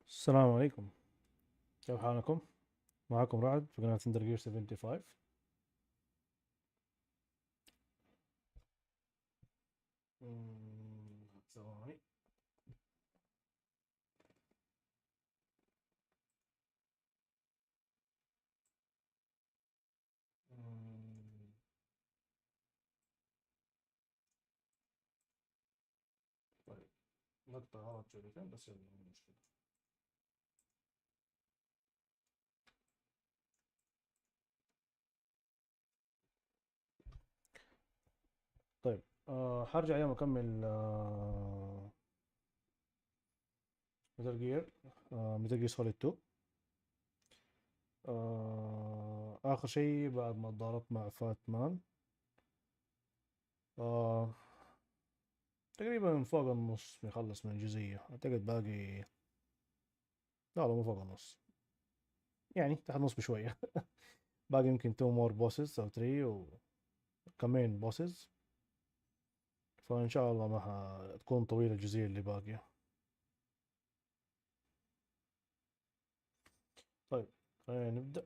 السلام عليكم، كيف حالكم؟ معكم رعد في قناة سندر جير 75. ثواني. طيب، مقطع غلط شويتين بس يلا مو مشكلة. طيب، حرجع اليوم أكمل ميتال جير سوليد 2. آخر شيء بعد ما تضاربت مع فات مان، تقريبا فوق النص بيخلص من الجزئية. أعتقد باقي، لا مو فوق النص، يعني تحت النص بشوية. باقي يمكن 2 more bosses أو 3 وكمين bosses، فإن شاء الله ما حتكون طويلة الجزئية اللي باقية. طيب، خلينا نبدأ.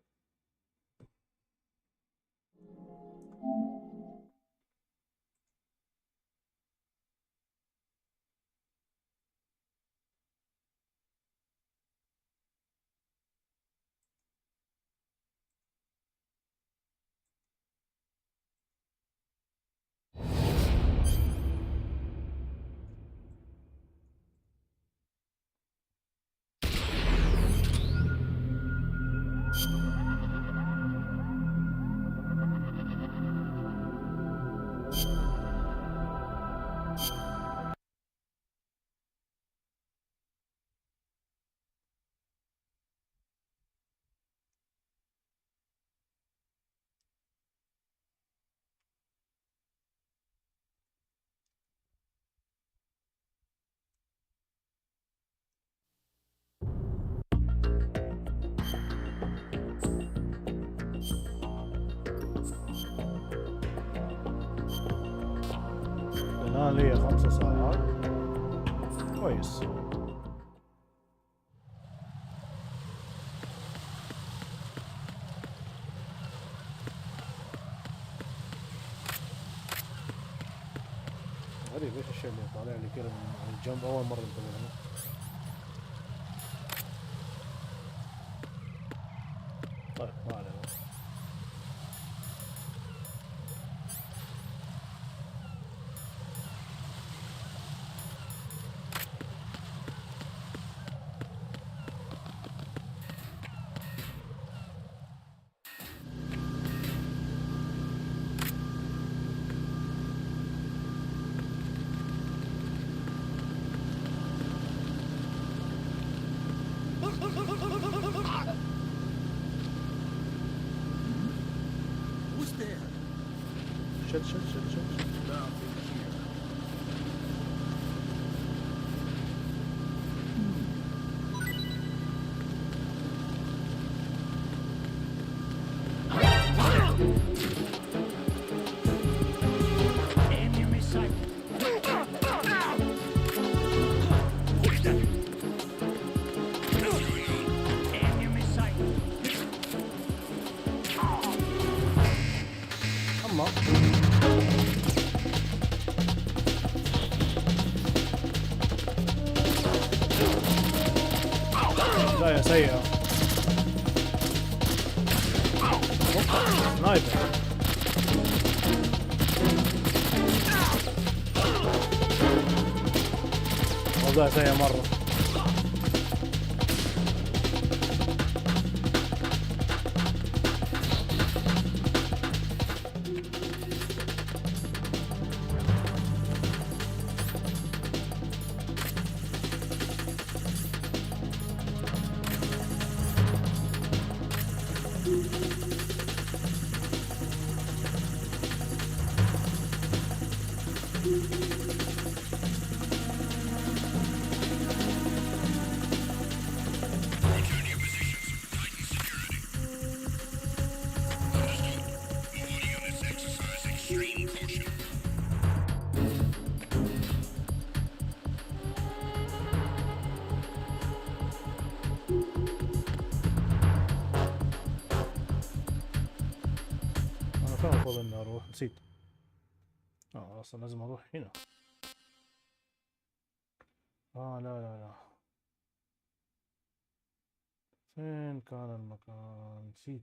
الآن لي 5 ساعات، كويس. غريب ايش الشيء اللي طالع لي كده من الجنب، أول مرة انتبه له. طيب، ما علينا. Who's there? شد. Down here. Enemy sight. Enemy sight. أما بداية سيئة. سنايبر. بداية سيئة مرة. اروح نسيت. اصلا لازم اروح هنا. لا لا لا، فين كان المكان؟ نسيت.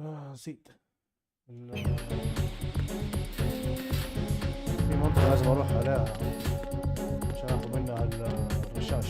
نسيت. في منطقة لازم اروح عليها عشان اخذ منها الرشاش.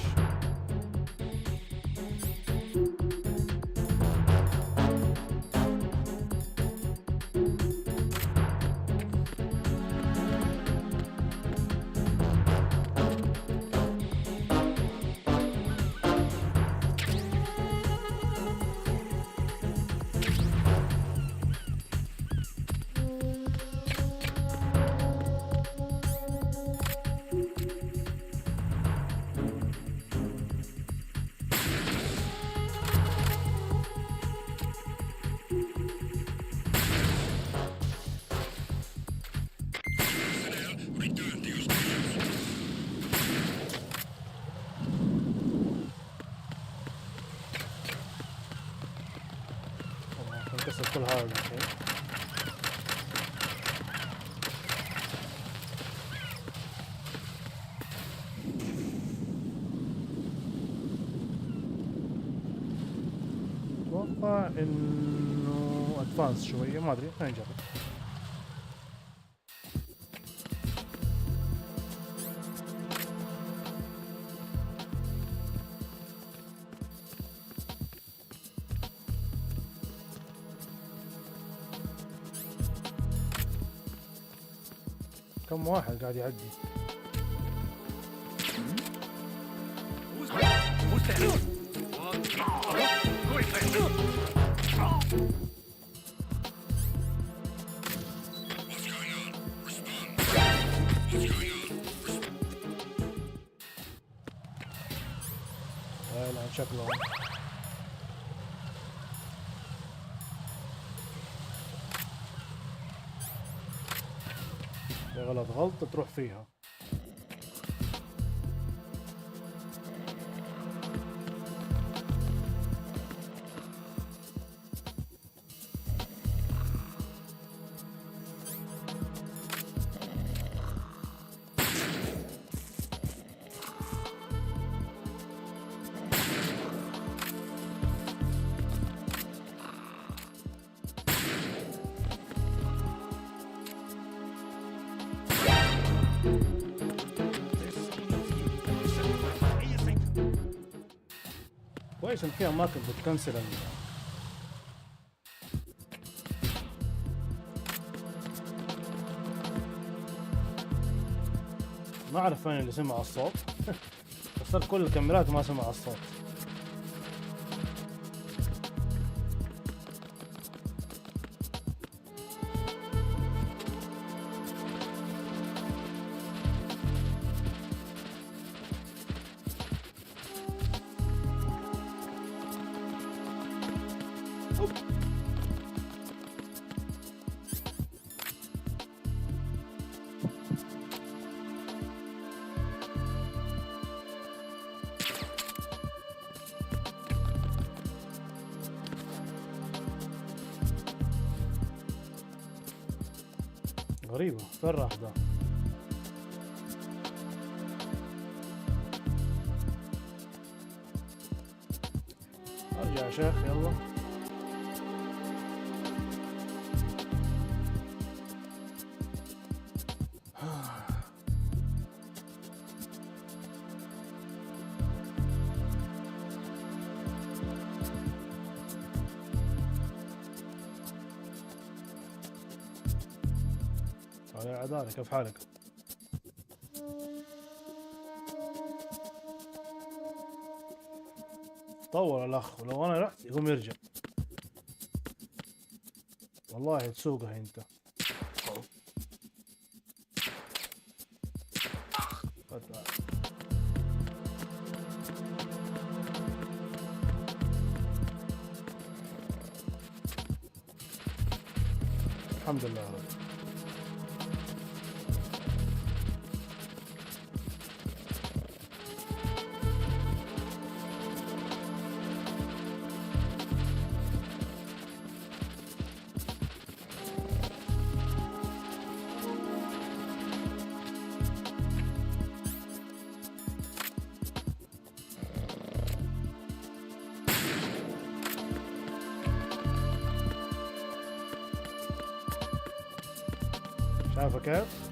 نكسر كل هذا الحين. اتوقع انه ادفانس شوية، ما ادري، خلينا نجرب. كم واحد قاعد يعدي؟ Who's there? لا شكله غلط، غلطة تروح فيها. كويس ان في اماكن بتكنسل ما اعرف وين اللي سمع الصوت. كسرت كل الكاميرات وما سمع الصوت. غريبة، فين راح ذا؟ ارجع يا شيخ يلا. على عدالة، كيف حالك؟ طول الاخ، ولو انا رحت يقوم يرجع. والله تسوقها انت. الحمد لله. شايفه كيف؟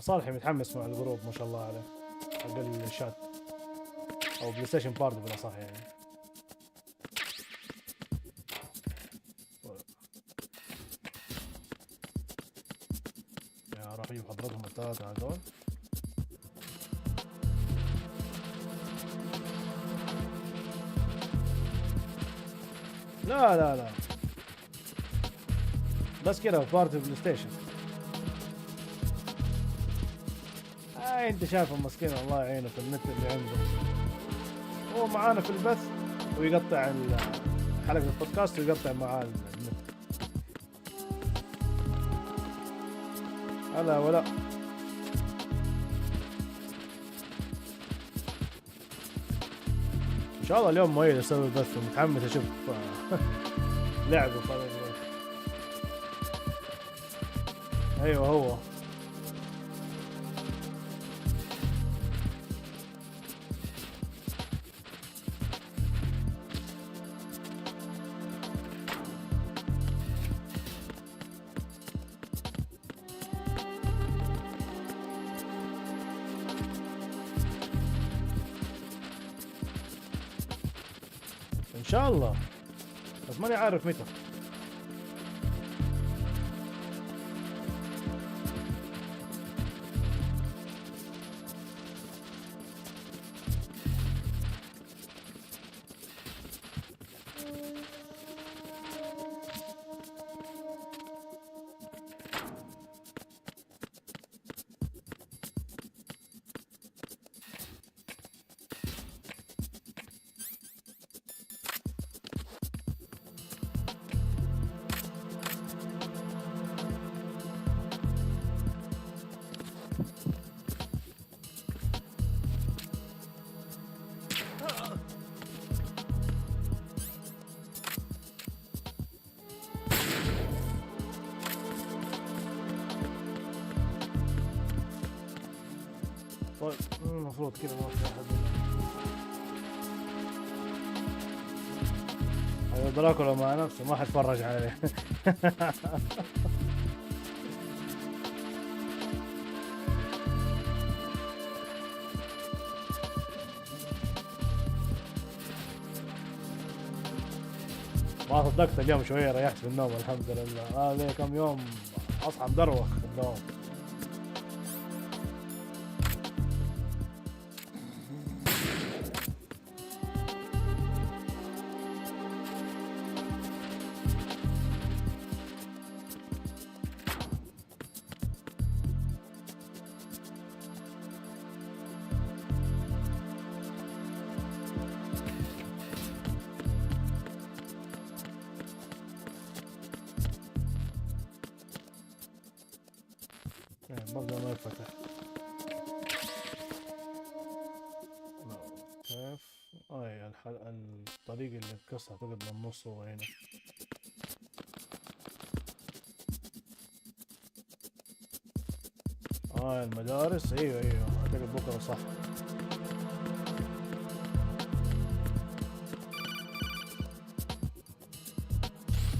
صالحي متحمس مع الجروب ما شاء الله عليه حق الشات او بلاي ستيشن بارتي بالاصح يعني. يا راح اجيب حضرتهم الثلاثة هذول. لا لا لا بس كده بارتي بلاي ستيشن. انت شايفه مسكين الله يعينه في النت اللي عنده، هو معانا في البث ويقطع حلقة البودكاست ويقطع معاه النت. هلا ولا ان شاء الله اليوم مؤيد اسوي بث ومتحمس اشوف لعبه في هذا الوقت. ايوه هو ان شاء الله بس ماني عارف متى. طيب المفروض كذا ما في احد. ايوه دراكولا مع نفسه ما حتفرج عليه. ما صدقت اليوم شويه ريحت في النوم الحمد لله. لي كم يوم اصحى مدروخ في النوم. برضه ما يفتح. كيف؟ الطريق اللي اتكسر تقعد من النص هو هنا. المدارس ايوه اعتقد بكره صح.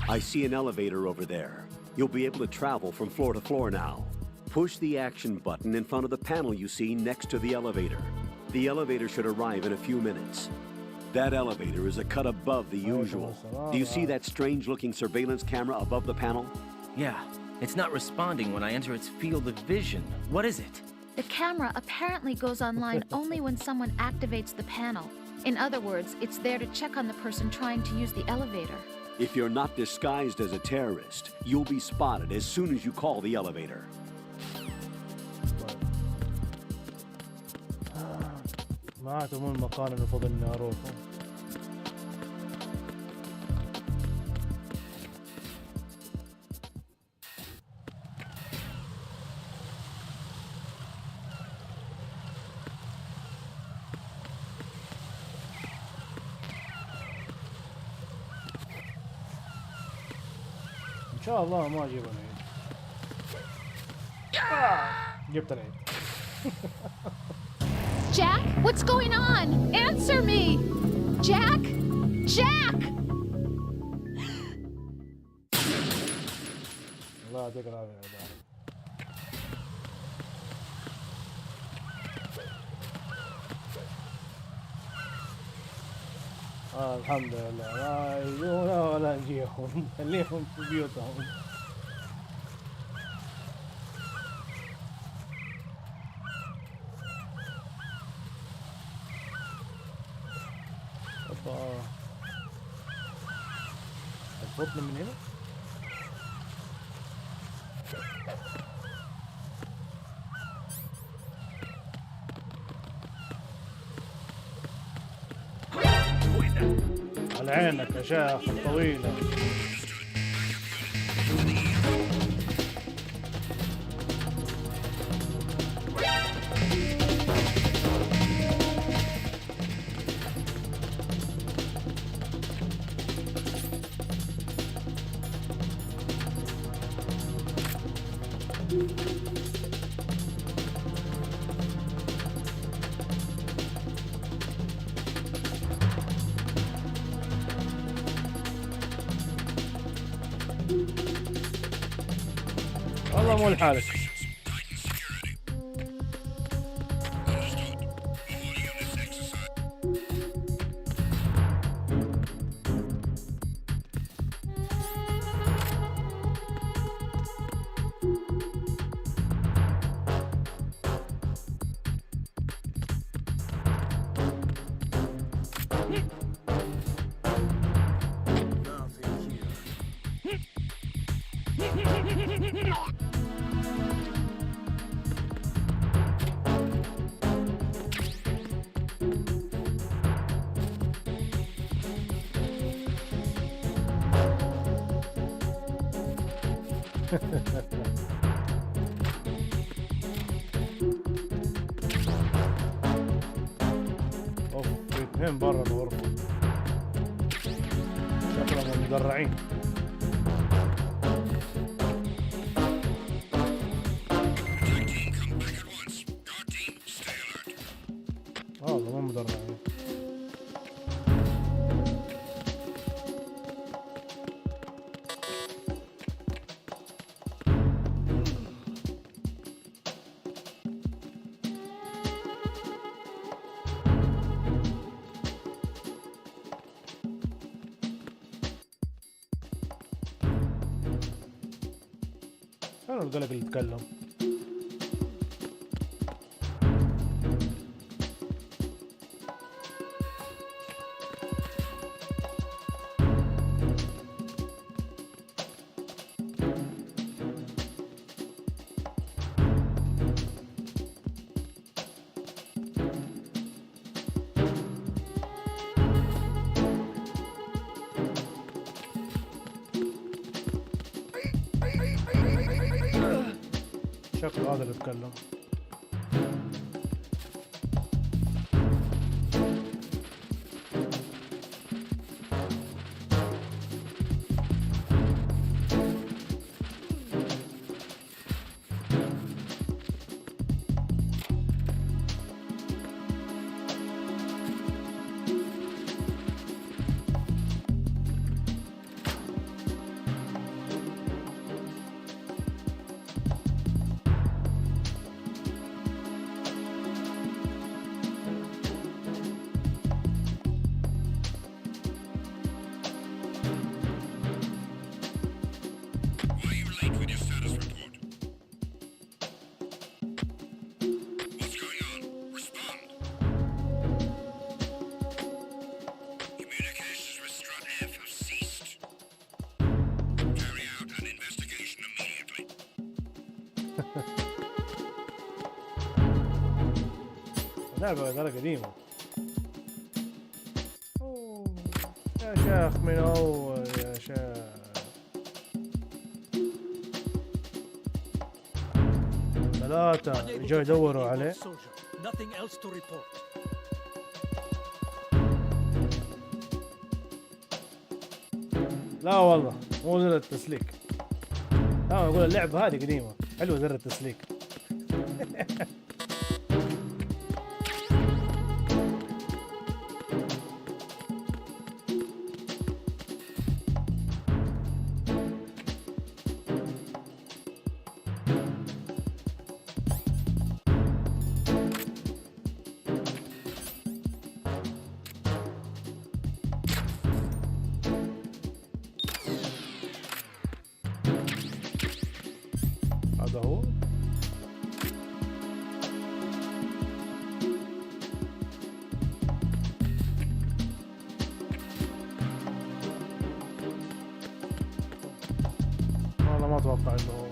I see an elevator over there. You'll be able to travel from floor to floor now. Push the action button in front of the panel you see next to the elevator. The elevator should arrive in a few minutes. That elevator is a cut above the usual. Do you see that strange-looking surveillance camera above the panel? Yeah, it's not responding when I enter its field of vision. What is it? The camera apparently goes online only when someone activates the panel. In other words, it's there to check on the person trying to use the elevator. If you're not disguised as a terrorist, you'll be spotted as soon as you call the elevator. ما اعتبر المكان اللي المفروض اني اروحه. شاء الله ما اجيب العيد. جبت العيد. Jack, what's going on? Answer me! Jack? Jack! الله يعطيك العافية يا دار. الحمد لله ما يجونا ولا نجيهم. خليهم في بيوتهم. اوبا البطن من هنا. على عينك يا شيخ الطويلة. والله مو لحالك. اوف في اثنين برا الغرفة شكلهم مدرعين. والله مو مدرعين. انا القلق اللي يتكلم. شكله هذا اللي يتكلم. لعبة قديمة. يا شيخ من أول يا شيخ. ثلاثة جاي يدوروا عليه. Nothing else to report. لا والله مو زر التسليك. اقول اللعبه هذه قديمه، حلو زر التسليك. هذا هو. والله ما اتوقع انه هو.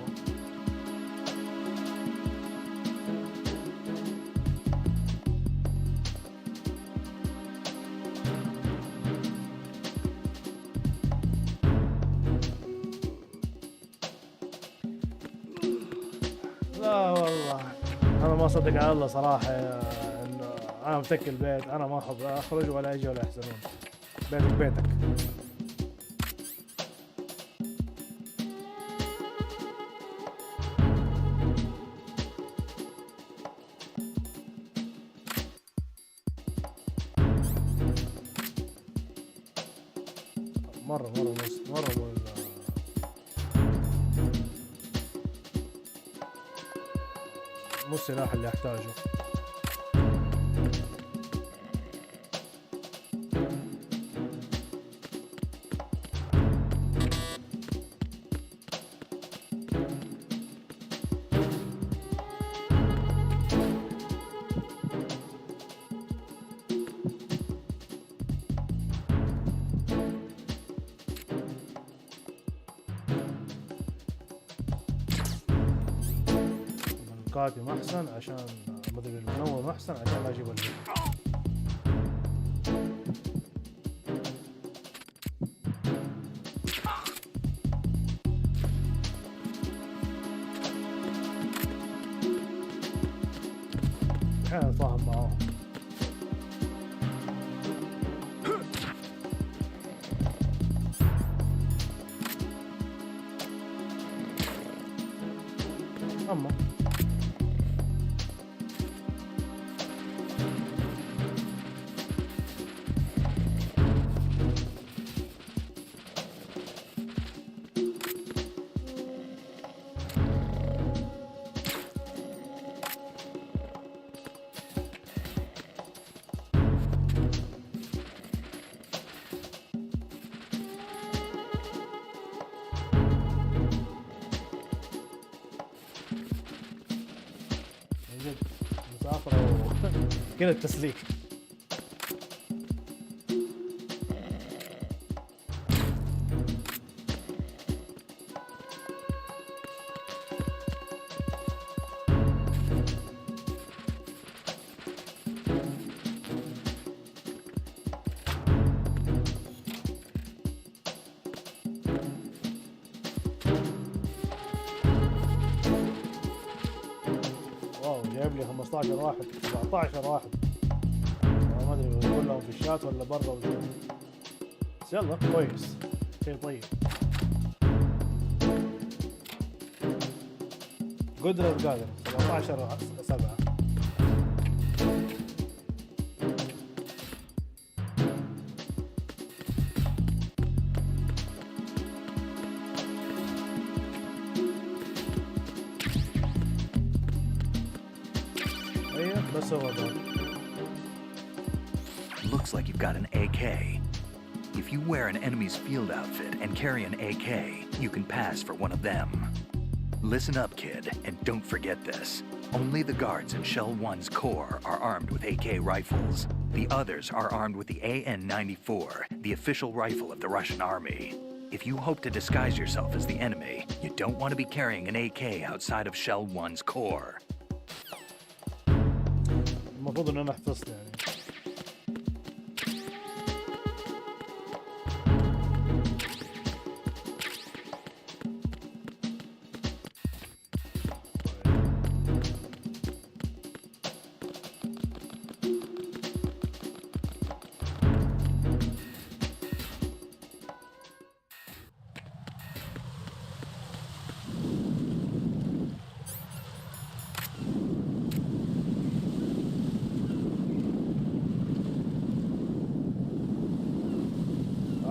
لا والله انا ما اصدق على الله صراحه انه انا متكل البيت، انا ما احب اخرج ولا اجي ولا يحزنون. بيتك بيتك. مرة مو السلاح اللي احتاجه. قاتم احسن عشان مدري المنوم احسن عشان لا اجيب الهيل. احيانا اتفاهم معاهم. اما مسافرة كذا التسليك. جايب لي 15 واحد 17 واحد، ما ادري كلهم في الشات ولا برا ولا شو. بس يلا كويس، شيء طيب. قدرة قادر 17/7. بس هو ده. Looks like you've got an AK. If you wear an enemy's field outfit and carry an AK, you can pass for one of them. Listen up, kid, and don't forget this. Only the guards in Shell 1's Corps are armed with AK rifles. The others are armed with the AN-94, the official rifle of the Russian army. If you hope to disguise yourself as the enemy, you don't want to be carrying an AK outside of Shell 1's Corps. المفروض ان انا حفظت يعني.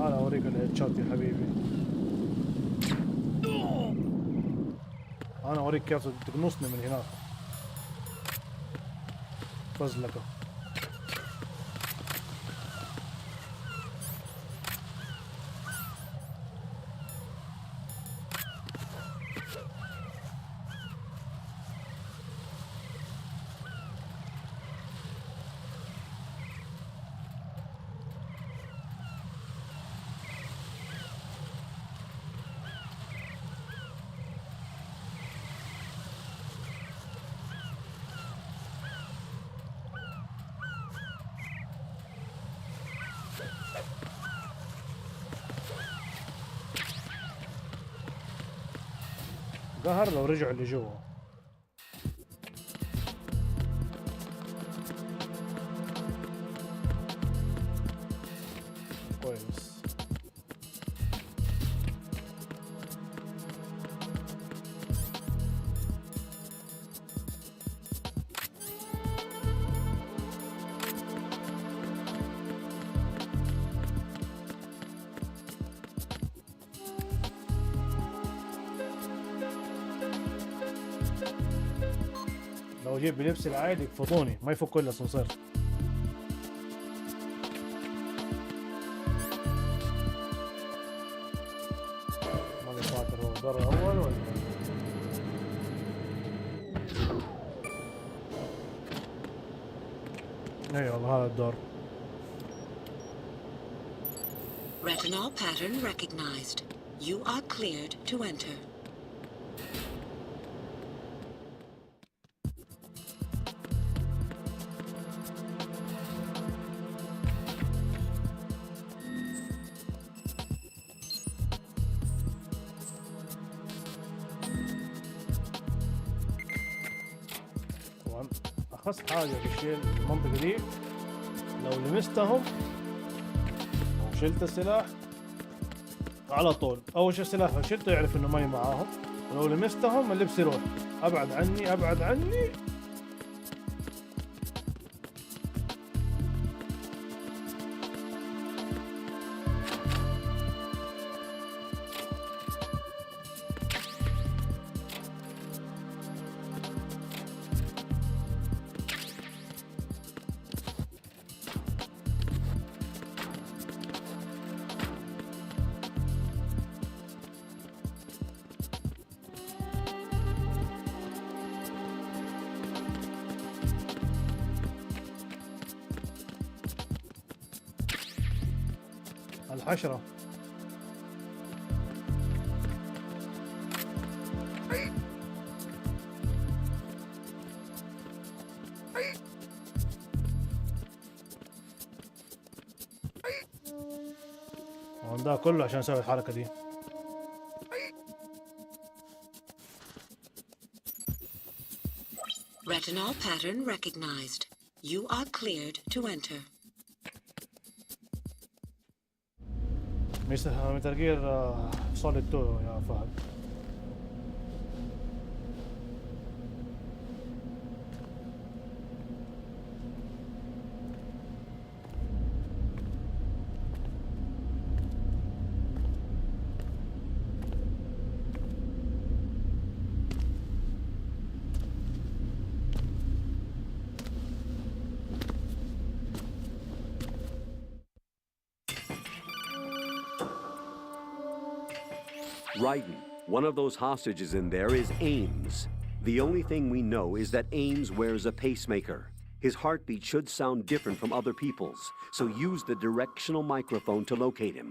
تعال اوريك الهيدشوت يا حبيبي. انا اوريك كيف تقنصني من هناك. فزلكه. قهر لو رجعوا اللي جوا. كويس. لو اجيب بلبسي العادي يفضوني ما يفكوا الا الاسانسير. ماني فاكر هو الدور الاول ولا اي والله هذا الدور. Retinol pattern recognized. You are cleared to enter. طبعا اخص حاجه في الشيء المنطقه دي، لو لمستهم او شلت السلاح على طول اول شيء السلاح شلته يعرف انه ماني معاهم، ولو لمستهم اللبس يروح. ابعد عني ابعد عني. الحشرة ده كله عشان اسوي الحركة دي. Retinol pattern recognized. You are cleared to enter. متل جير سوليد 2 يا فهد. Raiden, one of those hostages in there is Ames. The only thing we know is that Ames wears a pacemaker. His heartbeat should sound different from other people's, so use the directional microphone to locate him.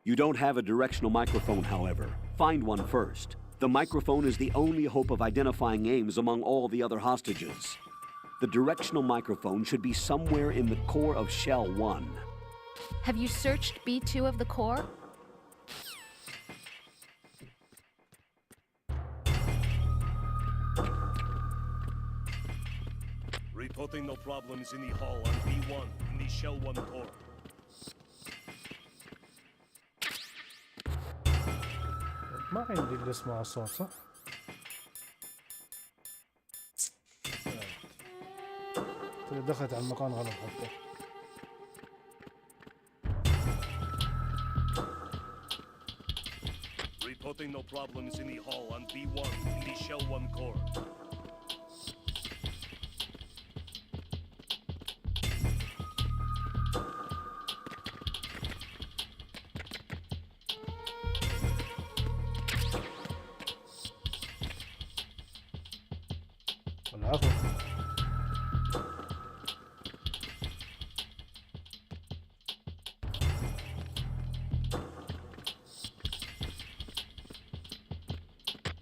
You don't have a directional microphone, however. Find one first. The microphone is the only hope of identifying Ames among all the other hostages. The directional microphone should be somewhere in the core of Shell 1. Have you searched B2 of the core? Reporting no problems in the hall on B1 in the Shell 1 core. ما عندي اللي اسمه الصوت صح؟ دخلت على المكان غلط حتى. Reporting no problems in the hall on B1 in the Shell 1 core. العفو.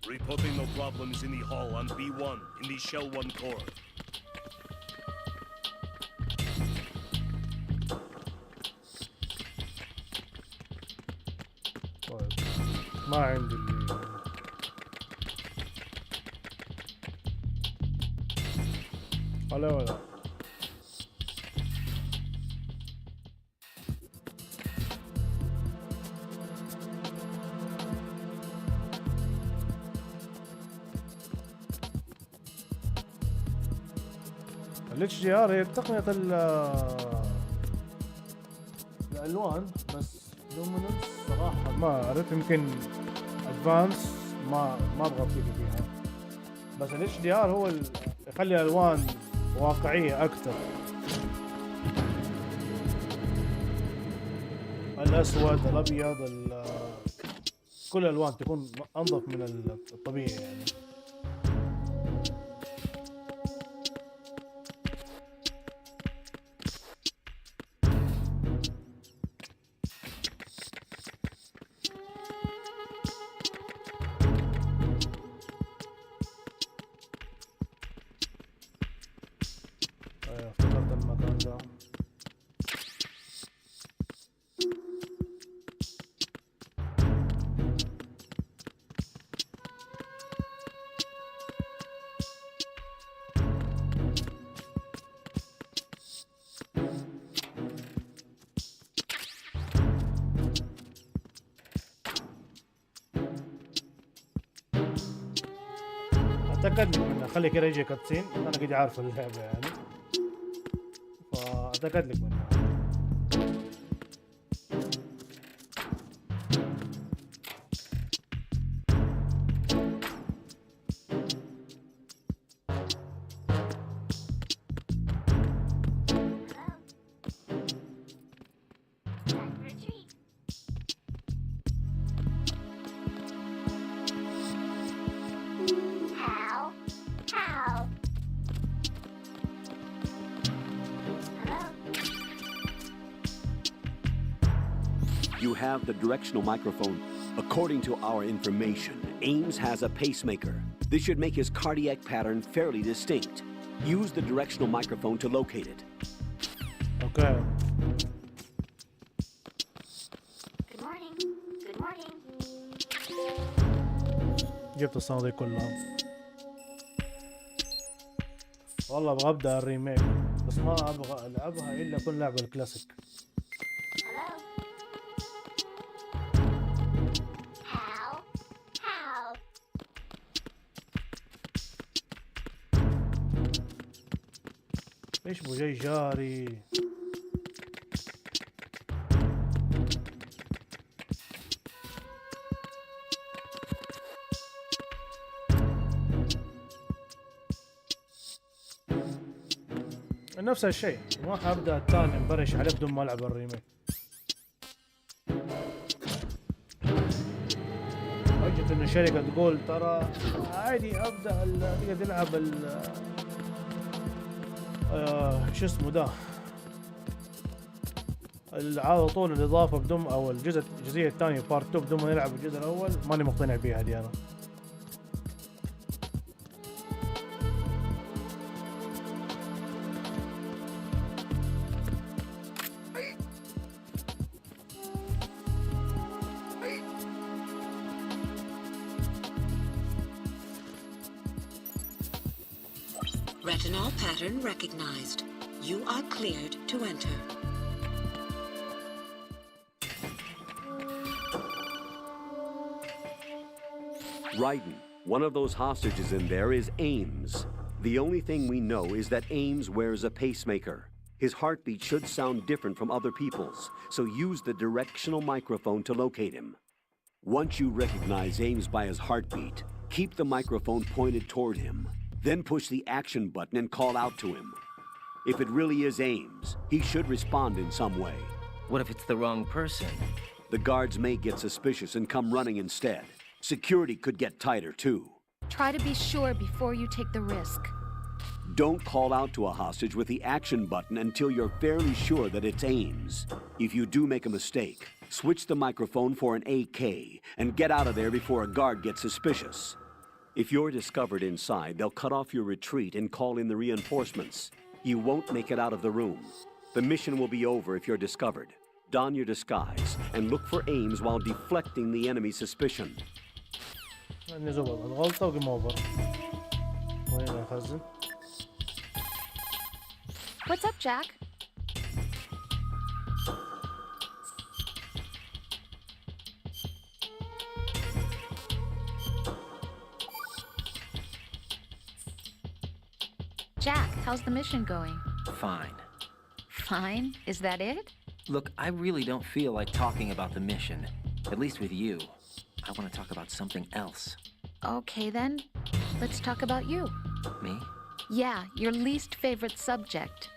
Reporting no problems in the hall on B1 in the Shell 1 core. طيب ما عندي اللي ولا الاتش دي ار هي تقنية الالوان بس لوميننس صراحة ما عرفت يمكن ادفانس ما ابغى فيديو فيها بس الاتش دي ار هو يخلي الالوان واقعية اكثر الاسود الابيض كل الالوان تكون انظف من الطبيعي يعني افتكرت المكان ده اتاكد منه خلي كده يجي كاتسين انا قد عارف اللعبه يعني فاتاكد لك منها You have the directional microphone. According to our information, Ames has a pacemaker. This should make his cardiac pattern fairly distinct. Use the directional microphone to locate it. Okay. Good morning. Good morning. جبت الصناديق كلها والله ابغى ابدا الريميك بس ما ابغى العبها الا اكون لعبه الكلاسيك ايش بو جاي جاري نفس الشيء ما حابدا الثاني مبرش عليه بدون ما العب الريميك اجت ان الشركه تقول ترى عادي ابدا تقدر تلعب شو اسمه ده على طول الاضافه بدون او الجزئيه الثانيه بارت 2 بدون ما نلعب الجزء الاول ماني مقتنع بيها دي انا Retinol pattern recognized. You are cleared to enter. Raiden, one of those hostages in there is Ames. The only thing we know is that Ames wears a pacemaker. His heartbeat should sound different from other people's, so use the directional microphone to locate him. Once you recognize Ames by his heartbeat, keep the microphone pointed toward him. Then push the action button and call out to him. If it really is Ames, he should respond in some way. What if it's the wrong person? The guards may get suspicious and come running instead. Security could get tighter, too. Try to be sure before you take the risk. Don't call out to a hostage with the action button until you're fairly sure that it's Ames. If you do make a mistake, switch the microphone for an AK and get out of there before a guard gets suspicious. If you're discovered inside, they'll cut off your retreat and call in the reinforcements. You won't make it out of the room. The mission will be over if you're discovered. Don your disguise and look for Ames while deflecting the enemy's suspicion. نزود الغلطة وجيم اوفر. وين اخزن؟ What's up, Jack? Jack, how's the mission going? Fine. Fine? Is that it? Look, I really don't feel like talking about the mission. At least with you. I want to talk about something else. Okay, then. Let's talk about you. Me? Yeah, your least favorite subject.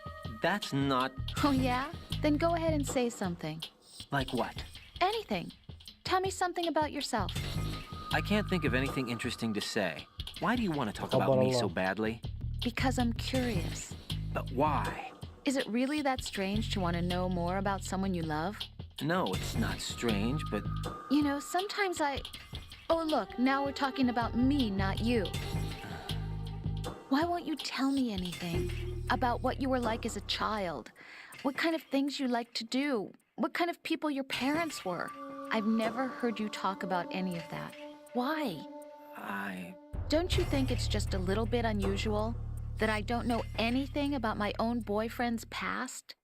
That's not... Oh, yeah? Then go ahead and say something. Like what? Anything. Tell me something about yourself. I can't think of anything interesting to say. Why do you want to talk about me so badly? Because I'm curious. But why? Is it really that strange to want to know more about someone you love? No, it's not strange, but... You know, sometimes Oh, look, now we're talking about me, not you. Why won't you tell me anything about what you were like as a child? What kind of things you liked to do? What kind of people your parents were? I've never heard you talk about any of that. Why? Don't you think it's just a little bit unusual that I don't know anything about my own boyfriend's past?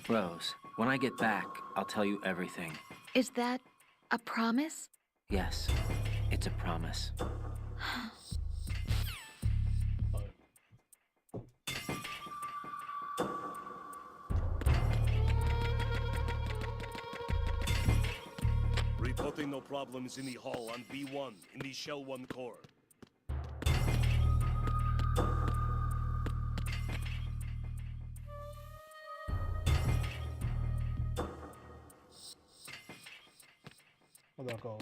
Rose, when I get back, I'll tell you everything. Is that a promise? Yes, it's a promise. Reporting no problems in the hall on B1 in the Shell 1 core. هذاك هو.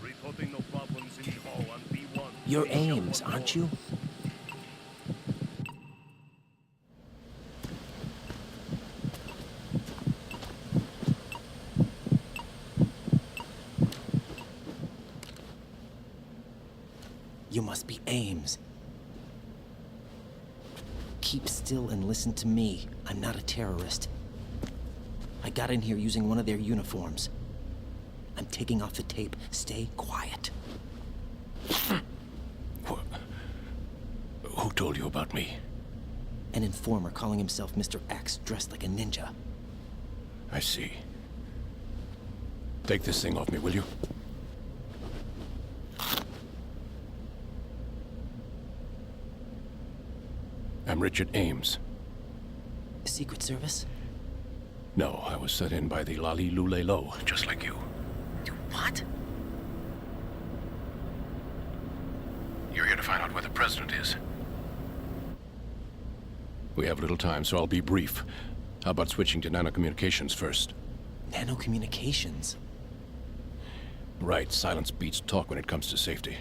Reporting no problems in the hall on B1. You're Ames, aren't you? You must be Ames. Keep still and listen to me. I'm not a terrorist. I got in here using one of their uniforms. I'm taking off the tape. Stay quiet. Who told you about me? An informer calling himself Mr. X, dressed like a ninja. I see. Take this thing off me, will you? I'm Richard Ames. Secret Service? No, I was sent in by the Lali Lule Lo, just like you. What? You're here to find out where the president is. We have little time, so I'll be brief. How about switching to nanocommunications first? Nanocommunications? Right, silence beats talk when it comes to safety.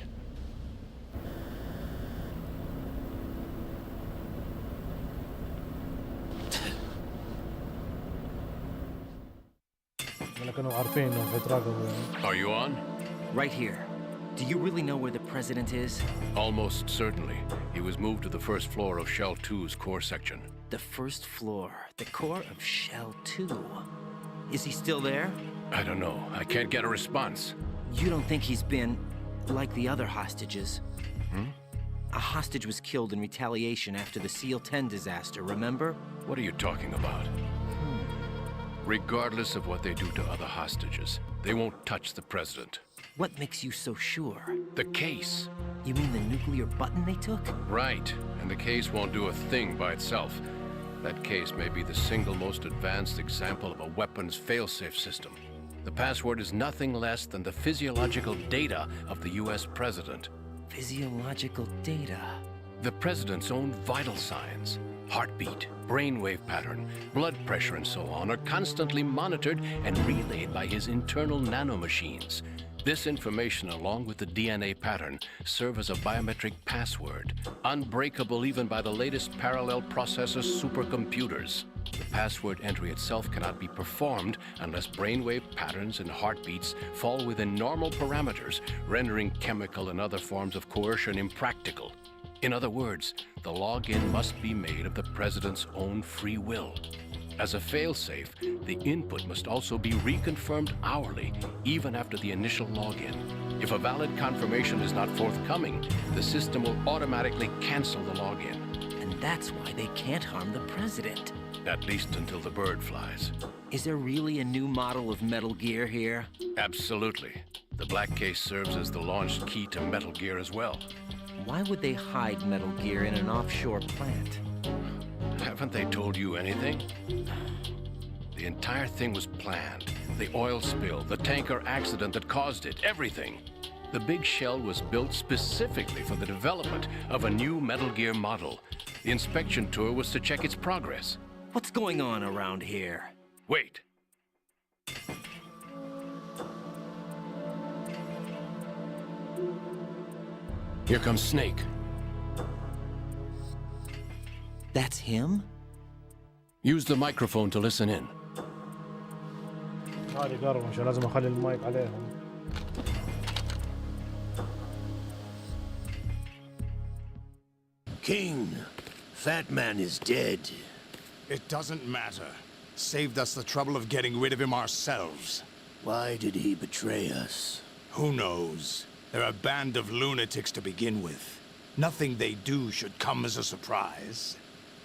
Are you on? Right here. Do you really know where the president is? Almost certainly. He was moved to the first floor of Shell 2's core section. The first floor, the core of Shell 2. Is he still there? I don't know. I can't get a response. You don't think he's been like the other hostages? Hmm? A hostage was killed in retaliation after the SEAL 10 disaster, remember? What are you talking about? Regardless of what they do to other hostages, they won't touch the president. What makes you so sure? The case. You mean the nuclear button they took? Right. And the case won't do a thing by itself. That case may be the single most advanced example of a weapons failsafe system. The password is nothing less than the physiological data of the US president. Physiological data. The president's own vital signs, heartbeat, brainwave pattern, blood pressure, and so on are constantly monitored and relayed by his internal nanomachines. This information, along with the DNA pattern, serve as a biometric password, unbreakable even by the latest parallel processor supercomputers. The password entry itself cannot be performed unless brainwave patterns and heartbeats fall within normal parameters, rendering chemical and other forms of coercion impractical. In other words, the login must be made of the president's own free will. As a failsafe, the input must also be reconfirmed hourly, even after the initial login. If a valid confirmation is not forthcoming, the system will automatically cancel the login. And that's why they can't harm the president. At least until the bird flies. Is there really a new model of Metal Gear here? Absolutely. The black case serves as the launch key to Metal Gear as well. Why would they hide Metal Gear in an offshore plant? Haven't they told you anything? The entire thing was planned. The oil spill, the tanker accident that caused it, everything. The big shell was built specifically for the development of a new Metal Gear model. The inspection tour was to check its progress. What's going on around here? Wait. Here comes Snake. That's him? Use the microphone to listen in. هذه قرمشة لازم اخلي المايك عليهم. King, Fat Man is dead. It doesn't matter. Saved us the trouble of getting rid of him ourselves. Why did he betray us? Who knows? They're a band of lunatics to begin with. Nothing they do should come as a surprise.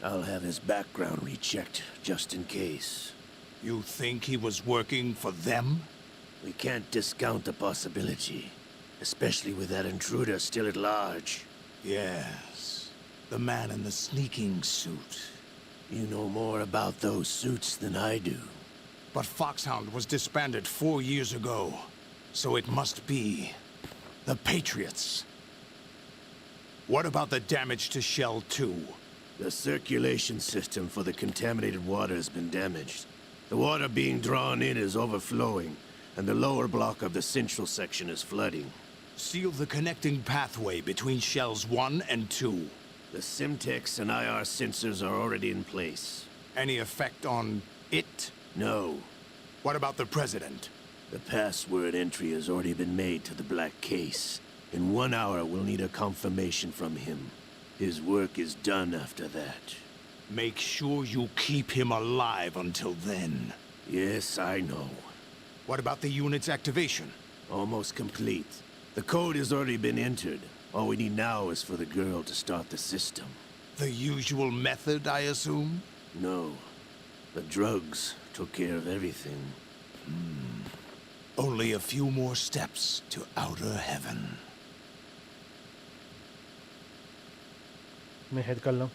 I'll have his background rechecked, just in case. You think he was working for them? We can't discount the possibility, especially with that intruder still at large. Yes. The man in the sneaking suit. You know more about those suits than I do. But Foxhound was disbanded 4 years ago. So it must be the Patriots. What about the damage to Shell 2? The circulation system for the contaminated water has been damaged. The water being drawn in is overflowing, and the lower block of the central section is flooding. Seal the connecting pathway between Shells 1 and 2. The Simtex and IR sensors are already in place. Any effect on it? No. What about the President? The password entry has already been made to the black case. In 1 hour, we'll need a confirmation from him. His work is done after that. Make sure you keep him alive until then. Yes, I know. What about the unit's activation? Almost complete. The code has already been entered. All we need now is for the girl to start the system. The usual method, I assume? No. The drugs took care of everything. Only a few more steps to outer heaven. مين حيتكلم؟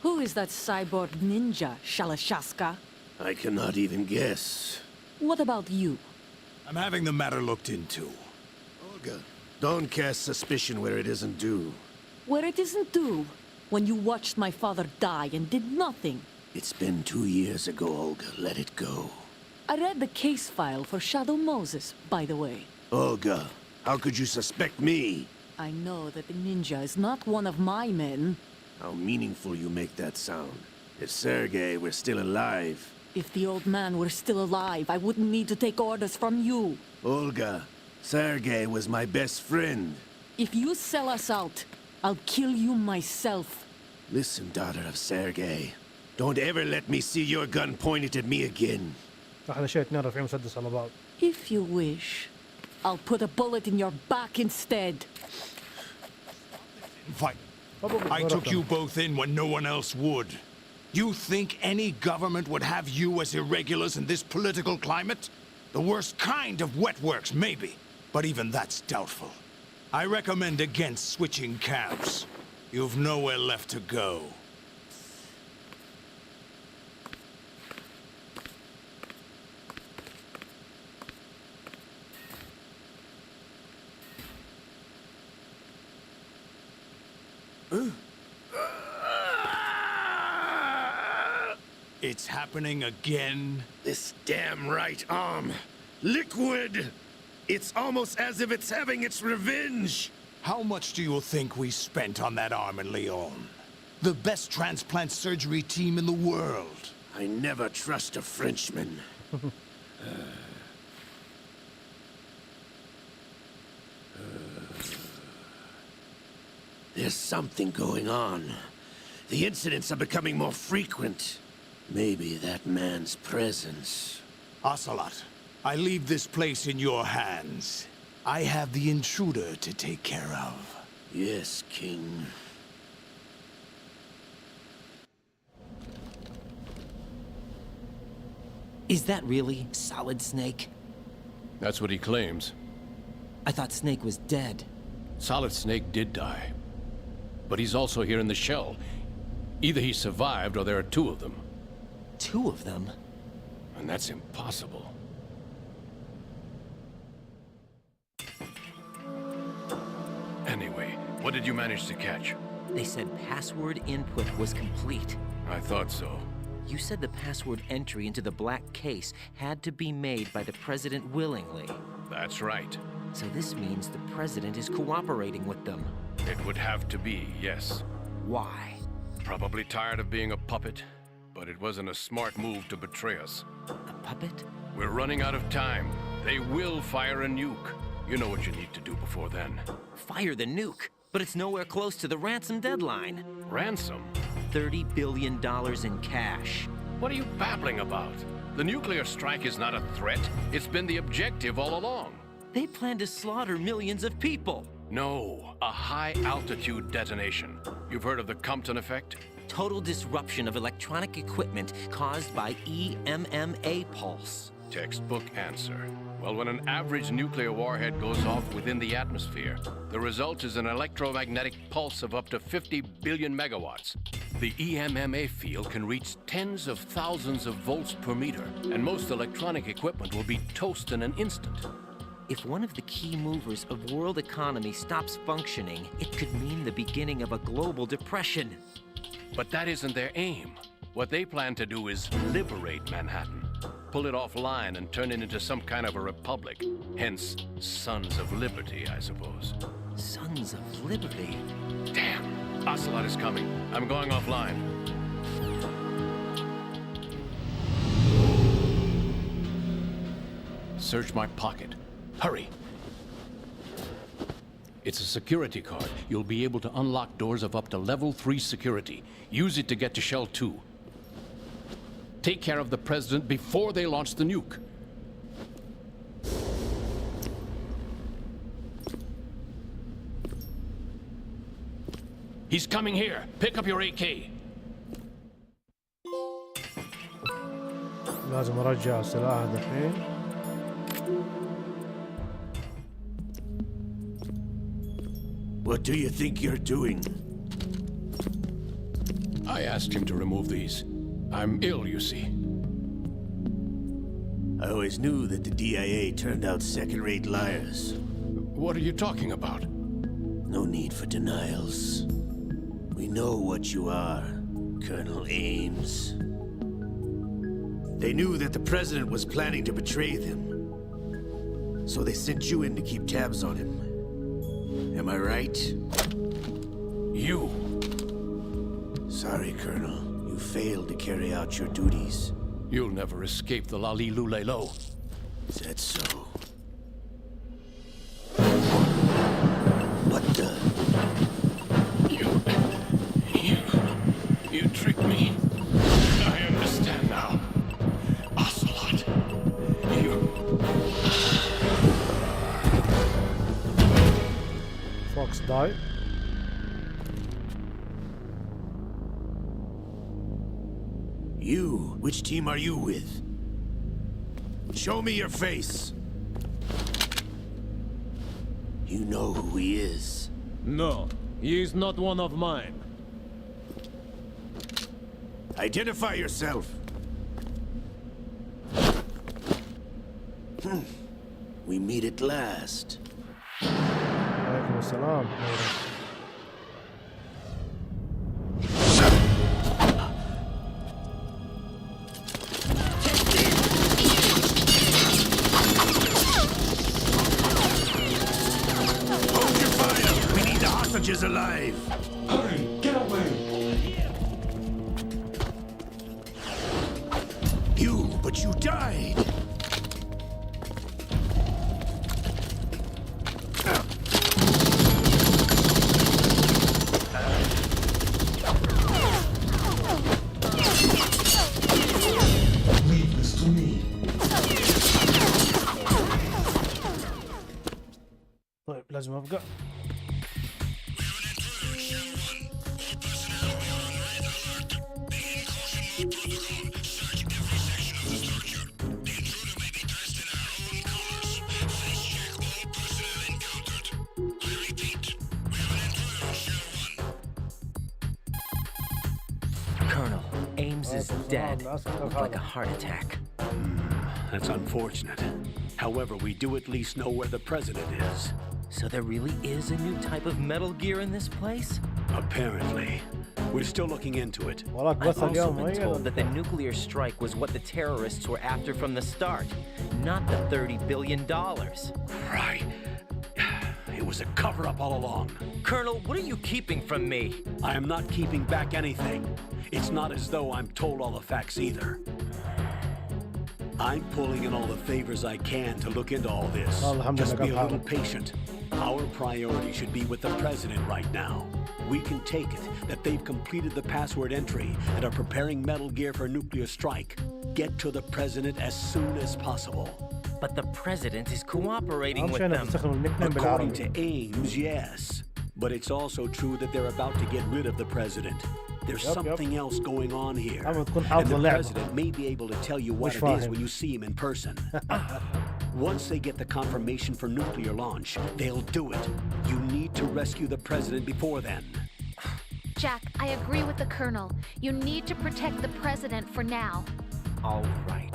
Who is that cyborg ninja, Shalashaska? I cannot even guess. What about you? I'm having the matter looked into. Olga, don't cast suspicion where it isn't due. Where it isn't due, when you watched my father die and did nothing. It's been 2 years ago, Olga. Let it go. I read the case file for Shadow Moses, by the way. Olga, how could you suspect me? I know that the ninja is not one of my men. How meaningful you make that sound. If Sergei were still alive... If the old man were still alive, I wouldn't need to take orders from you. Olga, Sergei was my best friend. If you sell us out, I'll kill you myself. Listen, daughter of Sergei. Don't ever let me see your gun pointed at me again. احنا شيء اثنين رافعين مسدس على بعض. If you wish, I'll put a bullet in your back instead. Fight. I took you both in when no one else would. You think any government would have you as irregulars in this political climate? The worst kind of wet works, maybe. But even that's doubtful. I recommend against switching camps. You've nowhere left to go. It's happening again? This damn right arm. Liquid! It's almost as if it's having its revenge! How much do you think we spent on that arm in Lyon? The best transplant surgery team in the world. I never trust a Frenchman. There's something going on. The incidents are becoming more frequent. Maybe that man's presence. Ocelot, I leave this place in your hands. I have the intruder to take care of. Yes, King. Is that really Solid Snake? That's what he claims. I thought Snake was dead. Solid Snake did die. But he's also here in the shell. Either he survived or there are two of them. Two of them? And that's impossible. Anyway, what did you manage to catch? They said password input was complete. I thought so. You said the password entry into the black case had to be made by the President willingly. That's right. So this means the President is cooperating with them. It would have to be, yes. Why? Probably tired of being a puppet, but it wasn't a smart move to betray us. A puppet? We're running out of time. They will fire a nuke. You know what you need to do before then. Fire the nuke? But it's nowhere close to the ransom deadline. Ransom? $30 billion in cash. What are you babbling about? The nuclear strike is not a threat. It's been the objective all along. They plan to slaughter millions of people. No, a high-altitude detonation. You've heard of the Compton effect? Total disruption of electronic equipment caused by EMMA pulse. Textbook answer. Well, when an average nuclear warhead goes off within the atmosphere, the result is an electromagnetic pulse of up to 50 billion megawatts. The EMMA field can reach tens of thousands of volts per meter, and most electronic equipment will be toast in an instant. If one of the key movers of world economy stops functioning, it could mean the beginning of a global depression. But that isn't their aim. What they plan to do is liberate Manhattan. Pull it offline and turn it into some kind of a republic. Hence, Sons of Liberty, I suppose. Sons of Liberty? Damn! Ocelot is coming. I'm going offline. Search my pocket. Hurry! It's a security card. You'll be able to unlock doors of up to level 3 security. Use it to get to Shell 2. Take care of the President before they launch the nuke. He's coming here. Pick up your AK. لازم ارجع السلاح دحين. What do you think you're doing? I asked him to remove these. I'm ill, you see. I always knew that the DIA turned out second-rate liars. What are you talking about? No need for denials. We know what you are, Colonel Ames. They knew that the President was planning to betray them. So they sent you in to keep tabs on him. Am I right? You. Sorry, Colonel. You failed to carry out your duties. You'll never escape the Lali Lulelo. Is that so? What the? You tricked me. I understand now. Ocelot. Fox died. You? Which team are you with? Show me your face. You know who he is. No, he is not one of mine. Identify yourself. We meet at last. عليكم السلام. Hold your fire! We need the hostages alive! Hurry, get away! But you died! Leave this to me. طيب لازم ابقى. Colonel, Ames is dead. Looked like a heart attack. That's unfortunate. However, we do at least know where the president is. So there really is a new type of Metal Gear in this place? Apparently. We're still looking into it. I've also been told that the nuclear strike was what the terrorists were after from the start, not the $30 billion. Right. It was a cover-up all along. Colonel, what are you keeping from me? I am not keeping back anything. It's not as though I'm told all the facts either. I'm pulling in all the favors I can to look into all this. Just be a little patient. Our priority should be with the president right now. We can take it that they've completed the password entry and are preparing Metal Gear for nuclear strike. Get to the president as soon as possible. But the president is cooperating with them. According to Ames, yes. But it's also true that they're about to get rid of the president. There's something else going on here. And the president may be able to tell you what it is when you see him in person. Once they get the confirmation for nuclear launch, they'll do it. You need to rescue the president before then. Jack, I agree with the Colonel. You need to protect the president for now. All right.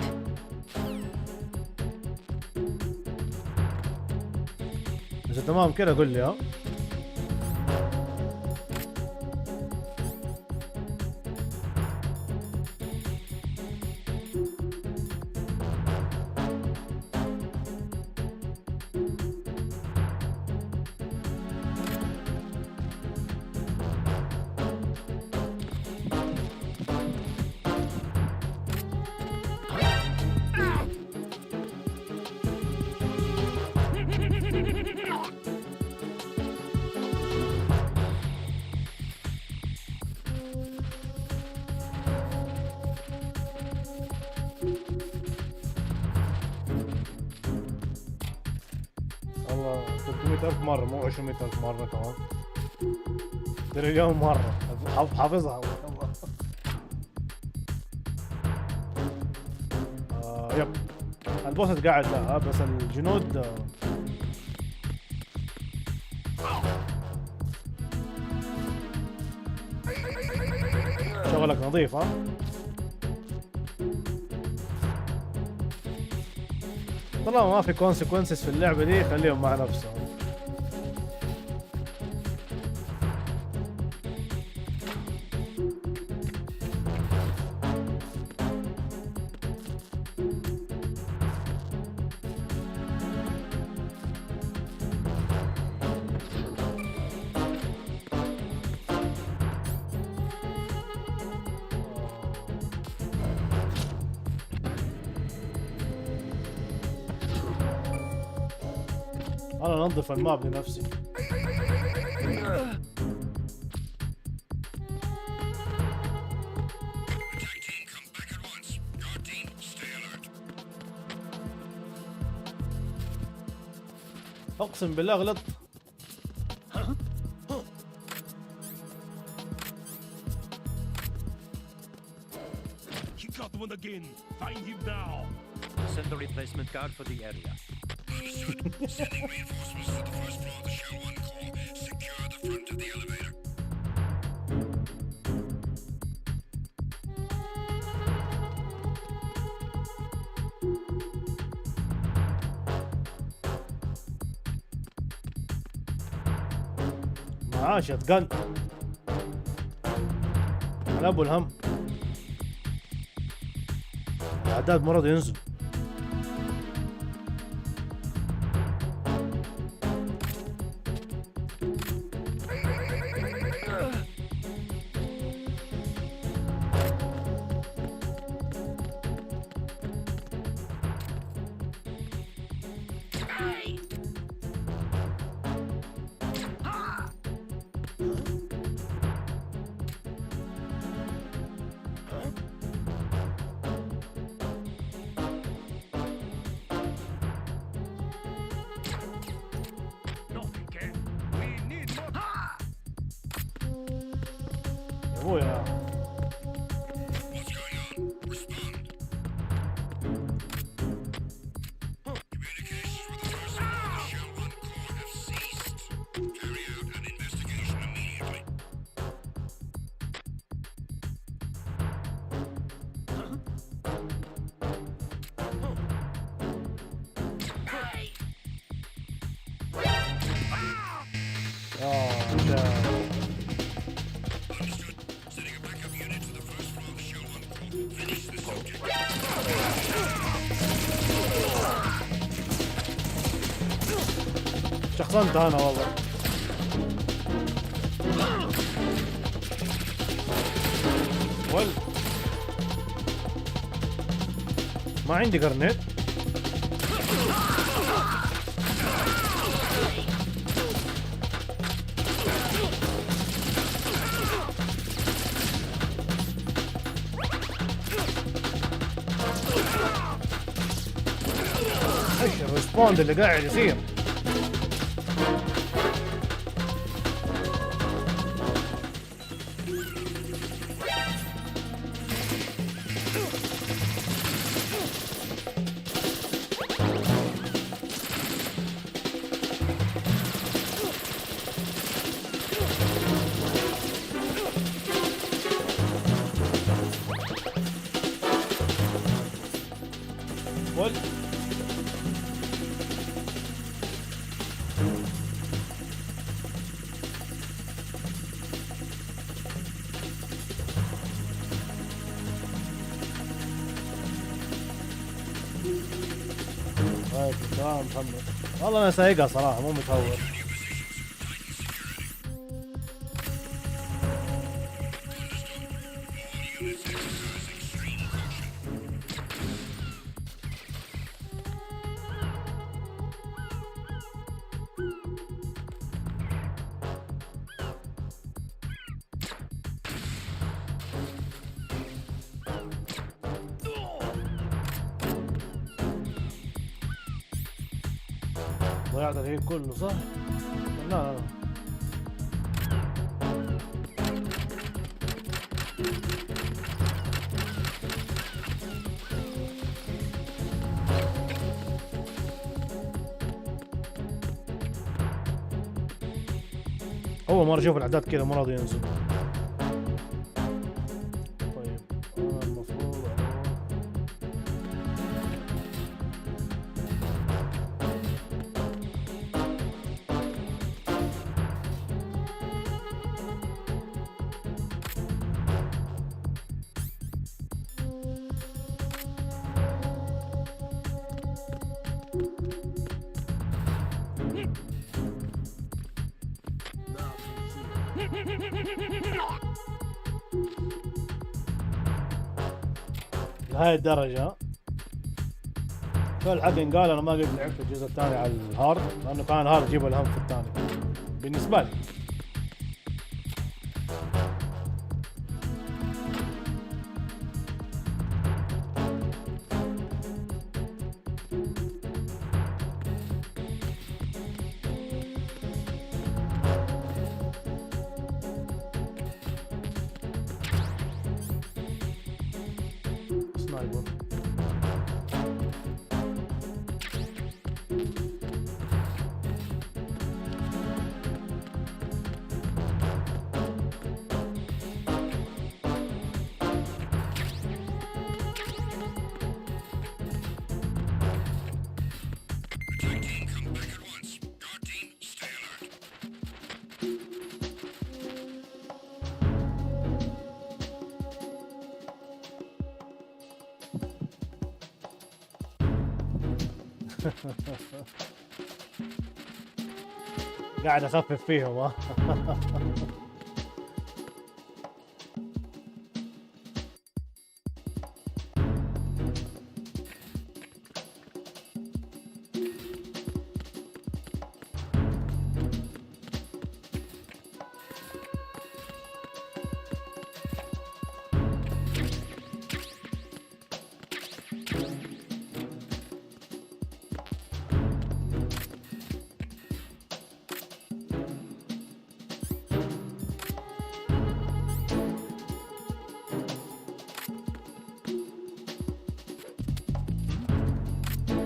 إذا تمام كده قول لي ها. والله 300,000 مرة مو 200,000 مرة كمان. تريليون مرة حافظها والله. يب البوسس قاعد لا بس الجنود شغلك نظيف ها. طالما ما في consequences في اللعبة دي خليهم مع نفسهم. أنا أنظف الماب لنفسي. أقسم بالله غلط. He got one again. Find him now. Send the replacement guard for the area. Sending reinforcements to the first floor. شوت جن على ابو الهم. الاعداد مرض ينزل. ابويا شخصنت انا والله. ما عندي قرنيت. ايش الريسبوند اللي قاعد يصير؟ محمد والله انا سايقها صراحه مو متهور. ضيعت الهيك كله صح؟ لا أول مرة أشوف الأعداد كذا مو راضي ينزل. طيب أنا المفروض لهاي الدرجة. فالحق قال انا ما قد لعبت الجزء الثاني على الهارد لانه كان الهارد يجيب الهم في الثاني بالنسبة لي. سنايبر قاعد اخفف فيهم ها.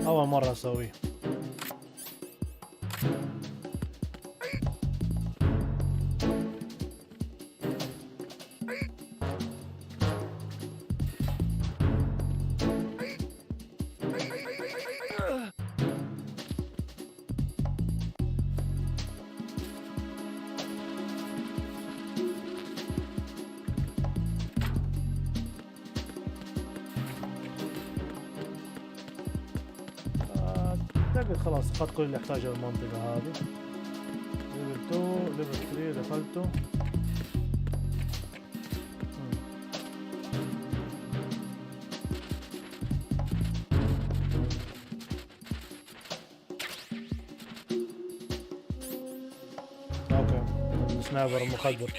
أول مرة أسويه. أعتقد خلاص أخذت كل اللي أحتاجه للمنطقة هذه. ليفل 2 ليفل 3 دخلته. اوكي السنايبر المخدر.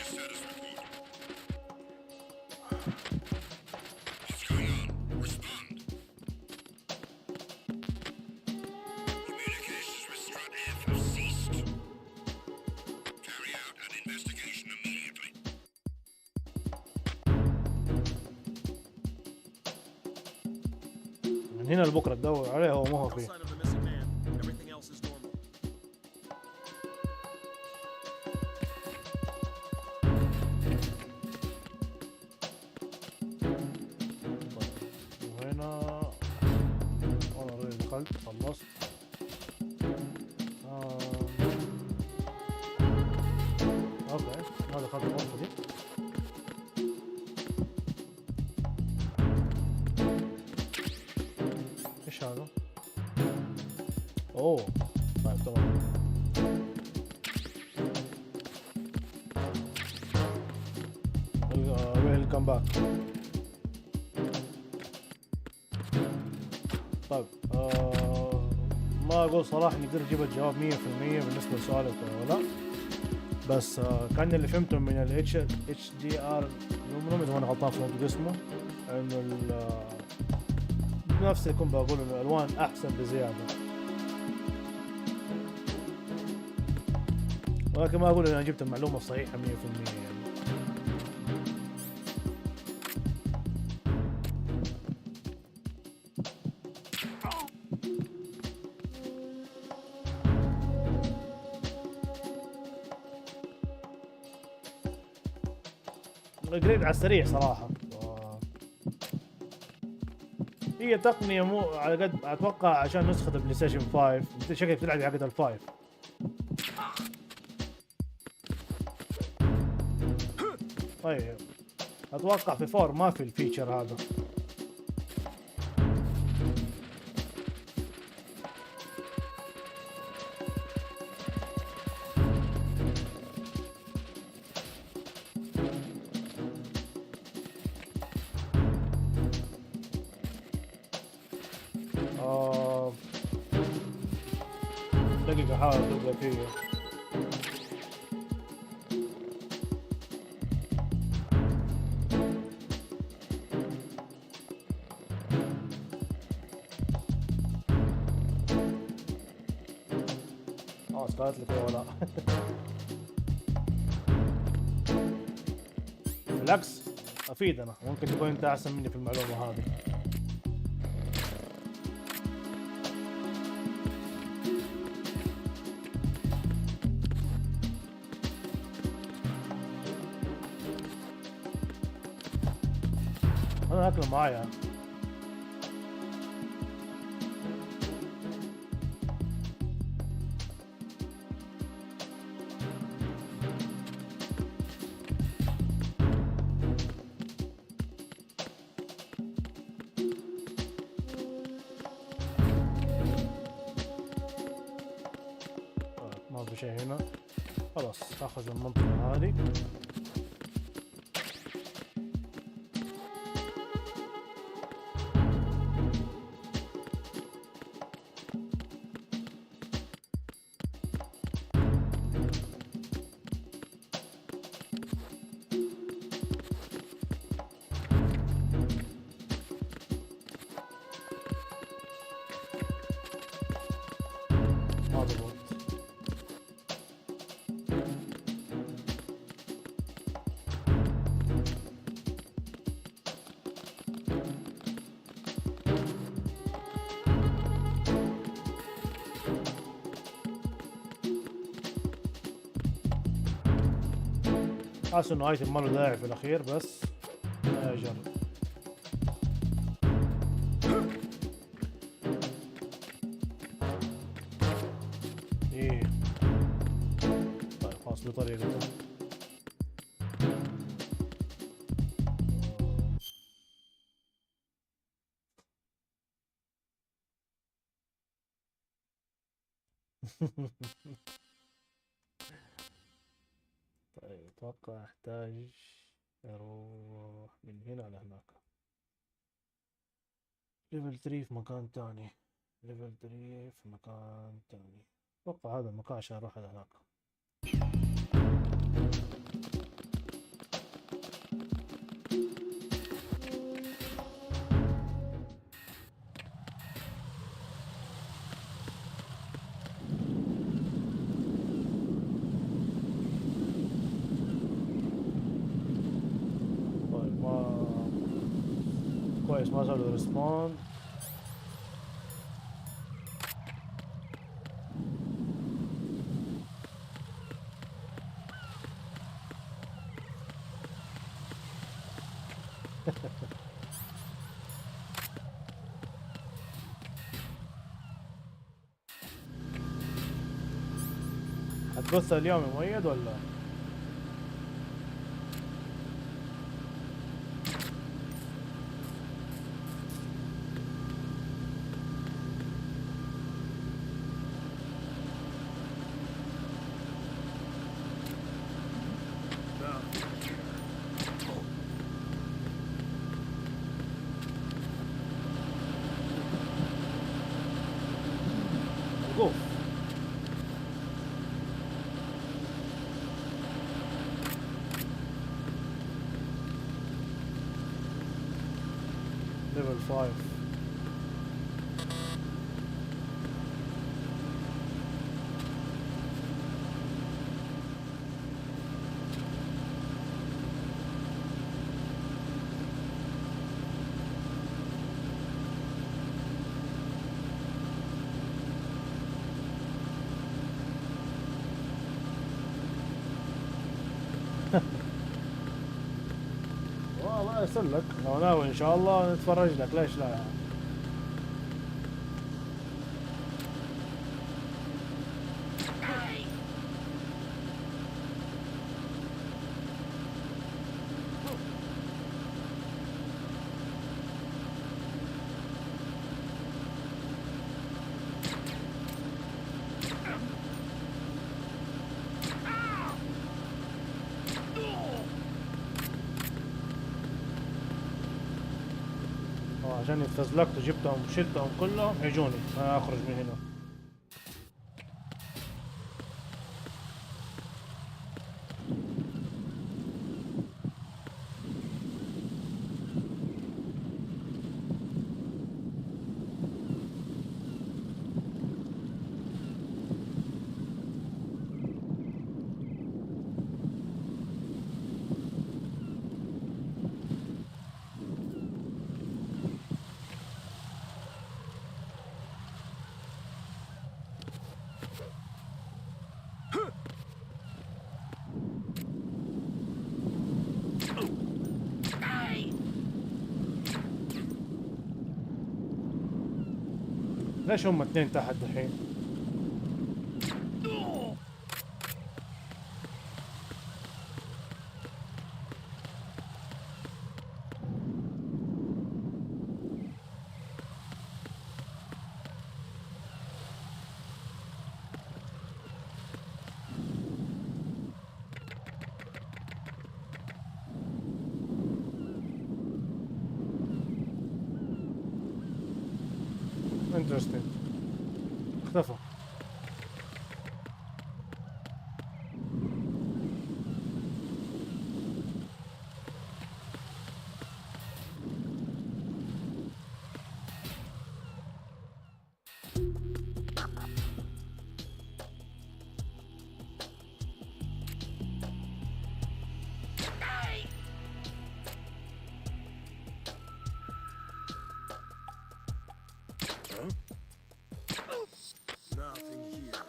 من هنا لبكره تدور عليه هو ما هو فيه. وهنا انا اوريدي دخلت خلصت. اوكي ما دخلت الغرفه دي. ايش هذا؟ اوه طيب تمام. ويلكم باك. طيب ما اقول صراحة نقدر نجيب الجواب 100% بالنسبة لسؤالك ولا لا، بس كان اللي فهمته من ال HDR يوم اذا انا غلطان في نطق اسمه انه نفس يكون بقول انه الالوان احسن بزياده، ولكن ما اقول ان انا جبت المعلومه الصحيحه 100% يعني. الجريد على السريع صراحه. هي تقنية مو على قد اتوقع عشان نسخة البلاي ستيشن 5، انت شكلك بتلعب حقت الفايف. طيب اتوقع في 4 ما في الفيتشر هذا. دقيقة احاول ادق لك هي. قالت لك ولا بالعكس افيد انا، ممكن تكون انت احسن مني في المعلومة هذه. انا اكله معايا. شيء هنا. خلاص اخذ المنطقة هذه. حاسس انه ايتم ما له داعي في الاخير بس اجرب. ايه طيب خلاص بطريقة طيب اتوقع احتاج اروح من هنا لهناك. ليفل 3 في مكان تاني. ليفل 3 في مكان تاني. اتوقع هذا المكان عشان اروح لهناك. كويس ما صار له ريسبون. هتبث اليوم يا مؤيد ولا؟ Go. Level 5. والله يسلك لو ناوي ان شاء الله نتفرج لك ليش لا. عشان اتفزلكت وجبتهم وشلتهم كلهم يجوني انا اخرج من هنا. ليش هم اثنين تحت الحين؟ انترستنج. اختفى. Nothing here.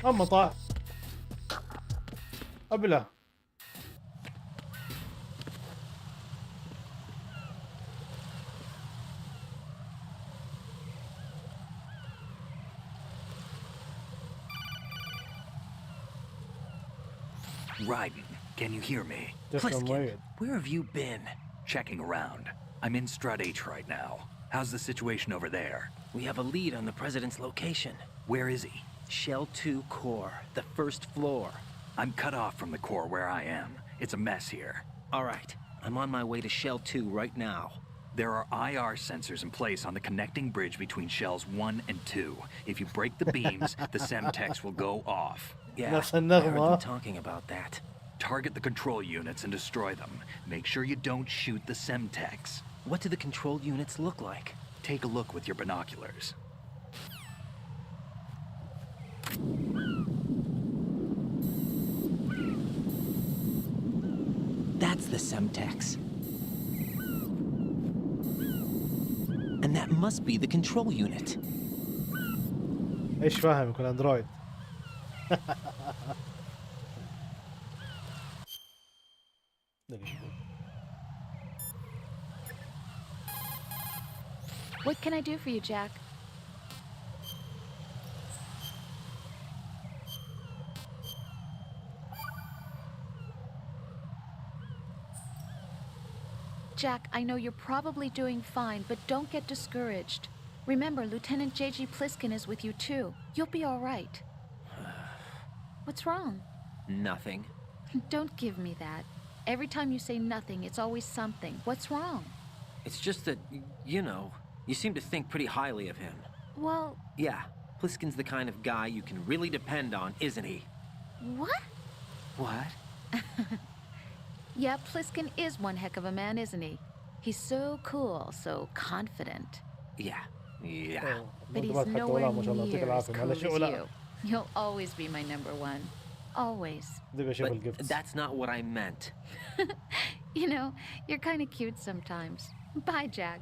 اما طاح ابله. Raiden, can you hear me? Pliskin, where have you been? Checking around. I'm in Strut H right now. How's the situation over there? We have a lead on the President's location. Where is he? Shell 2 core, the first floor. I'm cut off from the core where I am. It's a mess here. All right, I'm on my way to Shell 2 right now. There are IR sensors in place on the connecting bridge between Shells 1 and 2. If you break the beams, the Semtex will go off. Yeah, I heard them talking about that. Target the control units and destroy them. Make sure you don't shoot the Semtex. What do the control units look like? Take a look with your binoculars. That's the Semtex. And that must be the control unit. ايش فاهم يكون اندرويد. What can I do for you, Jack? Jack, I know you're probably doing fine, but don't get discouraged. Remember, Lieutenant J.G. Pliskin is with you too. You'll be all right. What's wrong? Nothing. Don't give me that. Every time you say nothing, it's always something. What's wrong? It's just that, you know, you seem to think pretty highly of him. Well... Yeah, Pliskin's the kind of guy you can really depend on, isn't he? What? What? Yeah, Pliskin is one heck of a man, isn't he? He's so cool, so confident. Yeah. Yeah. But he's nowhere near as cool as you. You'll always be my number one. Always. But that's not what I meant. You know, you're kind of cute sometimes. Bye, Jack.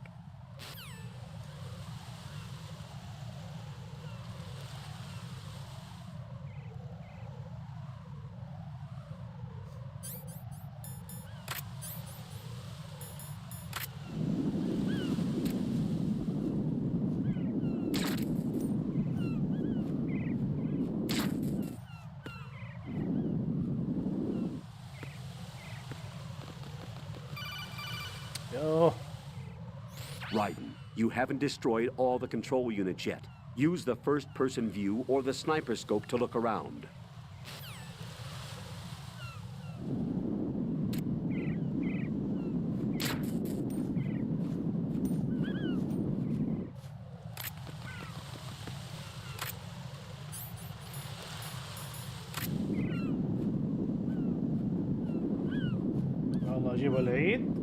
Raiden, you haven't destroyed all the control units yet. Use the first-person view or the sniper scope to look around. يلا جيب العيد.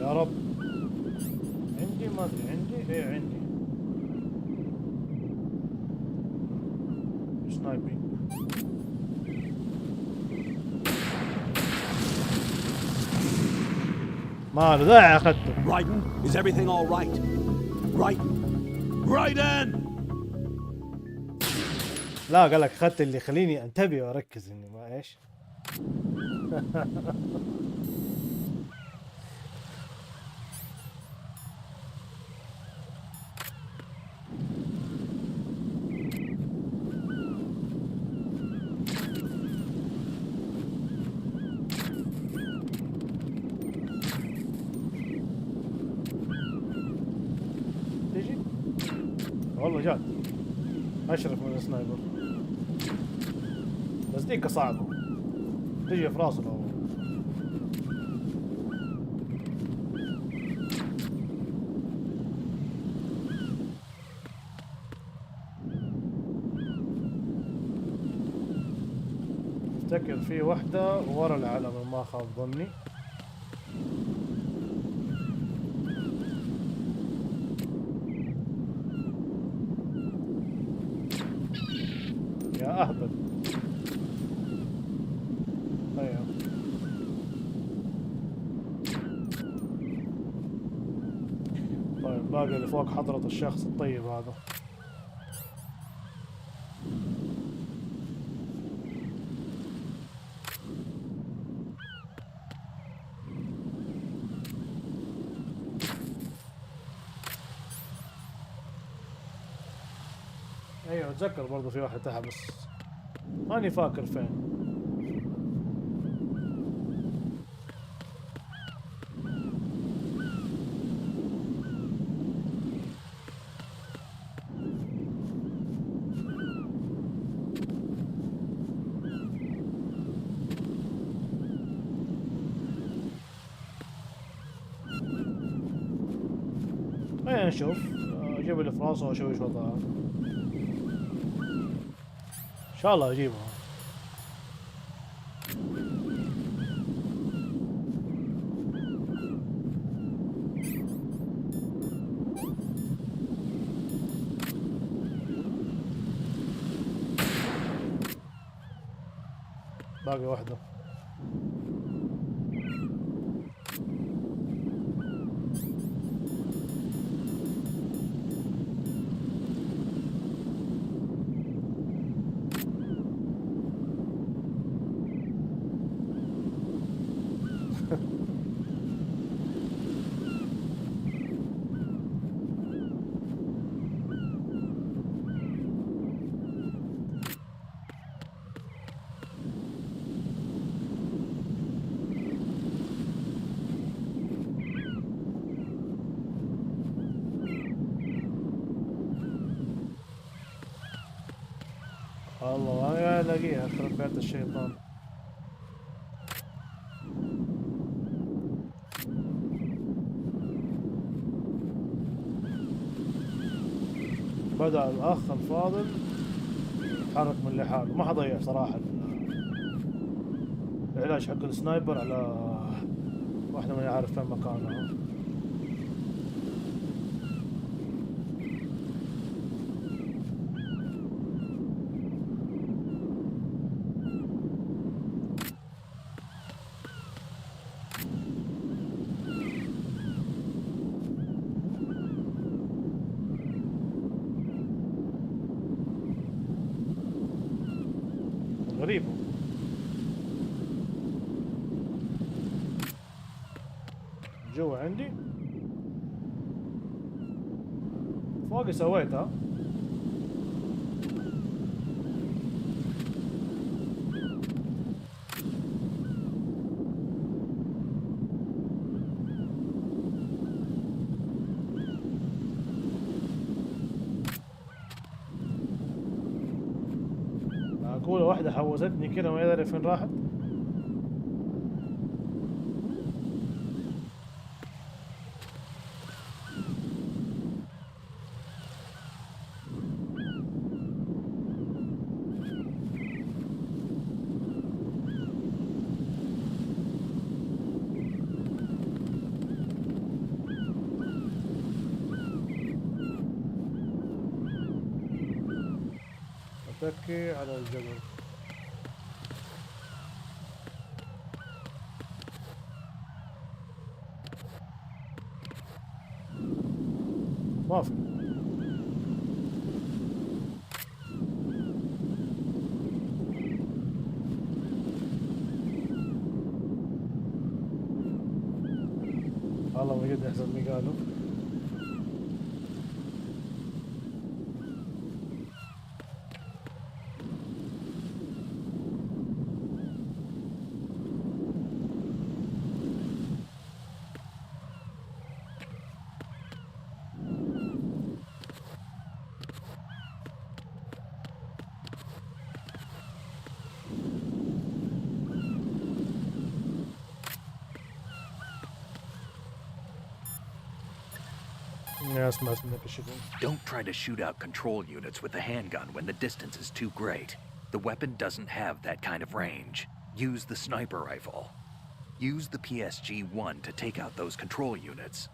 يا رب عندي ما ادري عندي ايه عندي سنايبينج ما له داعي اخذته. Raiden, is everything all right? Raiden! Raiden! لا قال لك اخذت اللي يخليني انتبه واركز اني ما ايش. تيجي والله جات اشرف من السنايبر بس ديك صعبة تجي في راسه لو افتكر في وحدة ورا العلم ما خاب ظني. يا اهبل ايوه طيب باقي اللي فوق حضرة الشخص الطيب هذا. ايوه اتذكر برضه في واحد تحت بس ماني فاكر فين. خلينا نشوف اجيب اللي في راسه واشوف ايش وضعه. ان شاء الله اجيبها. باقي واحدة. الله يا الاقيها خرب بيت الشيطان. بدأ الأخ الفاضل يتحرك من لحاله. ما حضيع صراحة العلاج حق السنايبر على واحدة ما يعرف فين مكانها. غريبة. جوا عندي فوقي سويتها. معقولة واحدة حوزتني كده ما يدري فين راحت. أتكي على الجبل. ما في. والله من جد احسن ما قالوا. Don't try to shoot out control units with the handgun when the distance is too great. The weapon doesn't have that kind of range. Use the sniper rifle. Use the PSG-1 to take out those control units.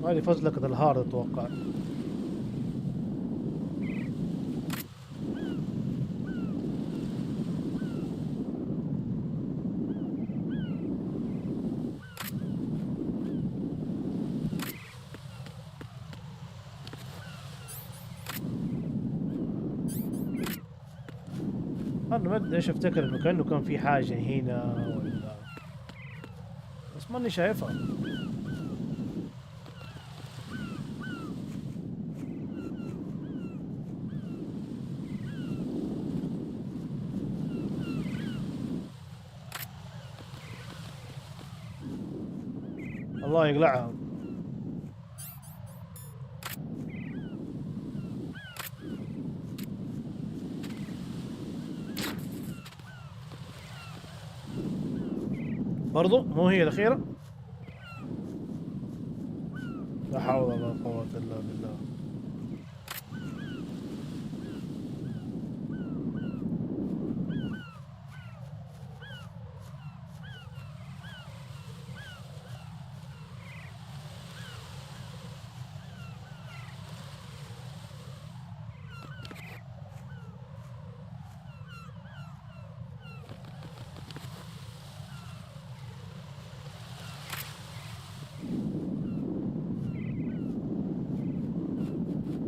هذه فزلكة الهارد اتوقع. انا ما ادري ايش افتكر انه كانه كان في حاجة هنا ولا، بس ماني شايفها. الله يقلعها. برضو مو هي الأخيرة؟ لا حول ولا قوة إلا بالله.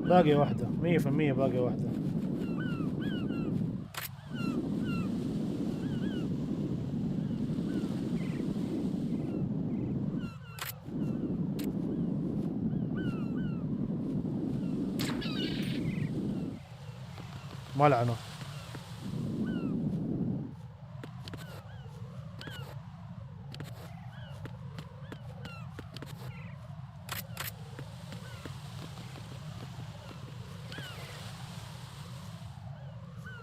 باقي واحدة 100%، باقي واحدة. ملعنة.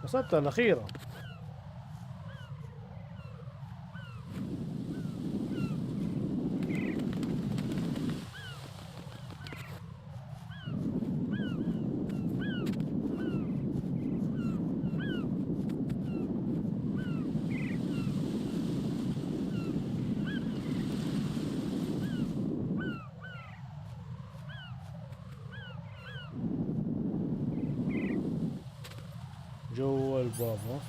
وصلت الأخيرة. جوا الباب ها.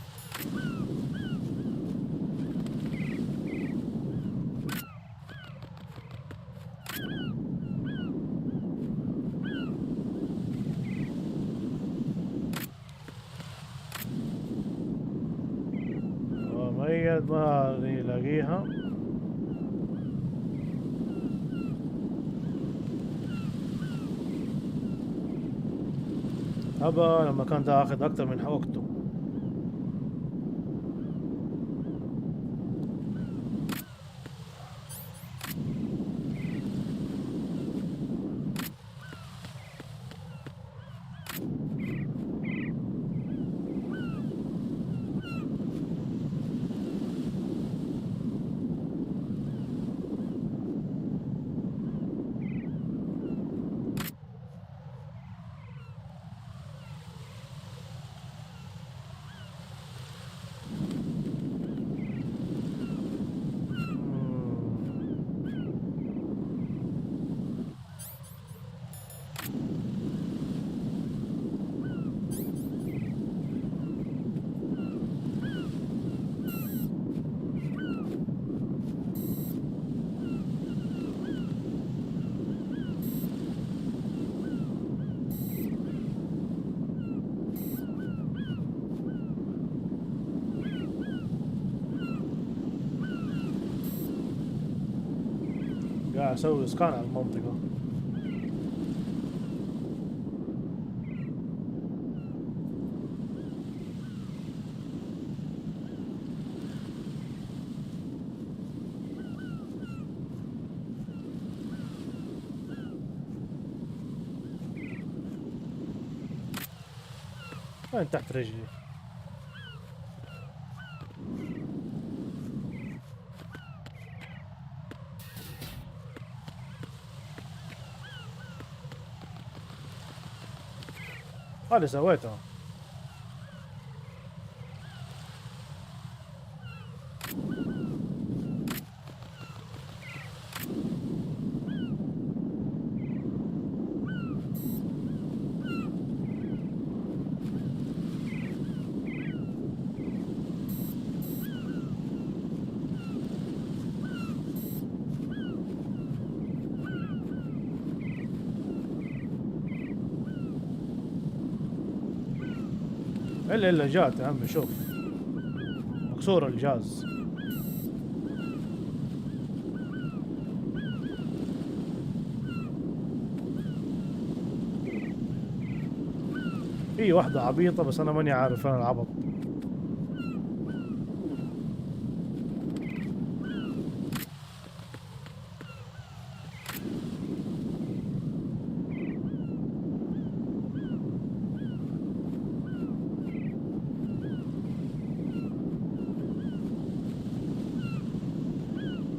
ميت ما يلاقيها. هبا لما كان ده اخذ اكتر من وقته. قاعد اسوي اسكان على المنطقة. وين تحت رجلي؟ هذا سويته. الا جات يا عمي. شوف مكسور الجاز. في واحدة عبيطة بس انا ماني عارف انا العبط.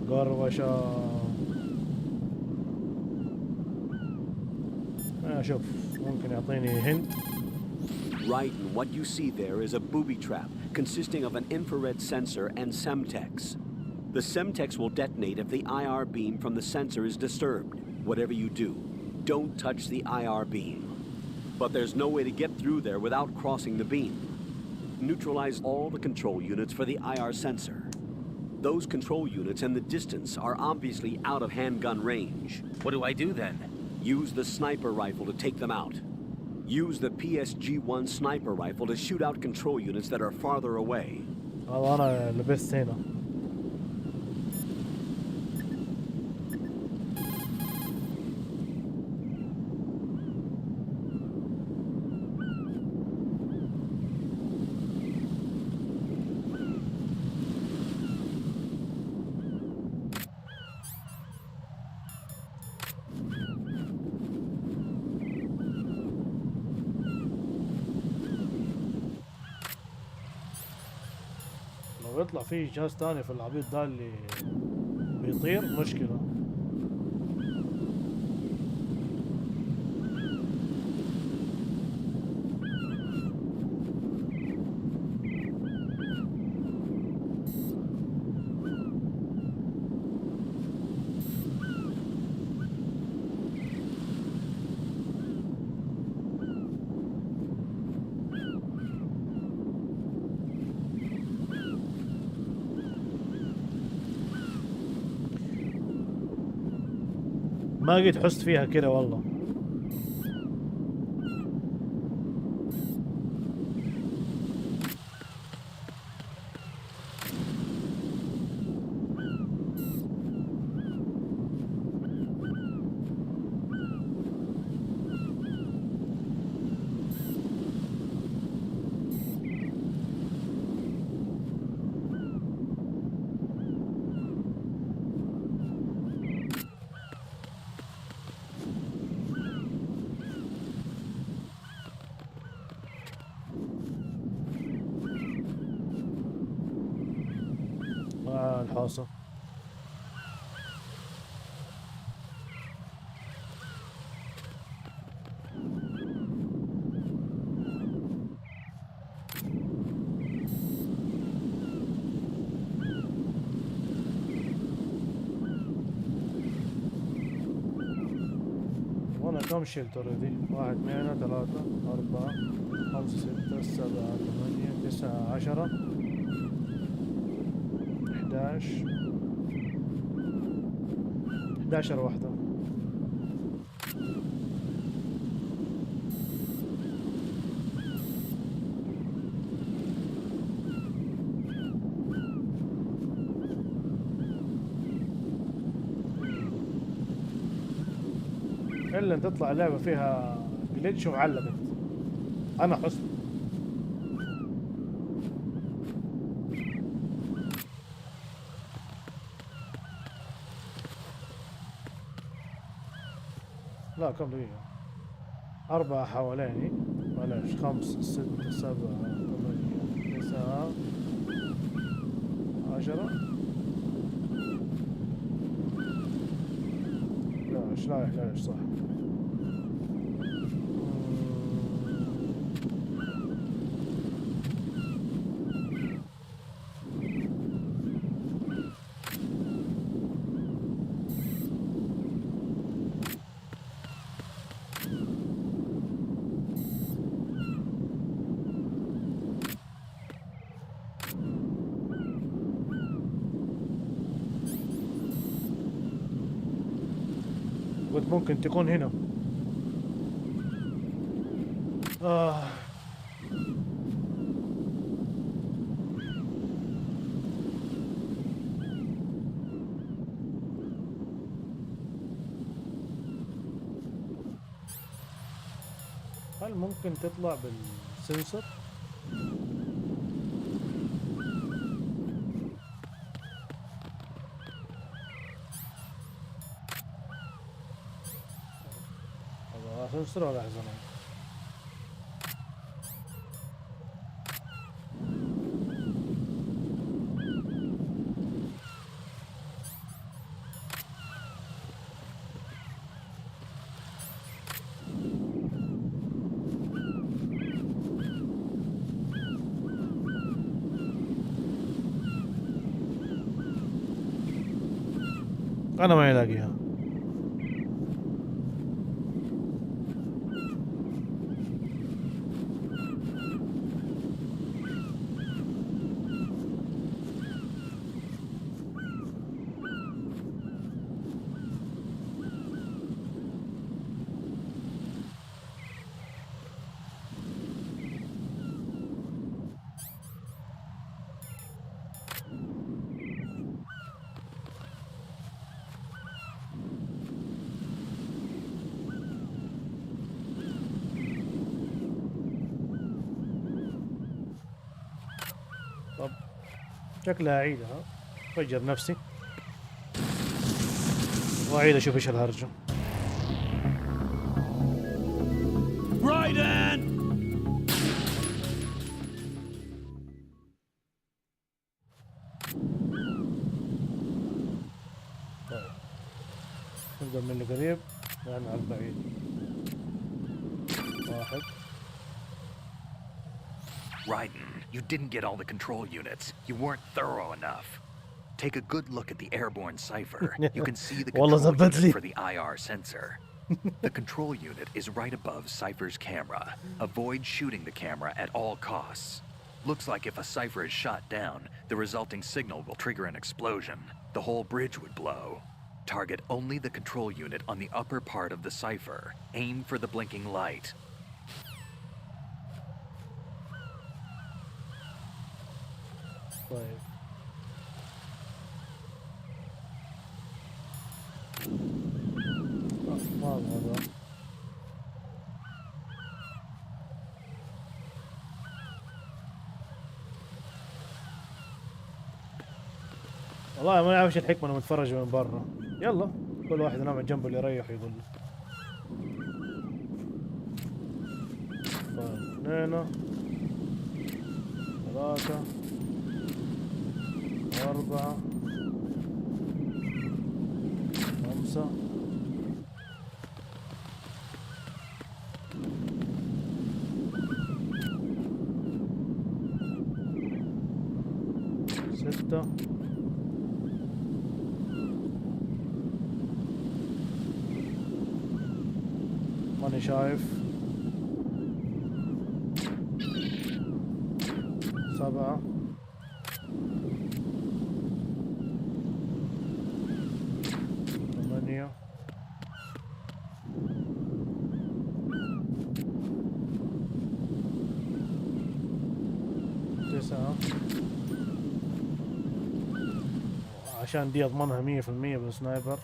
قروشة. شوف ممكن يعطيني هنت. Raiden, what you see there is a booby trap consisting of an infrared sensor and Semtex. The Semtex will detonate if the IR beam from the sensor is disturbed. Whatever you do, don't touch the IR beam. But there's no way to get through there without crossing the beam. Neutralize all the control units for the IR sensor. Those control units and the distance are obviously out of handgun range. What do I do then? Use the sniper rifle to take them out. Use the PSG-1 sniper rifle to shoot out control units that are farther away. والله انا لبست هنا. لو يطلع فيه جهاز تاني في العبيط ده اللي بيطير مشكلة. ما قد حست فيها كده والله. الحاصل وانا كم شلت اوريدي؟ 1 2 3 4 5 6 7 8 9 10 11 واحدة. فعلا تطلع اللعبة فيها جليتش وعلقت. أنا حسن. لا كم دقيقة؟ 4 حواليني، معلش 5 6 7 8 9 10. لا مش رايح صح. قلت ممكن تكون هنا. هل ممكن تطلع بالسنسور؟ سنسور ولا حزنان؟ أنا ما يلاقيها. طب شكلها أعيدها، أفجر نفسي وأعيد أشوف إيش الهرجة. رايدن! طيب نبدأ من القريب يعني على البعيد. 1. Raiden, you didn't get all the control units. You weren't thorough enough. Take a good look at the airborne cipher. You can see the control unit for the IR sensor. The control unit is right above Cypher's camera. Avoid shooting the camera at all costs. Looks like if a Cypher is shot down, the resulting signal will trigger an explosion. The whole bridge would blow. Target only the control unit on the upper part of the Cypher. Aim for the blinking light. طيب ما هذا والله ما نعرف ايش الحكمة انا متفرج من برا. يلا كل واحد ينام على جنبه اللي يريح يقول. 2 3 4 5 6 ماني شايف 7 8 9 عشان دي اضمنها 100% بالسنايبر.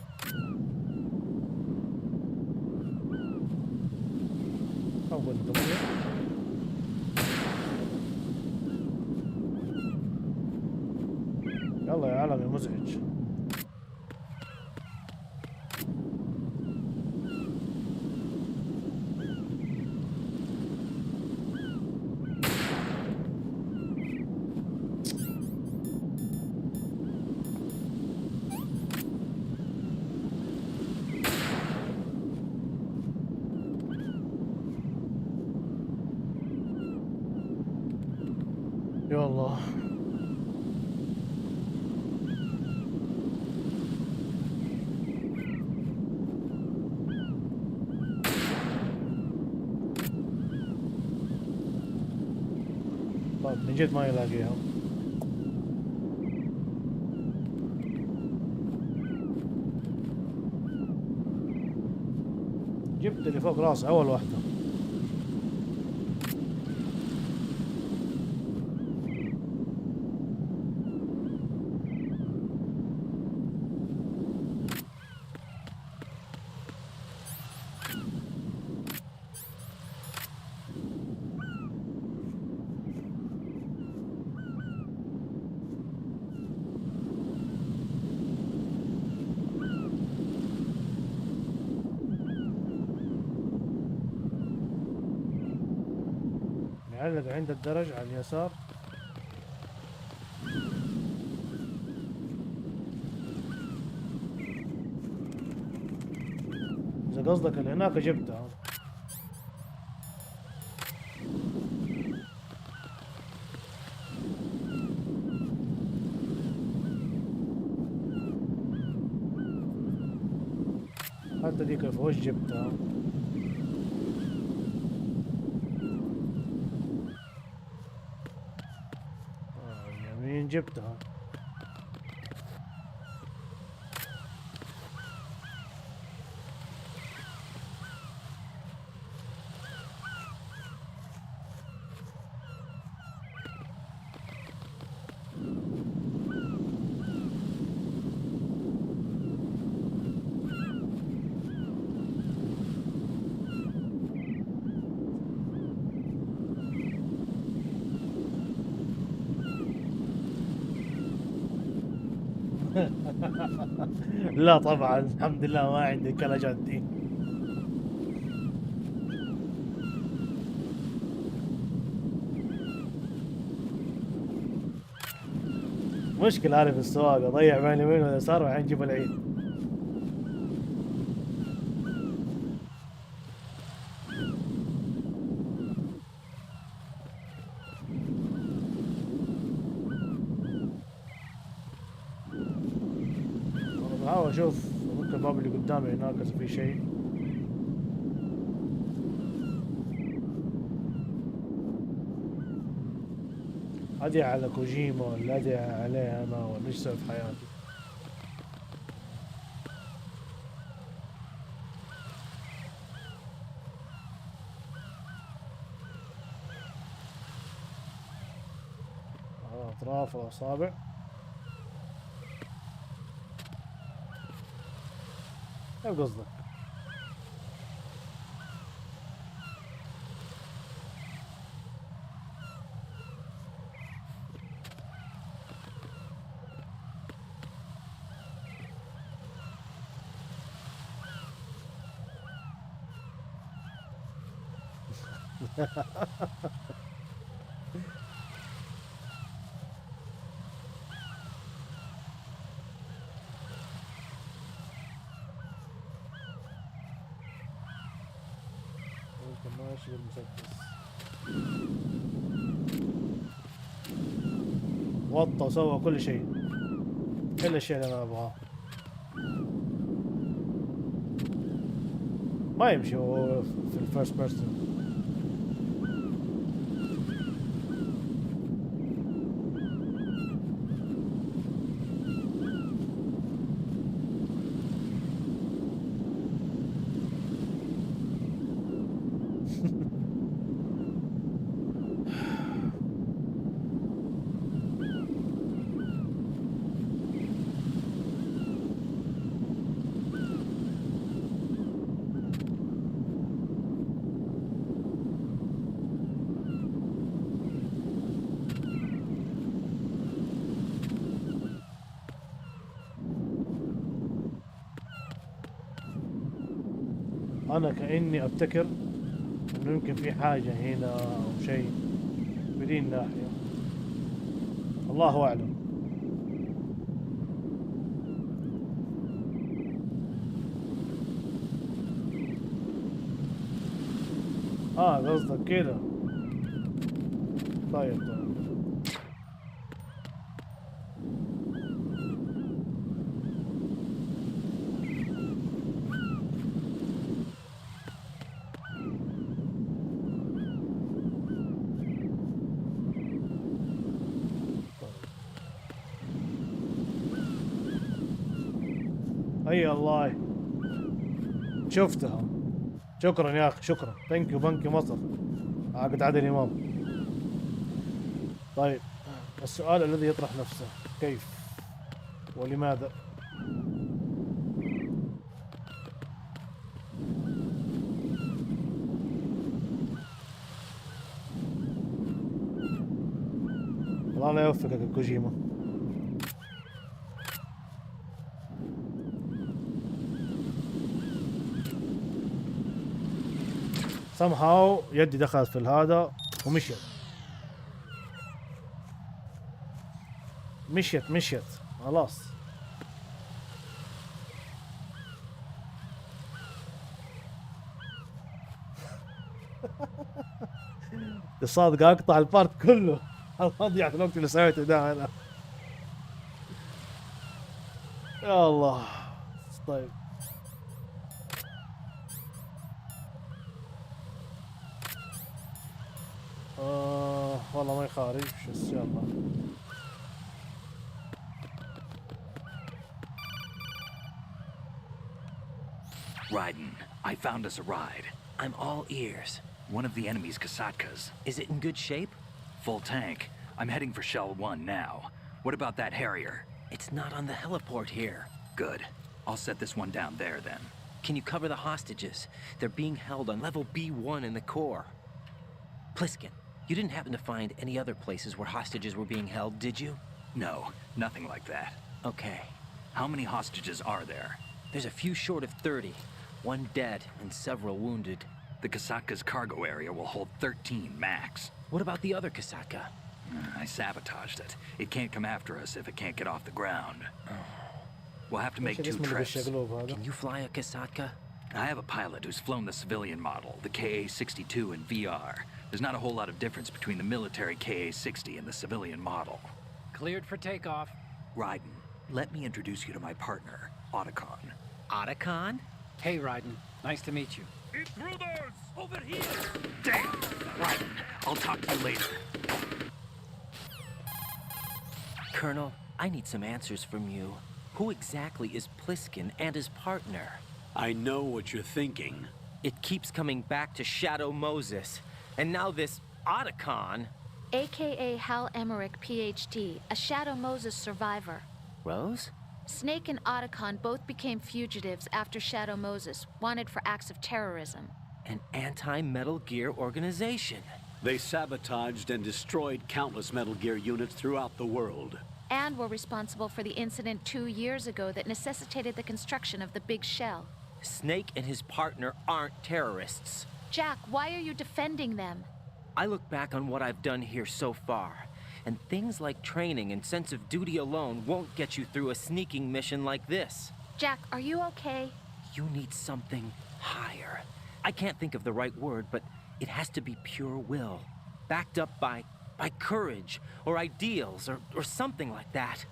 يلا يا عالم يا مزعج. يا الله. طيب من جد ما يلاقيها. جبت اللي فوق راسه اول واحدة. معلق عند الدرج على اليسار. إذا قصدك اللي هناك جبتها. حتى ديك في وش جبتها. اليمين جبتها. لا طبعا الحمد لله ما عندي كلاجات دي. مشكلة أنا في السواقة أضيع بين اليمين واليسار وبعدين أجيب العيد. أنا بحاول أشوف ممكن الباب اللي قدامي هناك إذا في شيء. أدعي على كوجيما ولا أدعي عليه أنا ولا إيش سوي في حياتي؟ على أطراف الأصابع. إيش قصدك؟ ممكن ماشي بالمسدس. وطى وسوى كل شيء إلا الشيء اللي أنا أبغاه. ما يمشي هو في الفيرست بيرسون. انا كاني ابتكر انه يمكن في حاجه هنا او شيء بدي الناحيه، الله اعلم. قصدك كده. طيب اي الله شفتها. شكرا يا اخي، شكرا. ثانك يو بنك مصر، عقد عادل امام. طيب السؤال الذي يطرح نفسه، كيف ولماذا؟ الله لا يوفقك يا كوجيما. somehow يدي دخلت في هذا ومشيت. مشيت خلاص. الصادق اقطع البارت كله على ضيعت الوقت اللي سويته ده انا. يا الله. طيب والله ما يخارج بس يلا. Raiden, I found us a ride. I'm all ears. One of the enemy's Kasatkas. Is it in good shape? Full tank. I'm heading for Shell 1 now. What about that Harrier? It's not on the heliport here. Good. I'll set this one down there then. Can you cover the hostages? They're being held on level B1 in the core. Pliskin, you didn't happen to find any other places where hostages were being held, did you? No, nothing like that. Okay. How many hostages are there? There's a few short of 30. One dead and several wounded. The Kasatka's cargo area will hold 13 max. What about the other Kasatka? I sabotaged it. It can't come after us if it can't get off the ground. We'll have to make 2 trips. Can you fly a Kasatka? I have a pilot who's flown the civilian model, the KA-62 in VR. There's not a whole lot of difference between the military KA-60 and the civilian model. Cleared for takeoff. Raiden, let me introduce you to my partner, Otacon. Otacon? Hey, Raiden. Nice to meet you. Intruders! Over here! Damn! Raiden, I'll talk to you later. Colonel, I need some answers from you. Who exactly is Pliskin and his partner? I know what you're thinking. It keeps coming back to Shadow Moses. And now this Otacon. AKA Hal Emmerich, PhD, a Shadow Moses survivor. Rose? Snake and Otacon both became fugitives after Shadow Moses, wanted for acts of terrorism. An anti-Metal Gear organization. They sabotaged and destroyed countless Metal Gear units throughout the world. And were responsible for the incident 2 years ago that necessitated the construction of the Big Shell. Snake and his partner aren't terrorists. Jack, why are you defending them? I look back on what I've done here so far, and things like training and sense of duty alone won't get you through a sneaking mission like this. Jack, are you okay? You need something higher. I can't think of the right word, but it has to be pure will, backed up by courage, or ideals, or something like that.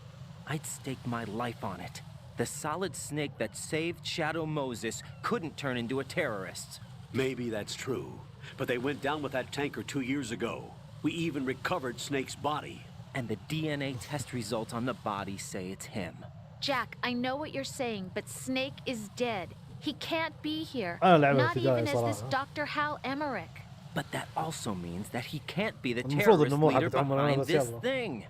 I'd stake my life on it. The solid snake that saved Shadow Moses couldn't turn into a terrorist. Maybe that's true, but they went down with that tanker 2 years ago. We even recovered Snake's body. And the DNA test results on the body say it's him. Jack, I know what you're saying, but Snake is dead. He can't be here. Not Not even as this Dr. Hal Emmerich. But that also means that he can't be the المفروض terrorist إنه مو leader حقت عمرنا behind بس this يلا. thing.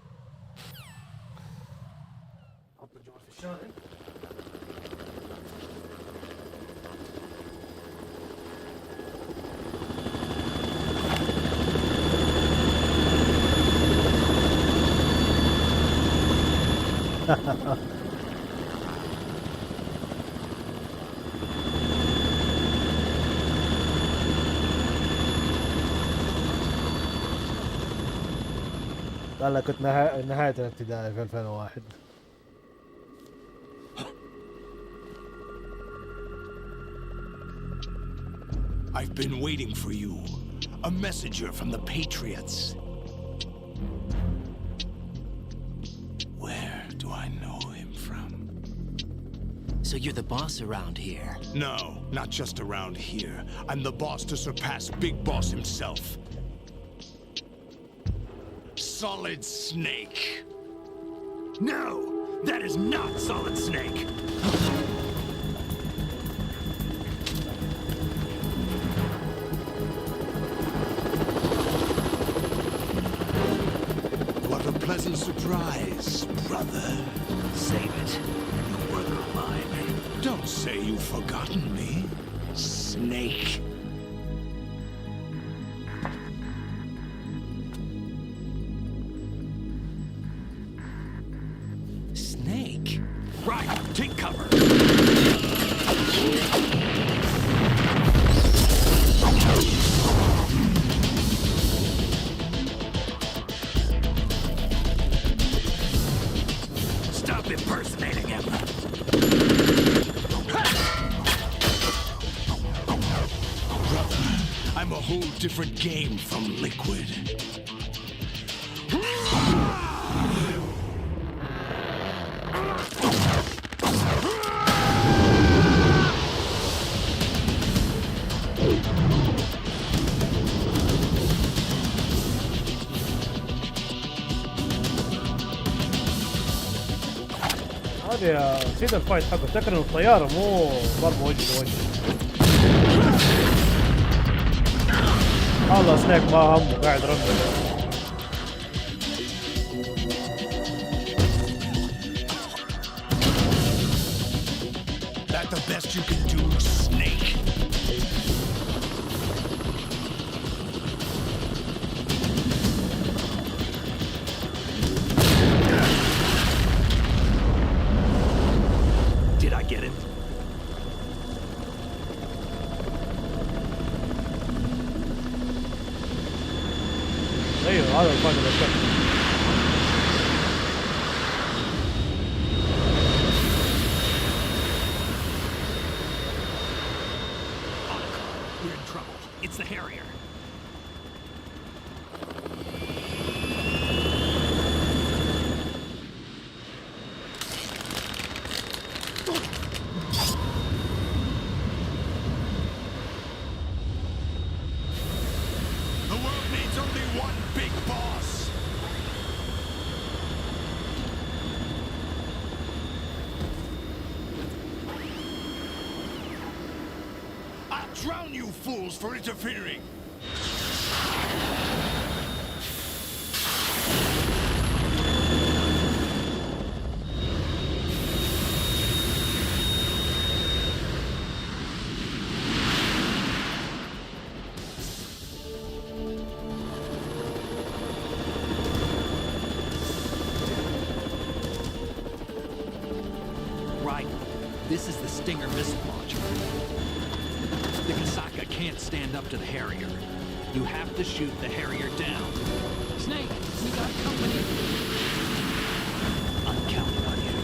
لا كنت نهاية الابتدائي في 2001. I've been waiting for you. A messenger from the Patriots. Where do I know him from? So you're the boss around here? No, not just around here. I'm the boss to surpass Big Boss himself. Solid Snake. No, that is not Solid Snake. What a pleasant surprise, brother. Save it. You brother of mine. Don't say you've forgotten me, Snake. Snake? Right, take cover. Stop impersonating him. Brother, I'm a whole different game from Liquid. هذه نسيت الفايت حقه، افتكر انه الطيارة مو ضرب وجه لوجه. والله سنيك ما همه قاعد رمي. That the best you can do, Snake? Did I get it? ايوه هذا الفايت اللي افتكره. We're in trouble. It's the Harrier. The world needs only one big boss. I'll drown you fools for interfering. Right. This is the Stinger missile launcher. The Kasaka can't stand up to the Harrier. You have to shoot the Harrier down. Snake, we got company. I'm counting on you.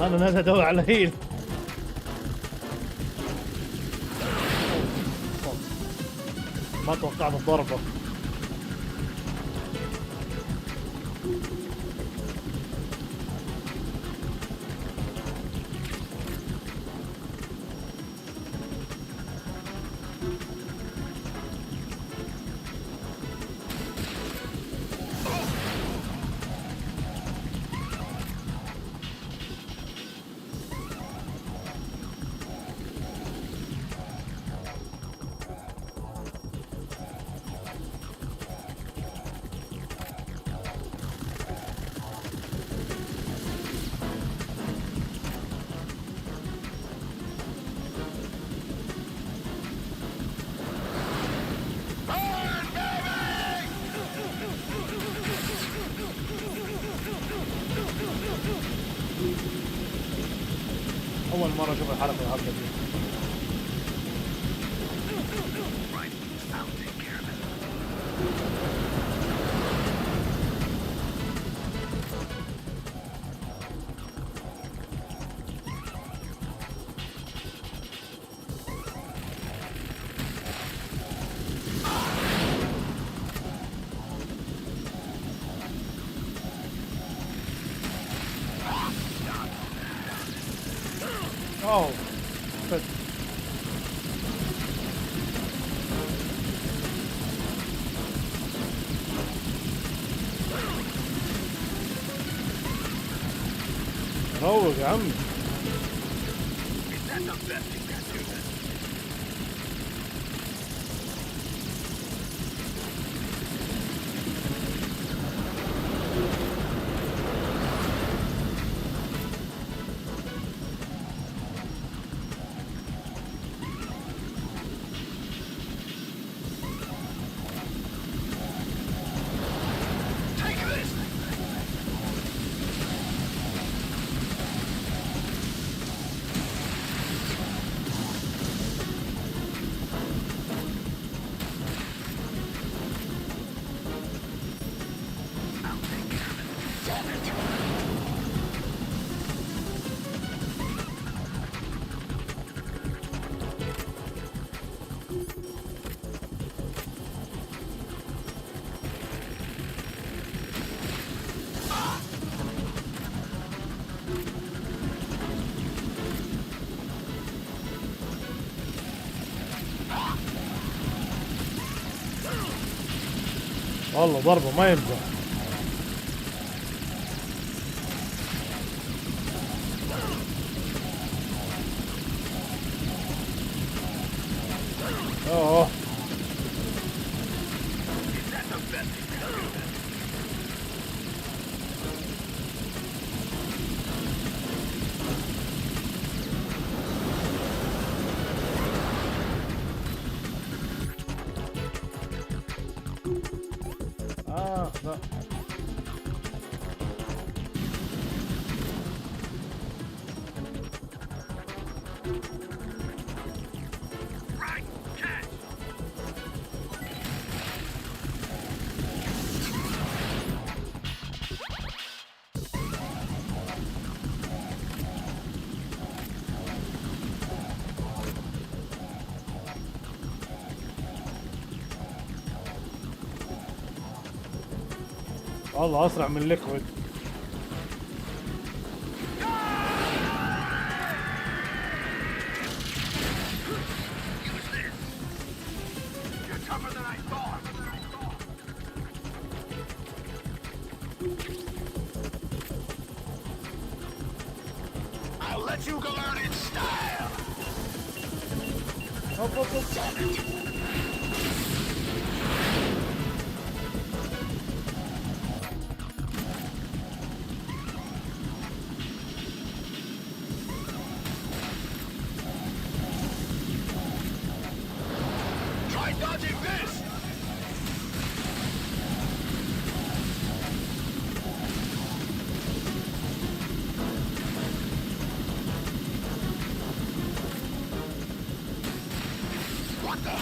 انا ناس ادور على هيل. ما توقعت الضربة. حركة العقدة دي. Oh, but روق يا عمي. والله ضربه ما ينفع. اوه لا والله اسرع من ليكويد. I'll let you go learn in style. Try dodging this. What the?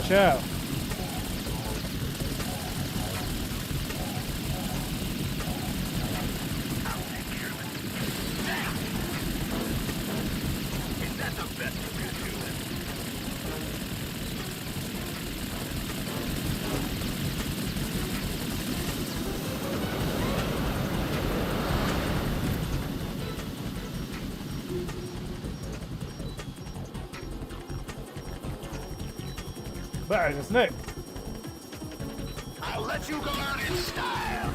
شاف بعد سنيك. I'll let you go learn in style.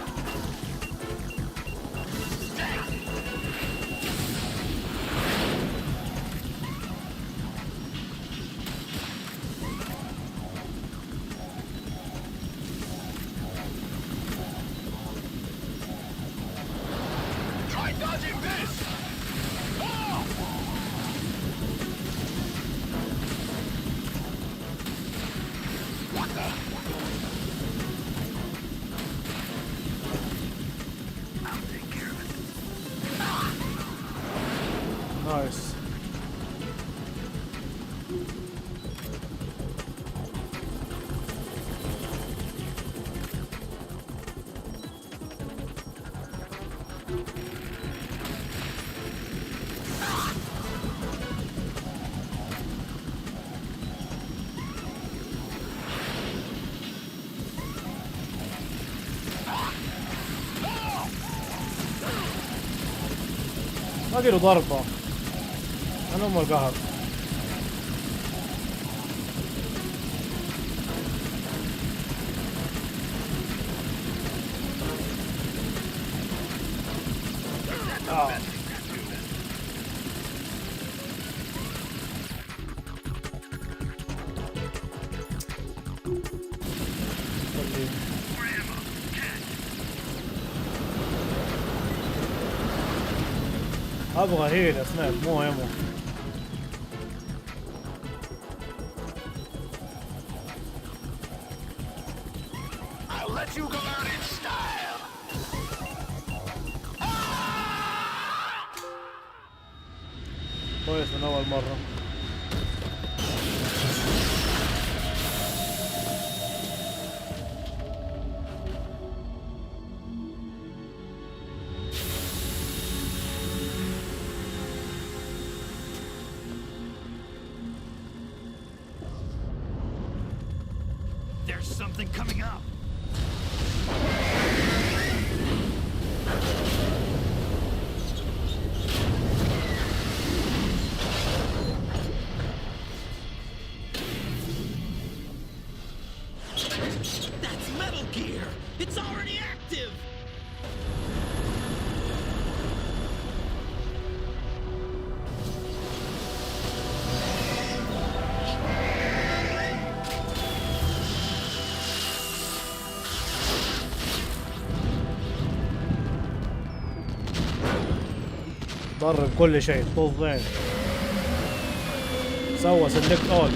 نايس. ما اديله ضربة. انا ام القهر. ابغى هيل يا سنايب مو هيمو. I'll let you go out in style. كويس من اول مرة. There's something coming up. That's Metal Gear! It's already active! ضرب كل شيء طز. سوى سلكت اول.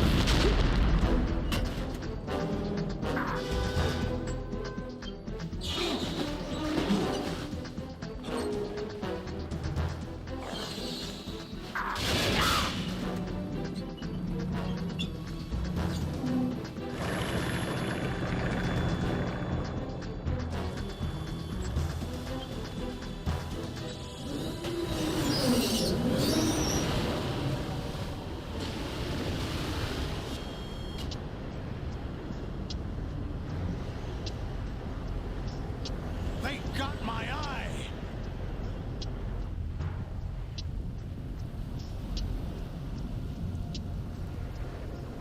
They got my eye.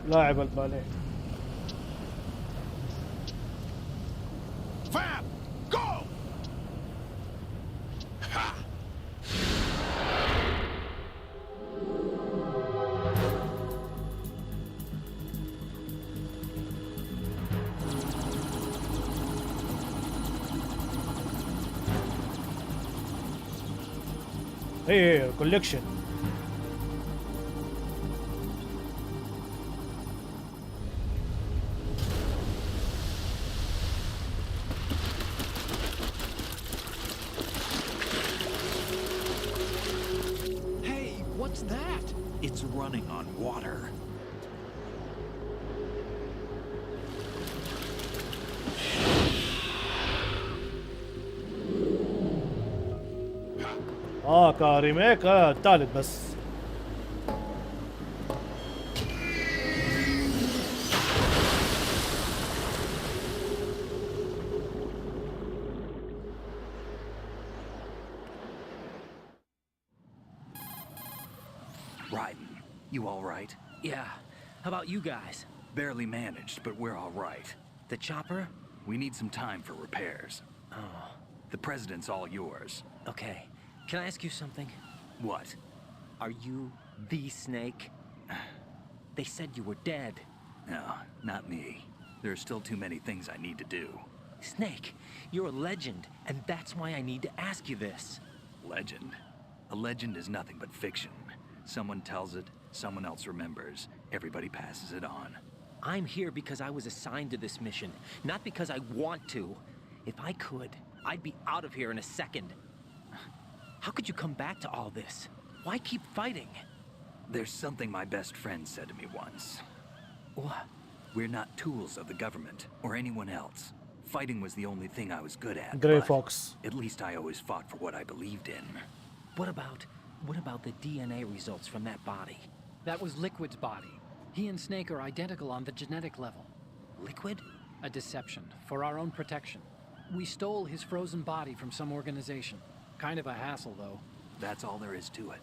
لاعب الباليه. Fab, go! Ha! ايه كوليكشن. Hey, what's that? It's running on water. كريميك الثالث بس. Raiden, you all right? Yeah. How about you guys? Barely managed, but we're all right. The chopper? We need some time for repairs. Oh. The president's all yours. Okay. Can I ask you something? What? Are you the Snake? They said you were dead. No, not me. There are still too many things I need to do. Snake, you're a legend, and that's why I need to ask you this. Legend? A legend is nothing but fiction. Someone tells it, someone else remembers, everybody passes it on. I'm here because I was assigned to this mission, not because I want to. If I could, I'd be out of here in a second. How could you come back to all this? Why keep fighting? There's something my best friend said to me once. What? We're not tools of the government or anyone else. Fighting was the only thing I was good at. Grey but Fox. At least I always fought for what I believed in. What about the DNA results from that body? That was Liquid's body. He and Snake are identical on the genetic level. Liquid? A deception, for our own protection. We stole his frozen body from some organization. Kind of a hassle, though. That's all there is to it.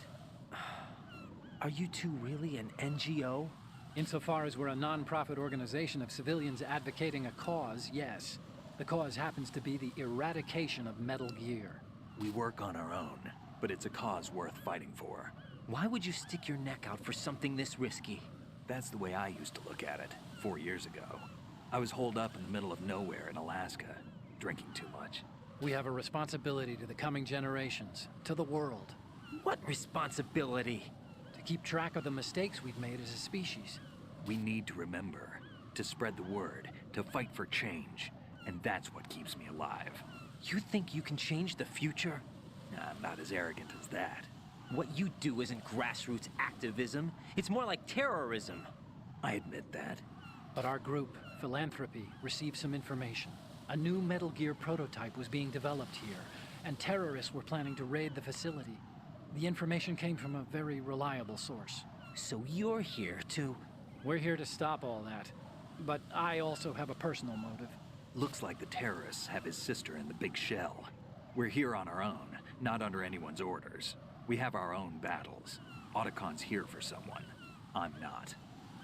Are you two really an NGO? Insofar as we're a non-profit organization of civilians advocating a cause, yes. The cause happens to be the eradication of Metal Gear. We work on our own, but it's a cause worth fighting for. Why would you stick your neck out for something this risky? That's the way I used to look at it 4 years ago. I was holed up in the middle of nowhere in Alaska, drinking too much. We have a responsibility to the coming generations, to the world. What responsibility? To keep track of the mistakes we've made as a species. We need to remember, to spread the word, to fight for change, and that's what keeps me alive. You think you can change the future? I'm not as arrogant as that. What you do isn't grassroots activism. It's more like terrorism. I admit that. But our group, Philanthropy, received some information. A new Metal Gear prototype was being developed here, and terrorists were planning to raid the facility. The information came from a very reliable source. So you're here to... We're here to stop all that. But I also have a personal motive. Looks like the terrorists have his sister in the big shell. We're here on our own, not under anyone's orders. We have our own battles. Otacon's here for someone. I'm not.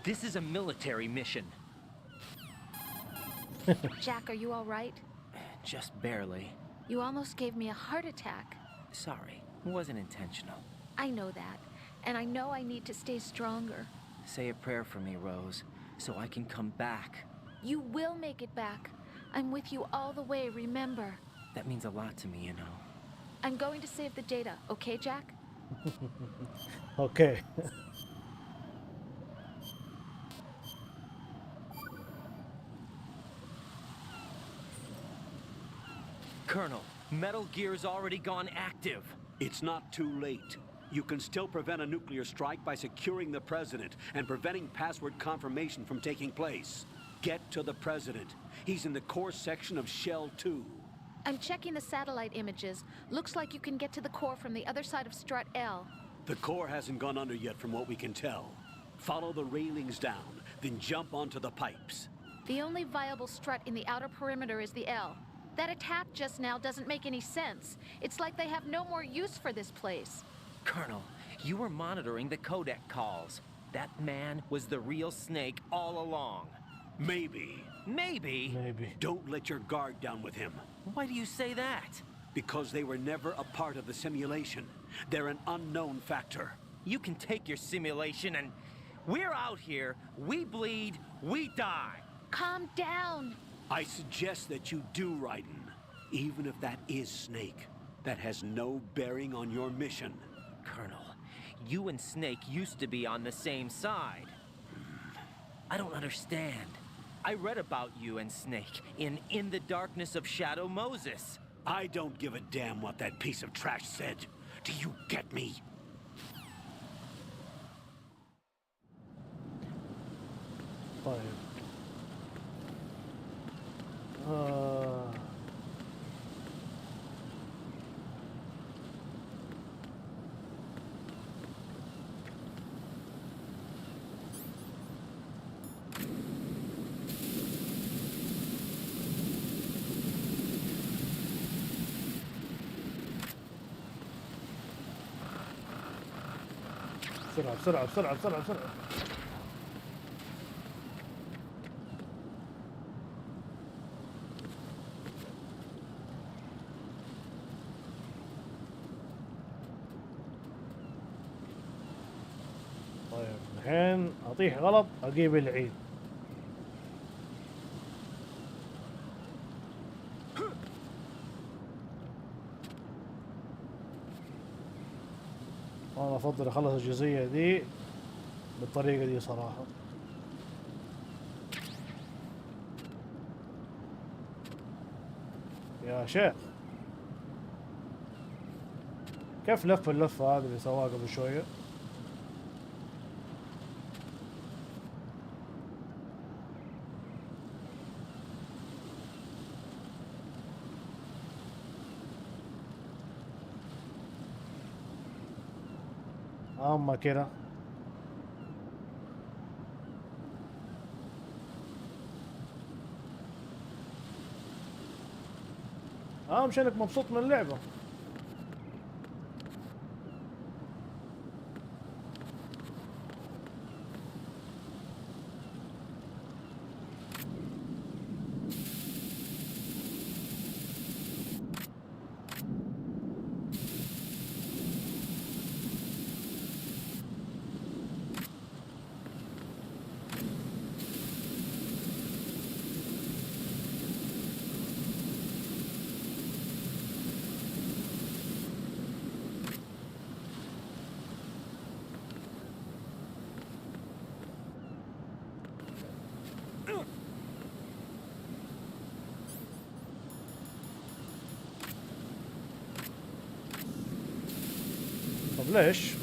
This is a military mission. Jack, are you all right? Just barely. You almost gave me a heart attack. Sorry, it wasn't intentional. I know that, and I know I need to stay stronger. Say a prayer for me, Rose, so I can come back. You will make it back. I'm with you all the way, remember? That means a lot to me, you know. I'm going to save the data, okay, Jack? Okay. Colonel, Metal Gear's already gone active. It's not too late. You can still prevent a nuclear strike by securing the President and preventing password confirmation from taking place. Get to the President. He's in the core section of Shell 2. I'm checking the satellite images. Looks like you can get to the core from the other side of Strut L. The core hasn't gone under yet from what we can tell. Follow the railings down, then jump onto the pipes. The only viable strut in the outer perimeter is the L. That attack just now doesn't make any sense. It's like they have no more use for this place. Colonel, you were monitoring the codec calls. That man was the real Snake all along. Maybe. Maybe? Maybe. Don't let your guard down with him. Why do you say that? Because they were never a part of the simulation. They're an unknown factor. You can take your simulation and... We're out here, we bleed, we die. Calm down. I suggest that you do, Raiden. Even if that is Snake. That has no bearing on your mission. Colonel, you and Snake used to be on the same side. I don't understand. I read about you and Snake in the Darkness of Shadow Moses. I don't give a damn what that piece of trash said. Do you get me? طيب. بسرعة بسرعة بسرعة بسرعة بسرعة. طيب الحين اطيح غلط اجيب العيد. انا افضل اخلص الجزئية دي بالطريقة دي صراحة. يا شيخ كيف لف اللفة هذه اللي سواها قبل شوية؟ اما كده اهم شيء انك مبسوط من اللعبة. طب ليش؟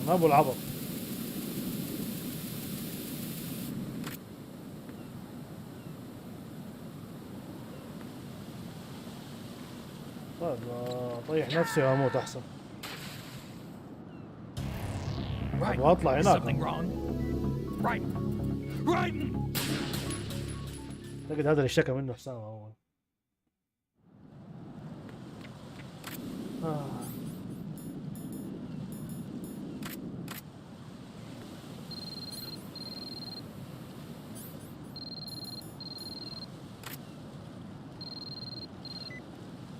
انا ابو العبط. طيب اطيح نفسي واموت احسن. ابغى اطلع هناك. اعتقد هذا اللي اشتكى منه حسام اول.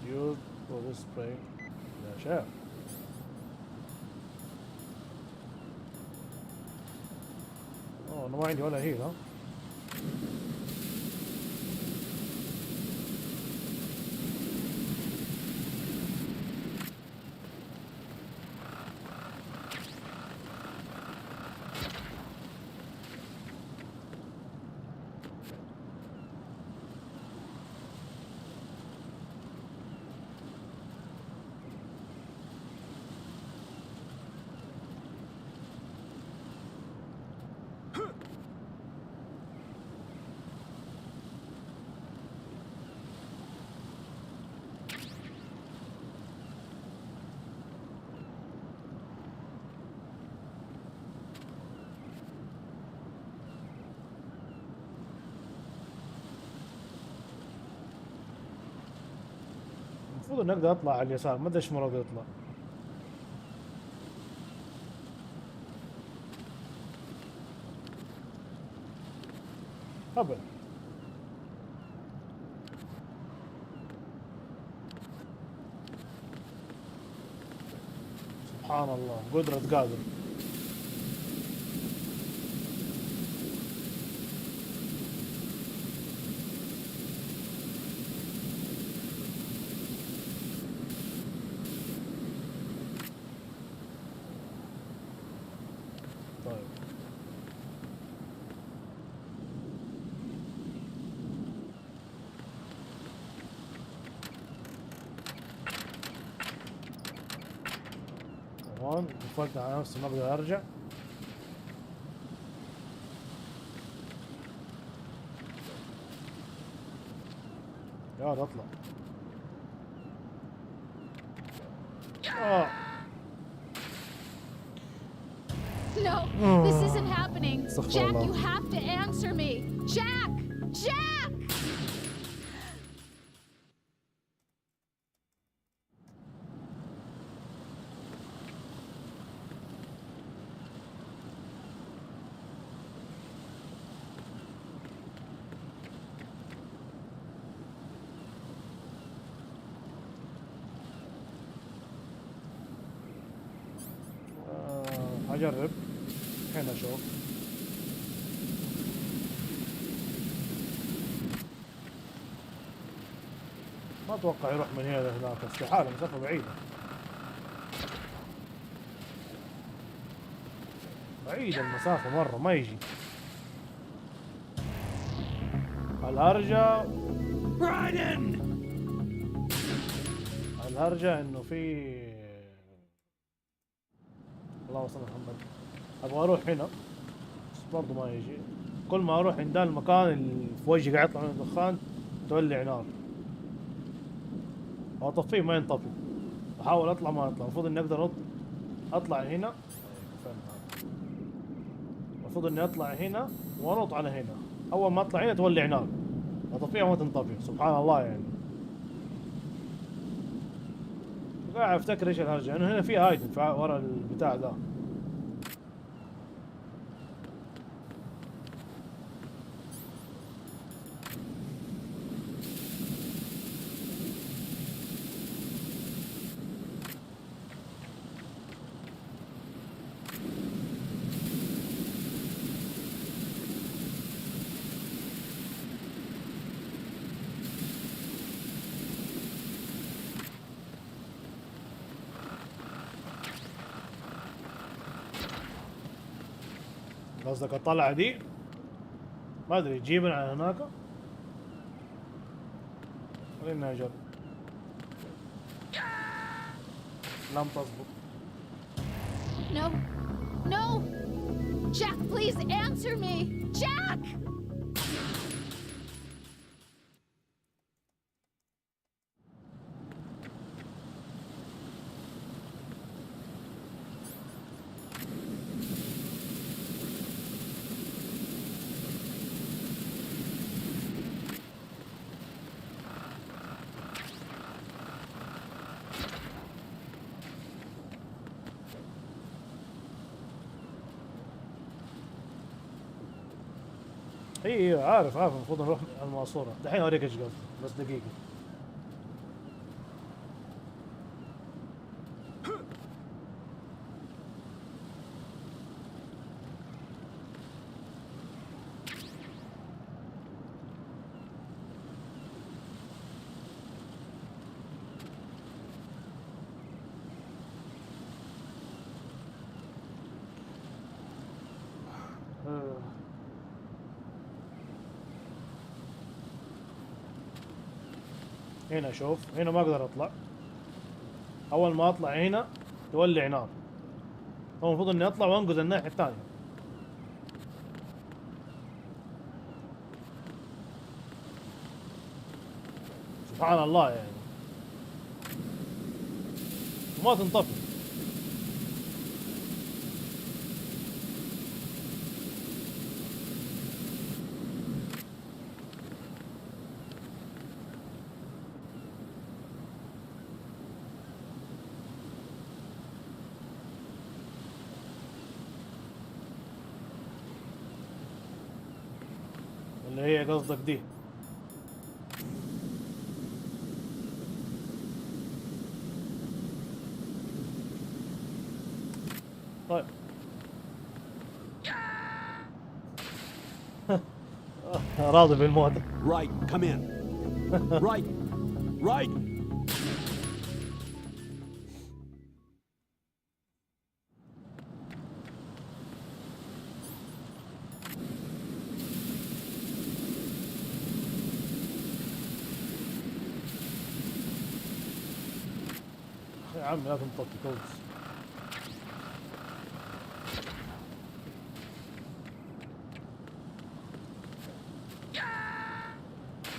Use for this spray. يا شاف. انا ما عندي ولا هيل ها. المفروض اني اقدر اطلع على اليسار، ما ادري ايش ما راضي يطلع. هبل. سبحان الله، قدرة قادر. هون قفلت على نفسي، ما اقدر ارجع. يا ولد اطلع. No, this isn't happening. Jack, you have to answer me. Jack! Jack! اجرب الحين اشوف. ما اتوقع يروح من هنا لهناك، استحالة، مسافة بعيدة. بعيدة المسافة مرة، ما يجي. الهرجة رايدن. الهرجة انه في اللهم صل على محمد. ابغى اروح هنا بس برضه ما يجي. كل ما اروح عند المكان اللي في وجهي قاعد يطلع منه دخان تولع نار. واطفيه ما ينطفي. احاول اطلع ما اطلع. المفروض اني اقدر اطلع هنا. المفروض اني اطلع هنا وانط على هنا. اول ما اطلع هنا تولع نار. اطفيها وما تنطفي. سبحان الله يعني. قاعد افتكر ايش الهرجة انه هنا في هايدن ورا البتاع ذا. قصدك الطلعة دي ما ادري تجيبنا على هناك. خلينا نجرب. لم تظبط. No. No! Jack, please answer me! Jack! ايوه عارف المفروض نروح الماسورة. دحين اوريك ايش قصدي بس دقيقة. هنا شوف هنا ما اقدر اطلع. اول ما اطلع هنا تولع نار. هو المفروض اني اطلع وانقذ الناحية الثانية. سبحان الله يعني. وما تنطفي. اللي هي قصدك دي. طيب راضي بالموت. Right, come in. Right, right. يا عم لا تنطفي كويس.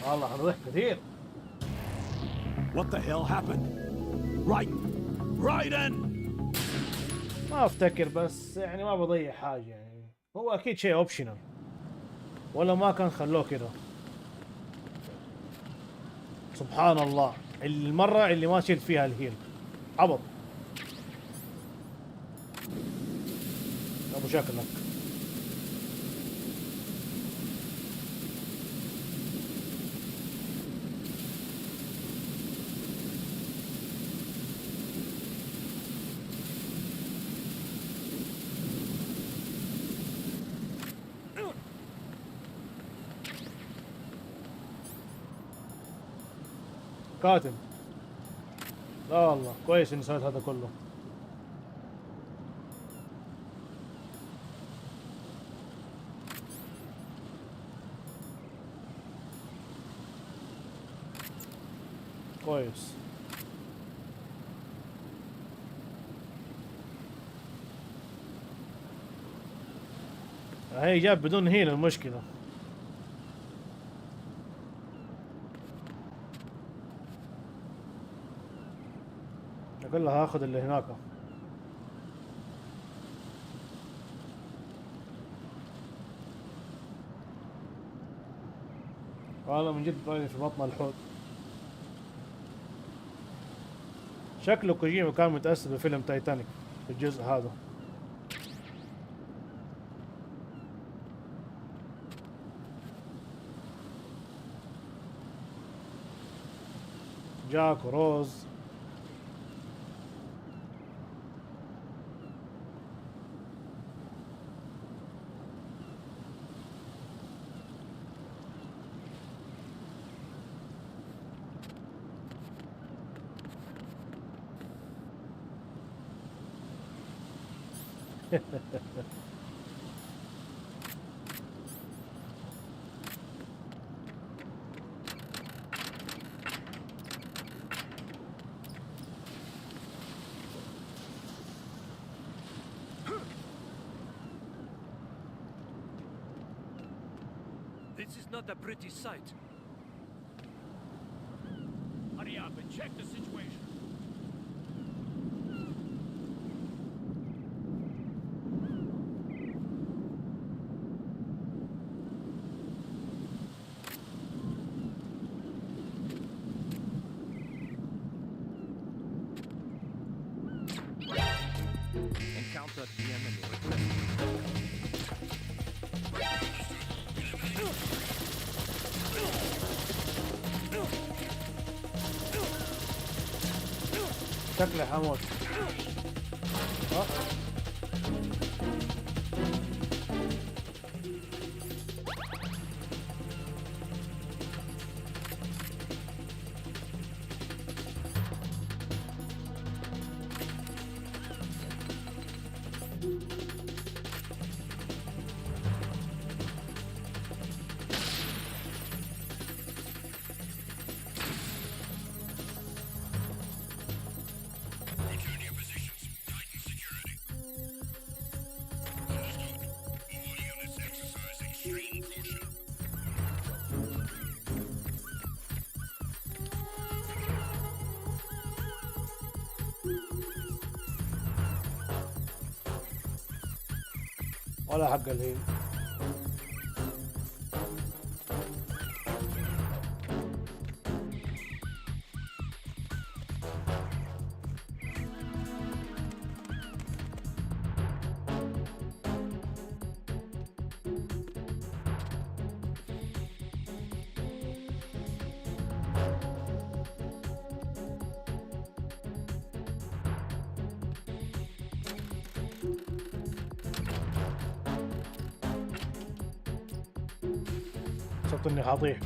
والله حنروح كثير. What the hell happened? Right, Raiden. ما افتكر بس يعني ما بضيع حاجة يعني. هو اكيد شيء اوبشنال ولا ما كان خلوه كده. سبحان الله المرة اللي ما شلت فيها الهيل عبط. ابو شكلك. كاتم. لا والله كويس اني سويت هذا كله. كويس. هي جاب بدون هيل المشكلة. كلها هاخذ اللي هناك. والله من جد بالي في بطن الحوت. شكله كوجيما كان متأثر بفيلم تايتانيك في الجزء هذا. جاك وروز. This is not a pretty sight. Hurry up and check the situation. Encounter the enemy. شكله حمود. ولا حق الهيل. صرت اني حاطيح.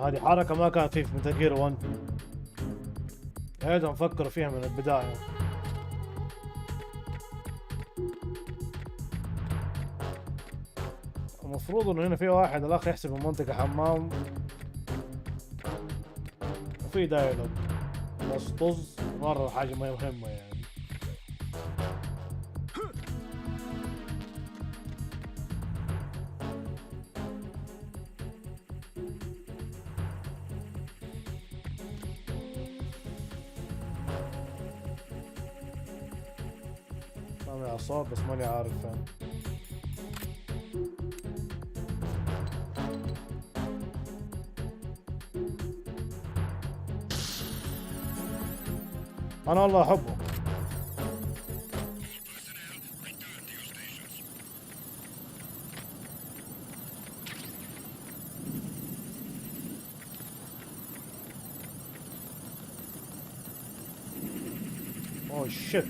هذه حركة ما كانت في مثل جير 1. لازم نفكر فيها من البداية. المفروض انه هنا في واحد الاخ يحسب المنطقة حمام وفي دايلوج، بس طز مرة حاجة ما مهمة يعني. سامع اصوات بس ماني عارف فين. انا والله احبه. اوه شيت.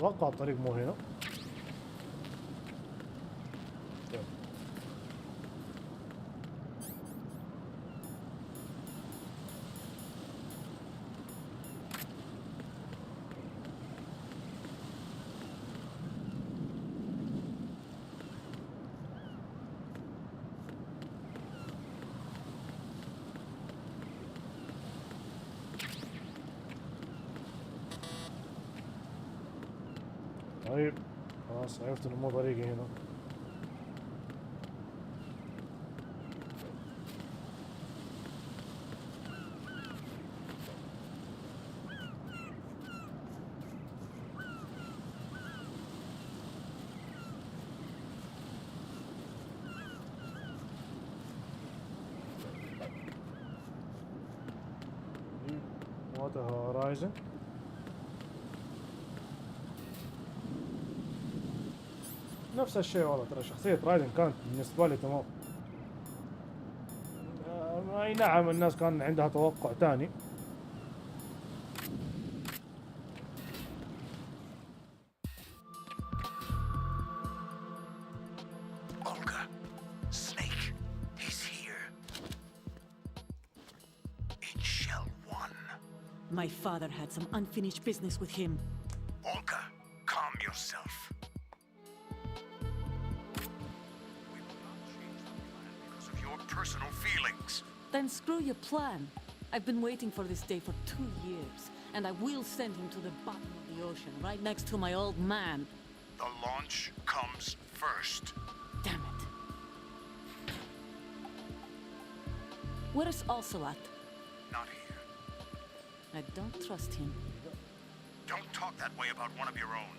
اتوقع الطريق مو هنا. طيب. طيب خلاص عرفت انه مو طريقي هنا. واتر هورايزن. نفس الشيء والله، ترى شخصية رايدن كانت بالنسبة لي تمام. اي نعم الناس كان عندها توقع تاني. Olga, Snake, he's here. In Shell 1. My father had some unfinished business with him. Olga, calm yourself. We will not change the plan because of your personal feelings. Then screw your plan. I've been waiting for this day for 2 years, and I will send him to the bottom of the ocean, right next to my old man. The launch comes first. Damn it. Where is Ocelot? Not here. I don't trust him. Don't talk that way about one of your own.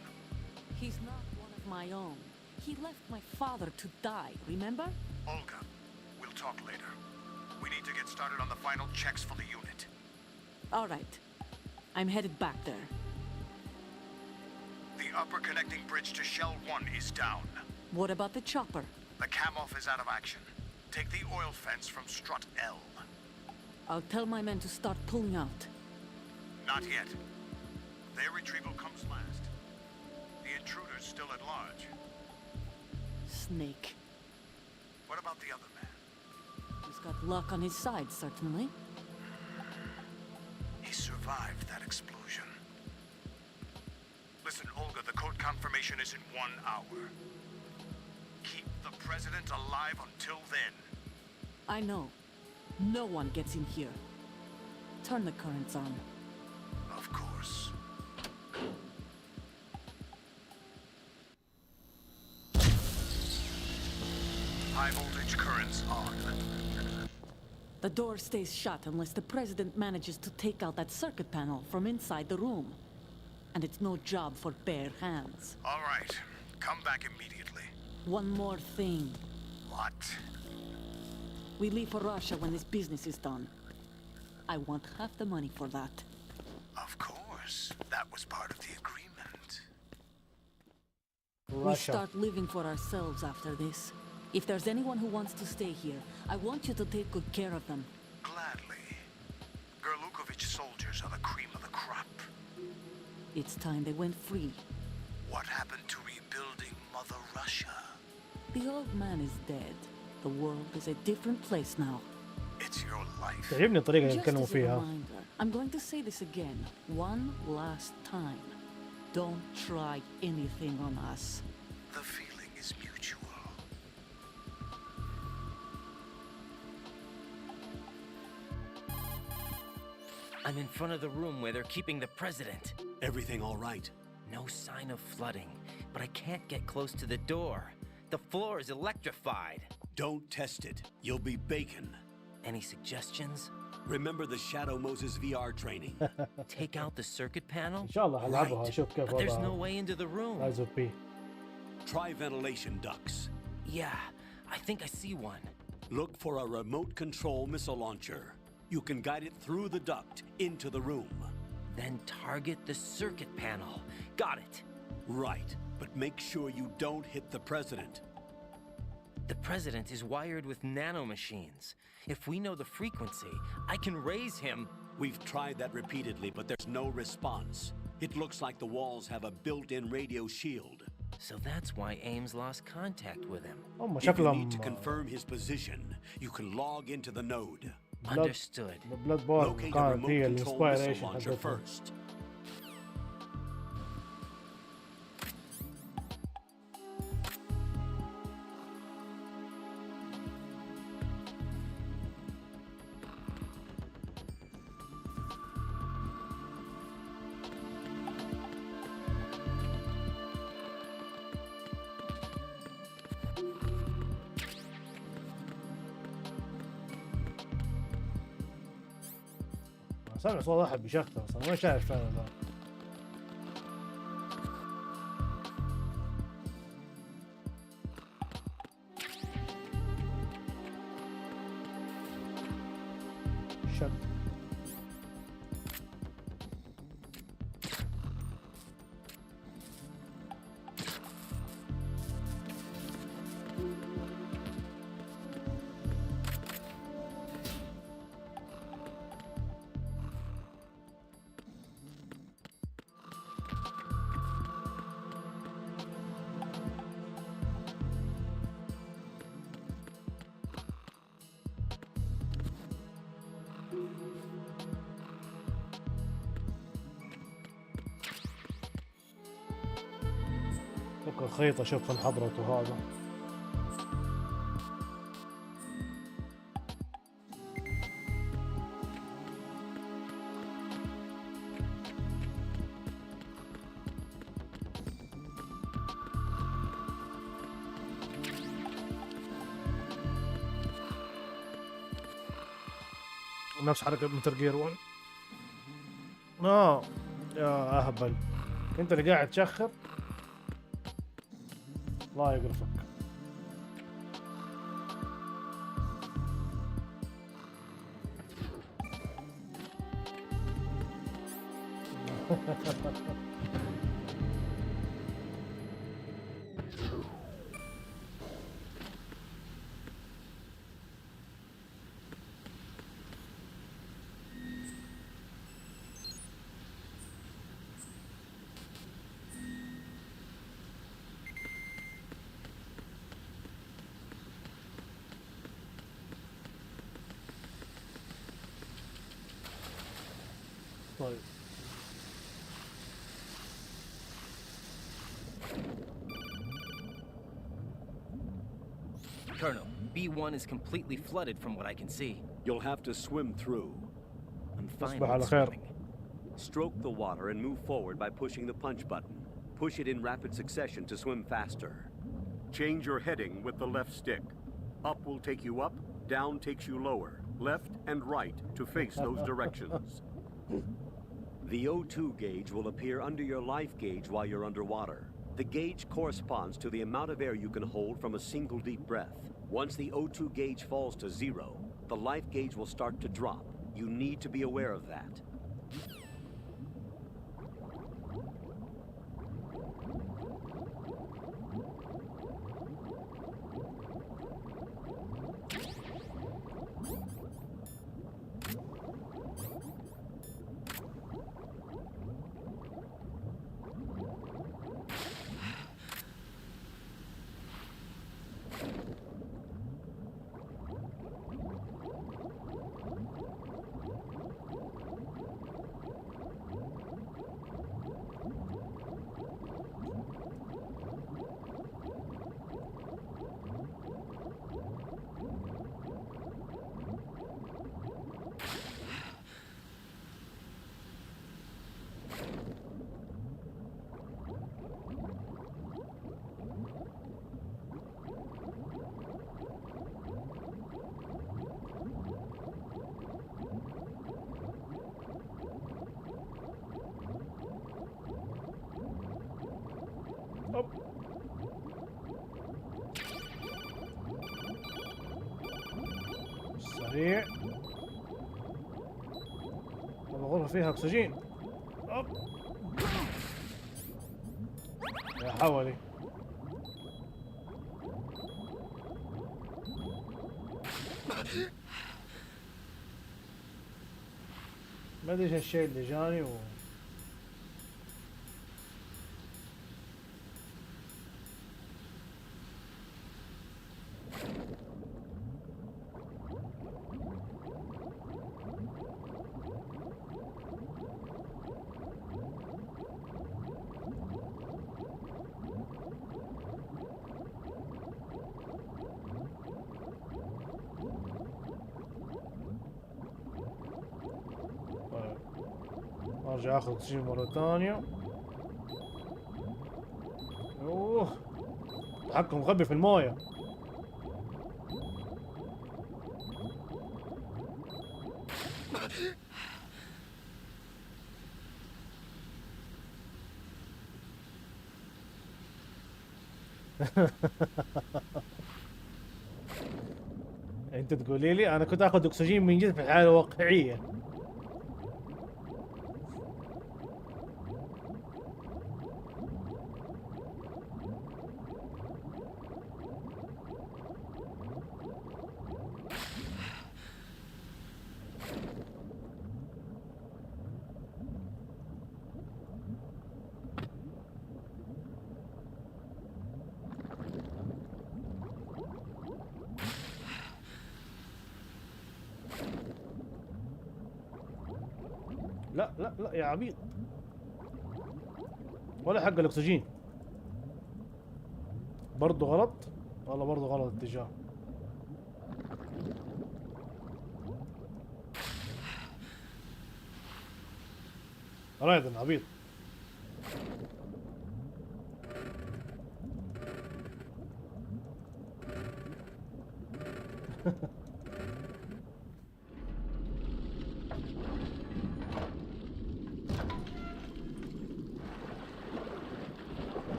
He's not one of my own. He left my father to die, remember? Olga, we'll talk later. We need to get started on the final checks for the unit. All right. I'm headed back there. The upper connecting bridge to Shell 1 is down. What about the chopper? The cam-off is out of action. Take the oil fence from strut L. I'll tell my men to start pulling out. Not yet. Their retrieval comes last. The intruder's still at large. Snake. What about the other man? He's got luck on his side, certainly. He survived that explosion. Listen, Olga, the code confirmation is in 1 hour. Keep the president alive until then. I know. No one gets in here. Turn the currents on. Of course. High voltage currents on. The door stays shut unless the president manages to take out that circuit panel from inside the room. And it's no job for bare hands. All right. Come back immediately. One more thing. What? We leave for Russia when this business is done. I want half the money for that. Of course. That was part of the agreement. We start living for ourselves after this. If there's anyone who wants to stay here, I want you to take good care of them. Gladly. Gerlukovich soldiers are the cream of the crop. It's time they went free. What happened to rebuilding Mother Russia? The old man is dead. The world is a different place now. It's your life. تعجبني الطريقة اللي Just يتكلموا as a فيها. reminder, I'm going to say this again, one last time. Don't try anything on us. The feeling is mutual. I'm in front of the room where they're keeping the president. Everything all right? No sign of flooding, but I can't get close to the door. The floor is electrified. Don't test it. You'll be bacon. Any suggestions? Remember the Shadow Moses VR training. Take out the circuit panel? إن شاء الله هلعبها أشوف كيف But there's no وضعها. way into the room. Rise of P. Try ventilation ducts. Yeah, I think I see one. Look for a remote control missile launcher. You can guide it through the duct into the room. Then target the circuit panel. Got it. Right, but make sure you don't hit the president. The president is wired with nanomachines. If we know the frequency, I can raise him. We've tried that repeatedly, but there's no response. It looks like the walls have a built-in radio shield. So that's why Ames lost contact with him. هم If you شكلهم need to confirm his position, you can log into the node. Understood. بلاد بورن Locate the كانت remote هي control الانسبايريشن missile launcher حقتهم. first. سامع صوت واحد بيشخر بس انا ما شايف فعلا ذا. شد فك الخيط اشوف فين حضرته هذا. نفس حركة متر جير 1. يا اهبل انت اللي قاعد تشخر. الله يقرفك. طيب Colonel, B1 is completely flooded from what I can see. You'll have to swim through. I'm fine تصبح على with خير. swimming. Stroke the water and move forward by pushing the punch button. Push it in rapid succession to swim faster. Change your heading with the left stick. Up will take you up, down takes you lower, left and right to face those directions. The O2 gauge will appear under your life gauge while you're underwater. The gauge corresponds to the amount of air you can hold from a single deep breath. Once the O2 gauge falls to 0, the life gauge will start to drop. You need to be aware of that. سريع. الغرفة فيها أكسجين. أوب. يا حولي. ما ادري ايش الشيء اللي جاني ارجع اخذ اكسجين مرة ثانية. اوه تحكم غبي في المويه. انت تقولي لي انا كنت اخذ اكسجين من جد في الحياه الواقعيه. لا لا لا يا عبيط، ولا حق الاكسجين. برضه غلط، والله برضه غلط الاتجاه. رايدن عبيط.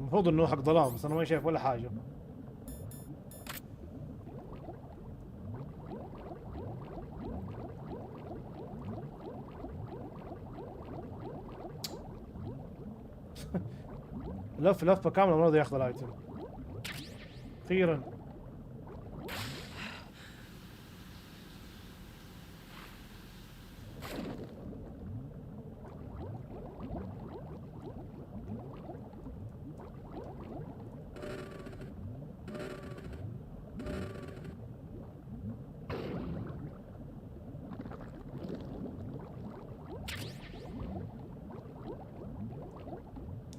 المفروض انه حق ظلام بس انا ما شايف ولا حاجه. لفه كامله ما راضي ياخذ الايتم. اخيرا.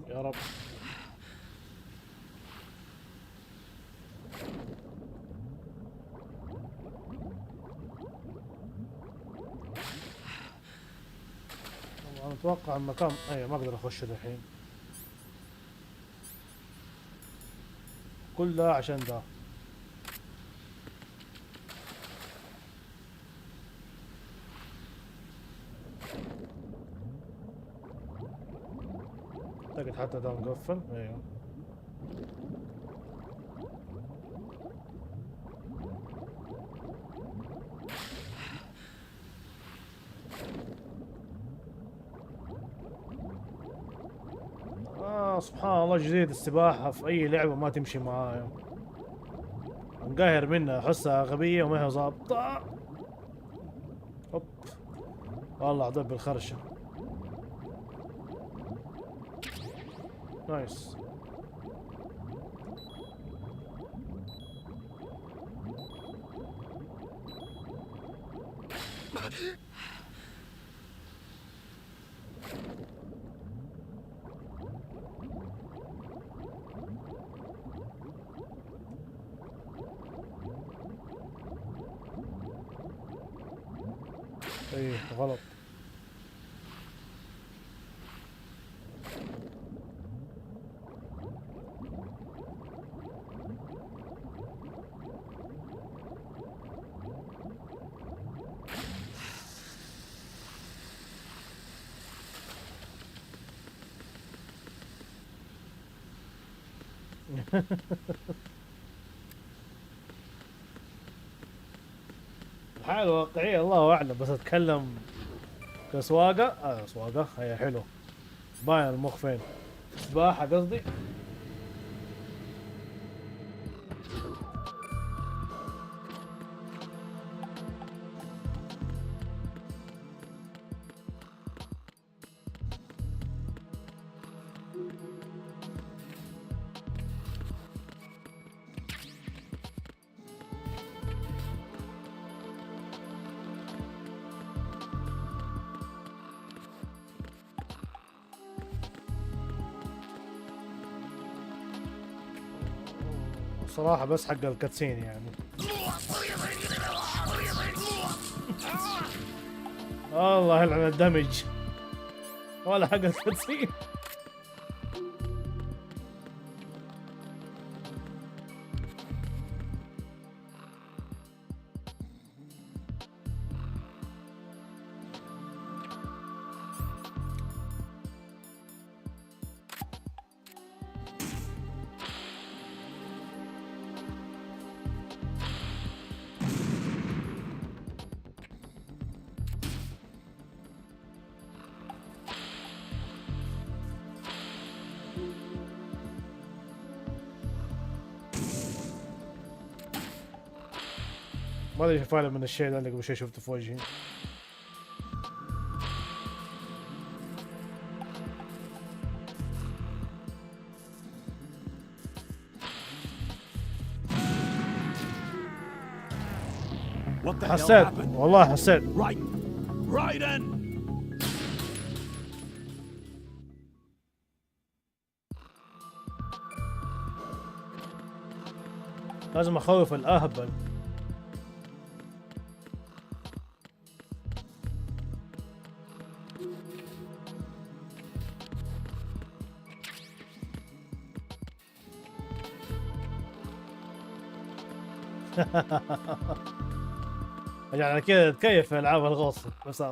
يا رب. انا اتوقع المكان ما اقدر اخش الحين. كل ده عشان ده. اعتقد حتى ده مقفل. ايوه سبحان الله، جزيرة السباحة في أي لعبة ما تمشي معايا. انقهر منها، أحسها غبية وما هي ظابطة. هوب والله عضب بالخرشة. نايس. ايه غلط. الحياة الواقعية الله أعلم، بس أتكلم كسواقة. سواقة هي حلو، باين المخ فين. سباحة قصدي. صراحة بس حق الكاتسين يعني. الله يلعن الدمج ولا حق الكاتسين. ما ادري ايش فعلا من الشيء ده اللي قبل شوي شفته في وجهي. حسيت والله حسيت. Raiden! لازم اخوف الاهبل. يعني كذا تكيف في العاب الغوص بس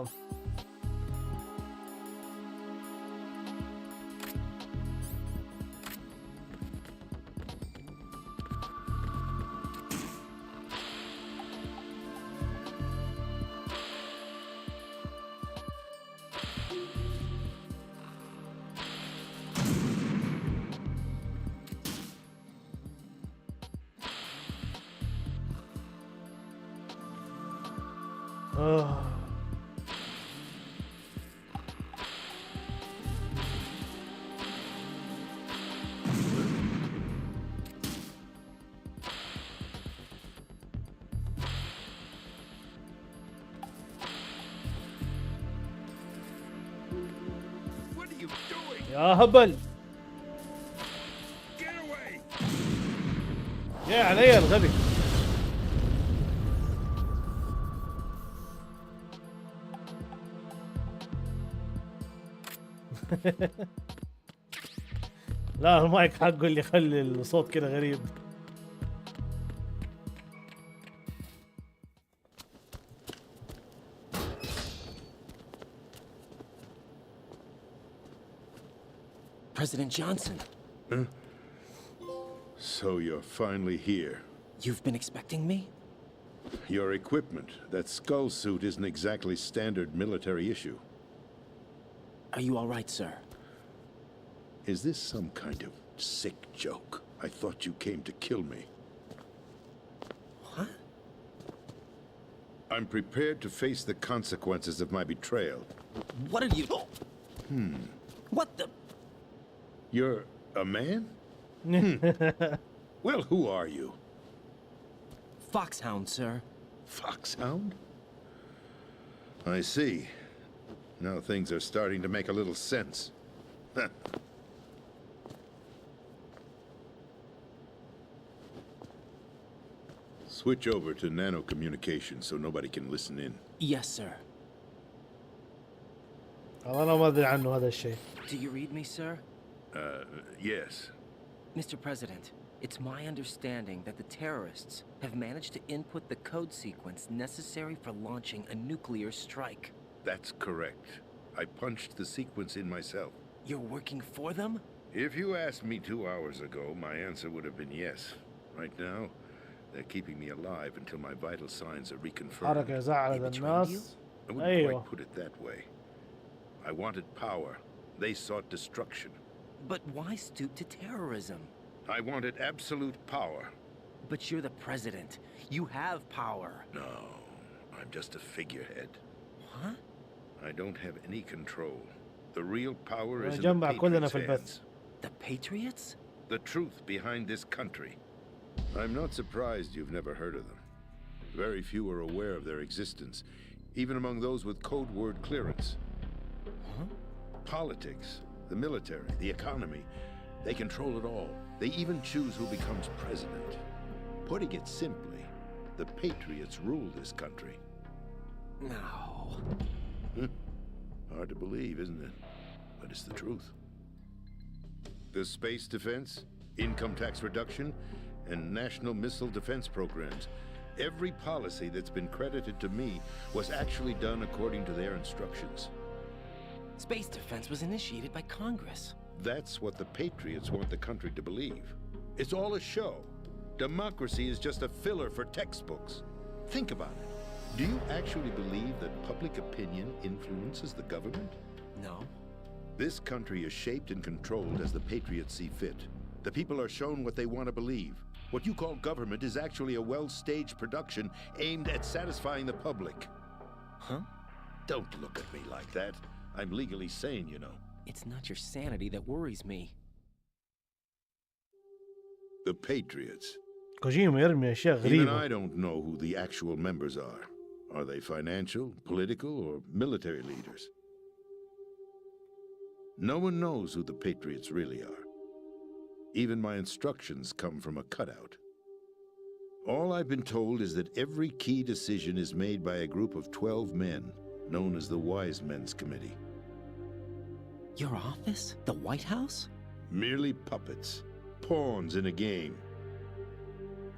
يا هبل. يا علي الغبي. لا المايك حقه اللي يخلي الصوت كده غريب. President Johnson. Huh? So you're finally here. You've been expecting me? Your equipment, that skull suit isn't exactly standard military issue. Are you all right, sir? Is this some kind of sick joke? I thought you came to kill me. What? I'm prepared to face the consequences of my betrayal. What are you... What the... You're a man? Well, who are you? Foxhound, sir. Foxhound? I see. Now things are starting to make a little sense. Switch over to nano communication so nobody can listen in. Yes, sir. أنا ما أدري عنه هذا الشيء. Do you read me, sir? Yes. Mr. President, it's my understanding that the terrorists have managed to input the code sequence necessary for launching a nuclear strike. That's correct. I punched the sequence in myself. You're working for them? If you asked me 2 hours ago, my answer would have been yes. Right now, they're keeping me alive until my vital signs are reconfirmed. حركة زعلت الناس. I wouldn't quite put it that way. I wanted power. They sought destruction. But why stoop to terrorism? I wanted absolute power. But you're the president. You have power. No, I'm just a figurehead. What? I don't have any control. The real power is in جمع the كلنا Patriots' في البث. hands. The Patriots? The truth behind this country. I'm not surprised you've never heard of them. Very few are aware of their existence, even among those with code word clearance. Huh? Politics, the military, the economy, they control it all. They even choose who becomes president. Putting it simply, the Patriots rule this country. No. Hard to believe, isn't it? But it's the truth. The space defense, income tax reduction, and national missile defense programs. Every policy that's been credited to me was actually done according to their instructions. Space defense was initiated by Congress. That's what the Patriots want the country to believe. It's all a show. Democracy is just a filler for textbooks. Think about it. Do you actually believe that public opinion influences the government? No. This country is shaped and controlled as the Patriots see fit. The people are shown what they want to believe. What you call government is actually a well-staged production aimed at satisfying the public. Huh? Don't look at me like that. I'm legally sane, you know. It's not your sanity that worries me. The Patriots. كوجيما يرمي أشياء Even غريبة. I don't know who the actual members are. Are they financial, political, or military leaders? No one knows who the Patriots really are. Even my instructions come from a cutout. All I've been told is that every key decision is made by a group of 12 men, known as the Wise Men's Committee. Your office? The White House? Merely puppets, pawns in a game.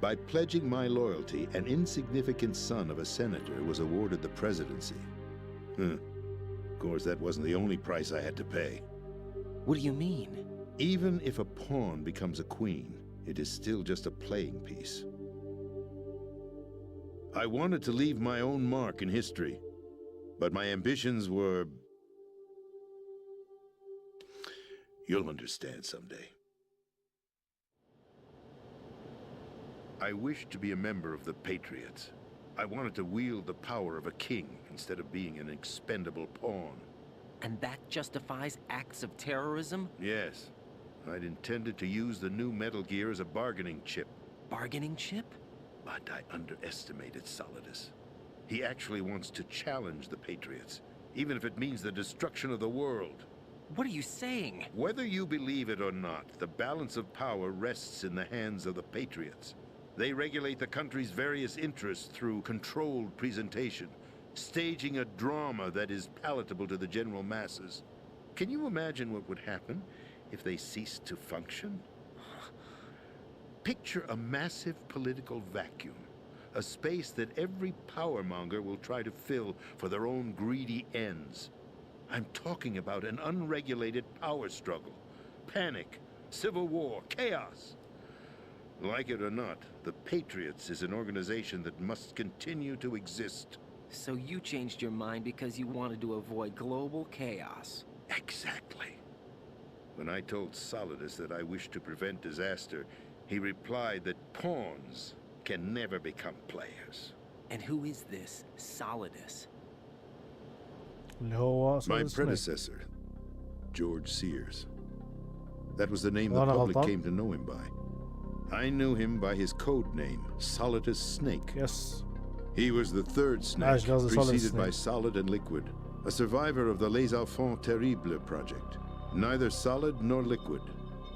By pledging my loyalty, an insignificant son of a senator was awarded the presidency. Of course, that wasn't the only price I had to pay. What do you mean? Even if a pawn becomes a queen, it is still just a playing piece. I wanted to leave my own mark in history, but my ambitions were... You'll understand someday. I wished to be a member of the Patriots. I wanted to wield the power of a king instead of being an expendable pawn. And that justifies acts of terrorism? Yes. I'd intended to use the new Metal Gear as a bargaining chip. Bargaining chip? But I underestimated Solidus. He actually wants to challenge the Patriots, even if it means the destruction of the world. What are you saying? Whether you believe it or not, the balance of power rests in the hands of the Patriots. They regulate the country's various interests through controlled presentation, staging a drama that is palatable to the general masses. Can you imagine what would happen if they ceased to function? Picture a massive political vacuum, a space that every powermonger will try to fill for their own greedy ends. I'm talking about an unregulated power struggle, panic, civil war, chaos. Like it or not, the Patriots is an organization that must continue to exist. So you changed your mind because you wanted to avoid global chaos. Exactly. When I told Solidus that I wished to prevent disaster, he replied that pawns can never become players. And who is this Solidus? My predecessor, George Sears. That was the name the public came to know him by. I knew him by his code name, Solidus Snake. Yes. He was the third Snake, preceded by Solid and Liquid, a survivor of the Les Enfants Terribles project. Neither solid nor liquid.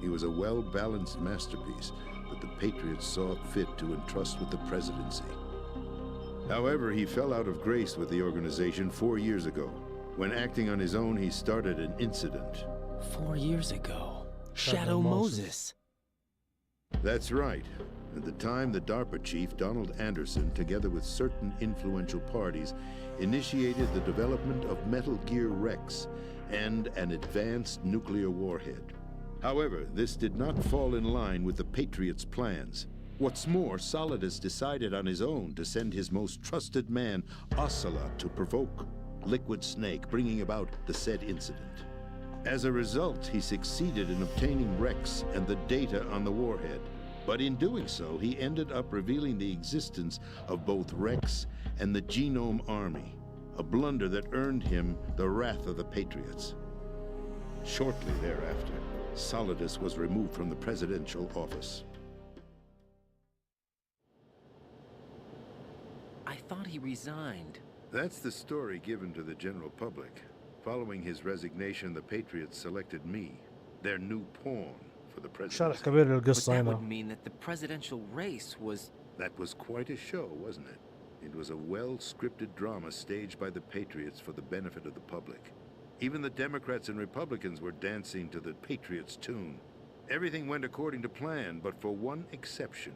He was a well-balanced masterpiece that the Patriots saw fit to entrust with the presidency. However, he fell out of grace with the organization 4 years ago. When acting on his own, he started an incident. 4 years ago? Shadow Moses. That's right. At the time, the DARPA chief, Donald Anderson, together with certain influential parties, initiated the development of Metal Gear Rex and an advanced nuclear warhead. However, this did not fall in line with the Patriots' plans. What's more, Solidus decided on his own to send his most trusted man, Ocelot, to provoke Liquid Snake, bringing about the said incident. As a result, he succeeded in obtaining Rex and the data on the warhead. But in doing so, he ended up revealing the existence of both Rex and the Genome Army, a blunder that earned him the wrath of the Patriots. Shortly thereafter, Solidus was removed from the presidential office. I thought he resigned. That's the story given to the general public. Following his resignation, the Patriots selected me, their new pawn, for the presidency. شرح كبير للقصة But that هنا. would mean that the presidential race was That was quite a show, wasn't it? It was a well-scripted drama staged by the Patriots for the benefit of the public. Even the Democrats and Republicans were dancing to the Patriots' tune. Everything went according to plan, but for one exception.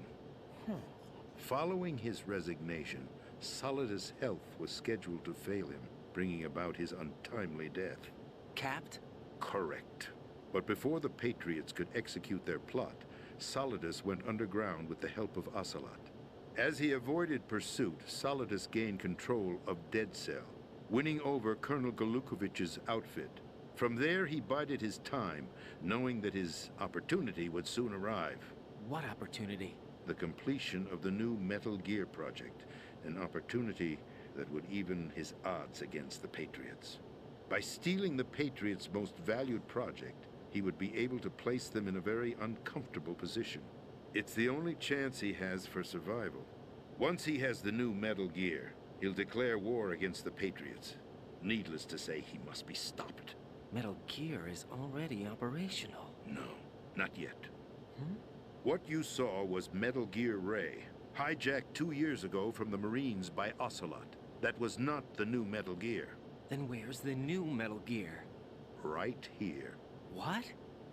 Following his resignation, Solidus' health was scheduled to fail him, bringing about his untimely death. Capped? Correct. But before the Patriots could execute their plot, Solidus went underground with the help of Ocelot. As he avoided pursuit, Solidus gained control of Dead Cell, winning over Colonel Golukovich's outfit. From there, he bided his time, knowing that his opportunity would soon arrive. What opportunity? The completion of the new Metal Gear project, an opportunity that would even his odds against the Patriots. By stealing the Patriots' most valued project, he would be able to place them in a very uncomfortable position. It's the only chance he has for survival. Once he has the new Metal Gear, he'll declare war against the Patriots. Needless to say, he must be stopped. Metal Gear is already operational. No, not yet. What you saw was Metal Gear Ray, hijacked 2 years ago from the Marines by Ocelot. That was not the new Metal Gear. Then where's the new Metal Gear? Right here. What?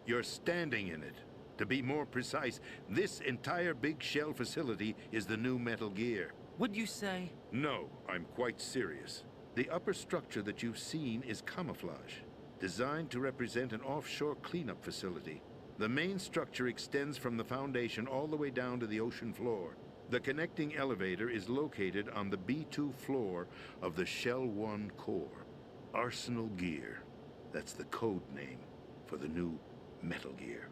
You're standing in it. To be more precise, this entire big shell facility is the new Metal Gear. What'd you say? No, I'm quite serious. The upper structure that you've seen is camouflage, designed to represent an offshore cleanup facility. The main structure extends from the foundation all the way down to the ocean floor. The connecting elevator is located on the B2 floor of the Shell 1 core. Arsenal Gear. That's the code name for the new Metal Gear.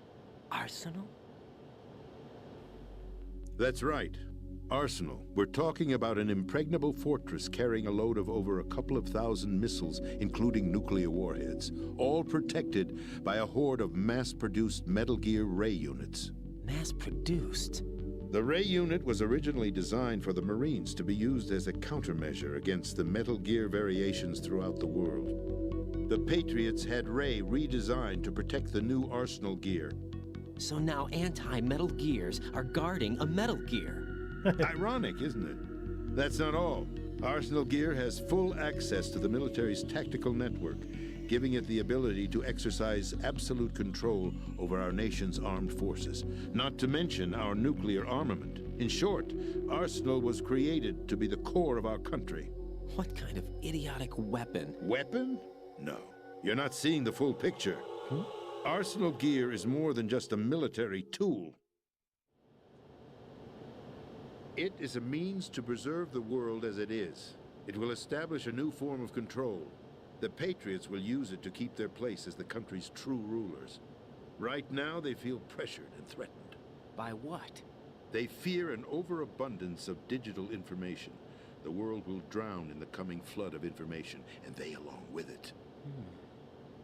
Arsenal? That's right. Arsenal. We're talking about an impregnable fortress carrying a load of over a couple of thousand missiles, including nuclear warheads, all protected by a horde of mass-produced Metal Gear Ray units. Mass-produced? The Ray unit was originally designed for the Marines to be used as a countermeasure against the Metal Gear variations throughout the world. The Patriots had Ray redesigned to protect the new Arsenal Gear. So now anti-Metal Gears are guarding a Metal Gear. Ironic, isn't it? That's not all. Arsenal Gear has full access to the military's tactical network, giving it the ability to exercise absolute control over our nation's armed forces, not to mention our nuclear armament. In short, Arsenal was created to be the core of our country. What kind of idiotic weapon? Weapon? No. You're not seeing the full picture. Arsenal Gear is more than just a military tool. It is a means to preserve the world as it is. It will establish a new form of control. The Patriots will use it to keep their place as the country's true rulers. Right now, they feel pressured and threatened. By what? They fear an overabundance of digital information. The world will drown in the coming flood of information, and they along with it.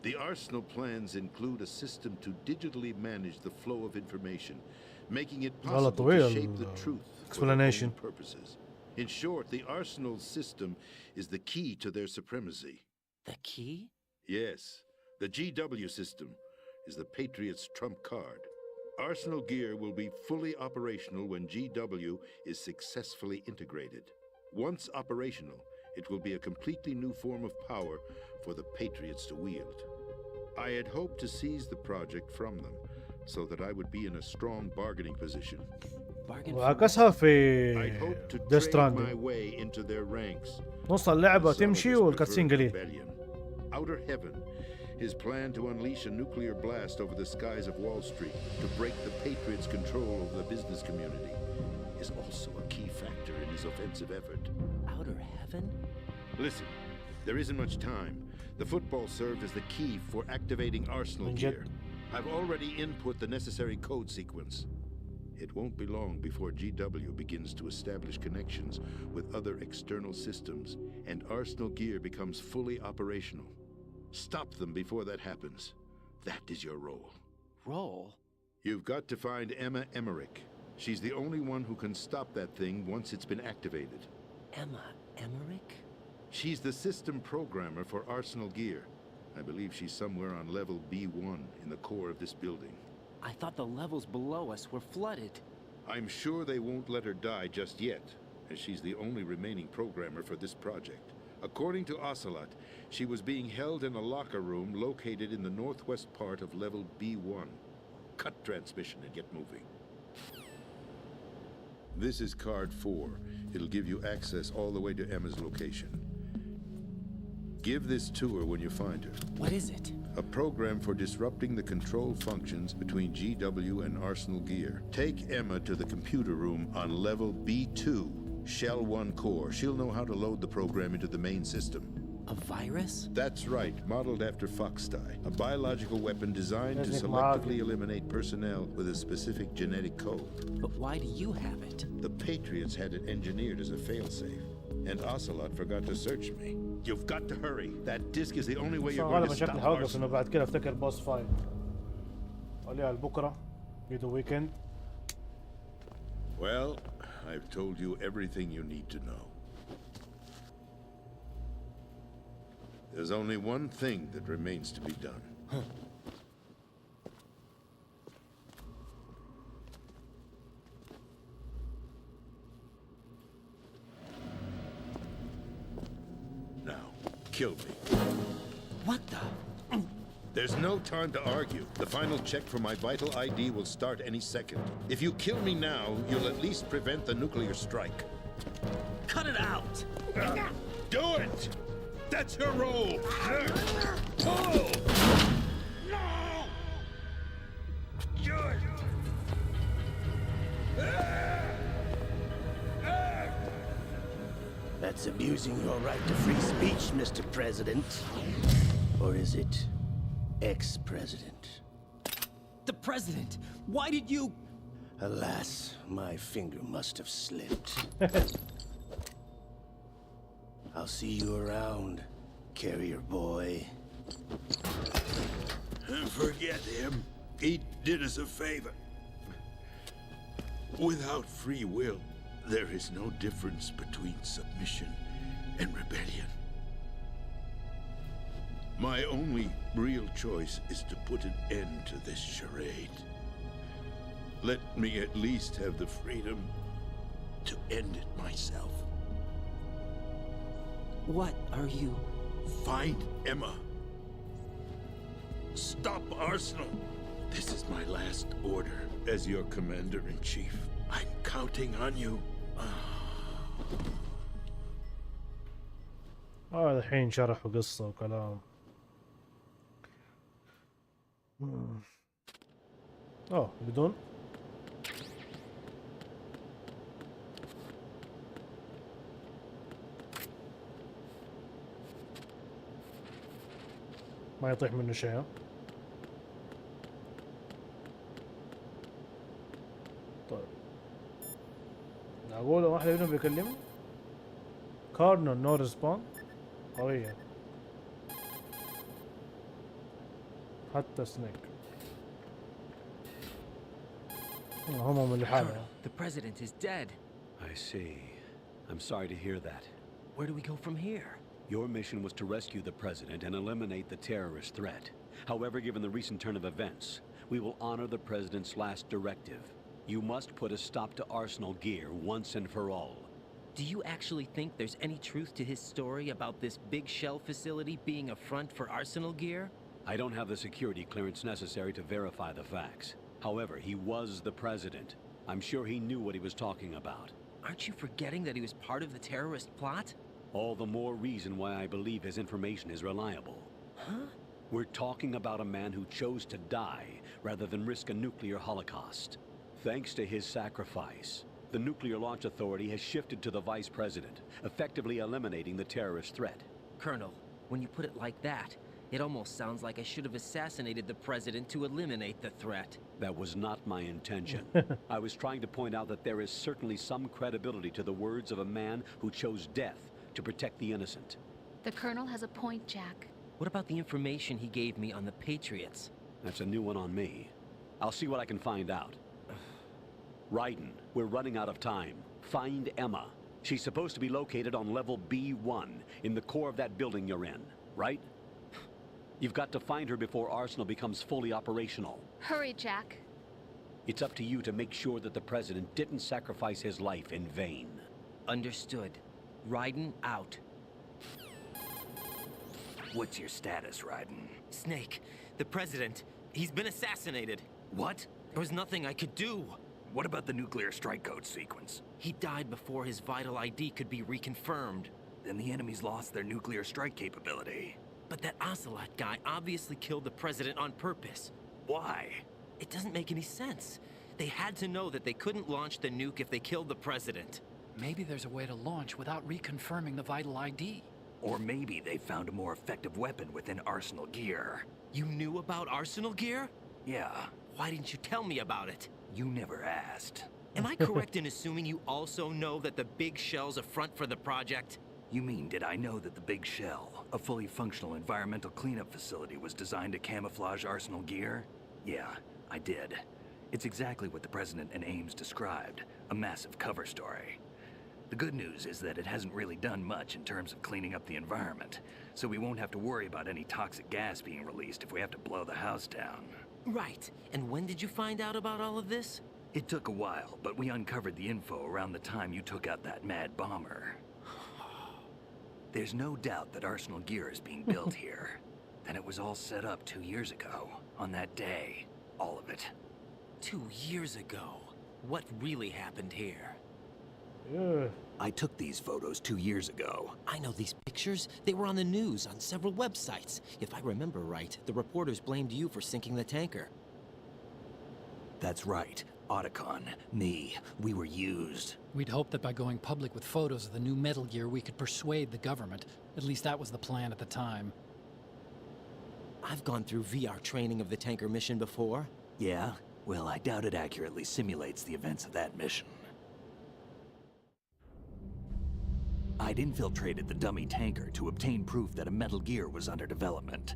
The Arsenal plans include a system to digitally manage the flow of information, making it possible to shape the truth for their own purposes. In short, the Arsenal system is the key to their supremacy. The key? Yes. The GW system is the Patriots' trump card. Arsenal Gear will be fully operational when GW is successfully integrated. Once operational, it will be a completely new form of power for the Patriots to wield. I had hoped to seize the project from them, so that I would be in a strong bargaining position. وعكسها في I'd hoped to Death trade Stranding. my way into their ranks. نص اللعبة تمشي والكاتسين قليل. Rebellion. Outer Heaven, his plan to unleash a nuclear blast over the skies of Wall Street to break the Patriots' control over the business community, is also a key factor in his offensive effort. Outer Heaven? Listen, there isn't much time. The football served as the key for activating Arsenal Gear. I've already input the necessary code sequence. It won't be long before GW begins to establish connections with other external systems, and Arsenal Gear becomes fully operational. Stop them before that happens. That is your role. Role? You've got to find Emma Emmerich. She's the only one who can stop that thing once it's been activated. Emma Emmerich? She's the system programmer for Arsenal Gear. I believe she's somewhere on level B1 in the core of this building. I thought the levels below us were flooded. I'm sure they won't let her die just yet, as she's the only remaining programmer for this project. According to Ocelot, she was being held in a locker room located in the northwest part of level B1. Cut transmission and get moving. This is card 4. It'll give you access all the way to Emma's location. Give this to her when you find her. What is it? A program for disrupting the control functions between GW and Arsenal Gear. Take Emma to the computer room on level B2, Shell 1 core. She'll know how to load the program into the main system. A virus? That's right, modeled after Foxdie. A biological weapon designed to selectively eliminate personnel with a specific genetic code. But why do you have it? The Patriots had it engineered as a failsafe. And Ocelot forgot to search me. You've got to hurry. That disk is the only way you're going غالبا to شكلي stop هوقف Arsenal. انه بعد كده افتكر بوس فايت. عليها لبكره. يدو ويكند. Well, I've told you everything you need to know. There's only one thing that remains to be done. Now, kill me. What the? There's no time to argue. The final check for my vital ID will start any second. If you kill me now, you'll at least prevent the nuclear strike. Cut it out! Do it! That's your role! Oh! No! That's abusing your right to free speech, Mr. President. Or is it ex-president? The president! Why did you... Alas, my finger must have slipped. I'll see you around, carrier boy. Forget him. He did us a favor. Without free will, there is no difference between submission and rebellion. My only real choice is to put an end to this charade. Let me at least have the freedom to end it myself. What are you... Find Emma. Stop Arsenal. This is my last order as your commander-in-chief. I'm counting on you. الحين شرح وقصة وكلام. بدون ما يطيح منه شيء. طيب أقول واحدة منهم بيكلمني. كارنون نو ريسبون. قوية. حتى سنيك. هم من لحالها. The president is dead. I see. I'm sorry to hear that. Where do we go from here? Your mission was to rescue the president and eliminate the terrorist threat. However, given the recent turn of events, we will honor the president's last directive. You must put a stop to Arsenal Gear once and for all. Do you actually think there's any truth to his story about this big shell facility being a front for Arsenal Gear? I don't have the security clearance necessary to verify the facts. However, he was the president. I'm sure he knew what he was talking about. Aren't you forgetting that he was part of the terrorist plot? All the more reason why I believe his information is reliable. Huh? We're talking about a man who chose to die rather than risk a nuclear holocaust. Thanks to his sacrifice, the Nuclear Launch Authority has shifted to the vice president, effectively eliminating the terrorist threat. Colonel, when you put it like that, it almost sounds like I should have assassinated the president to eliminate the threat. That was not my intention. I was trying to point out that there is certainly some credibility to the words of a man who chose death to protect the innocent. The Colonel has a point, Jack. What about the information he gave me on the Patriots? That's a new one on me. I'll see what I can find out. Raiden, we're running out of time. Find Emma. She's supposed to be located on level B1, in the core of that building you're in, right? You've got to find her before Arsenal becomes fully operational. Hurry, Jack. It's up to you to make sure that the President didn't sacrifice his life in vain. Understood. Raiden out. What's your status, Raiden? Snake, the President, he's been assassinated. What? There was nothing I could do. What about the nuclear strike code sequence? He died before his vital ID could be reconfirmed. Then the enemy's lost their nuclear strike capability. But that Ocelot guy obviously killed the President on purpose. Why? It doesn't make any sense. They had to know that they couldn't launch the nuke if they killed the President. Maybe there's a way to launch without reconfirming the vital ID. Or maybe they found a more effective weapon within Arsenal Gear. You knew about Arsenal Gear? Yeah. Why didn't you tell me about it? You never asked. Am I correct in assuming you also know that the Big Shell's a front for the project? You mean, did I know that the Big Shell, a fully functional environmental cleanup facility, was designed to camouflage Arsenal Gear? Yeah, I did. It's exactly what the President and Ames described, a massive cover story. The good news is that it hasn't really done much in terms of cleaning up the environment, so we won't have to worry about any toxic gas being released if we have to blow the house down. Right. And when did you find out about all of this? It took a while, but we uncovered the info around the time you took out that mad bomber. There's no doubt that Arsenal Gear is being built here. And it was all set up 2 years ago, on that day. All of it. 2 years ago? What really happened here? I took these photos 2 years ago. I know these pictures. They were on the news on several websites. If I remember right, the reporters blamed you for sinking the tanker. That's right. Otacon, me, we were used. We'd hoped that by going public with photos of the new Metal Gear, we could persuade the government. At least that was the plan at the time. I've gone through VR training of the tanker mission before. Yeah? Well, I doubt it accurately simulates the events of that mission. I'd infiltrated the dummy tanker to obtain proof that a Metal Gear was under development.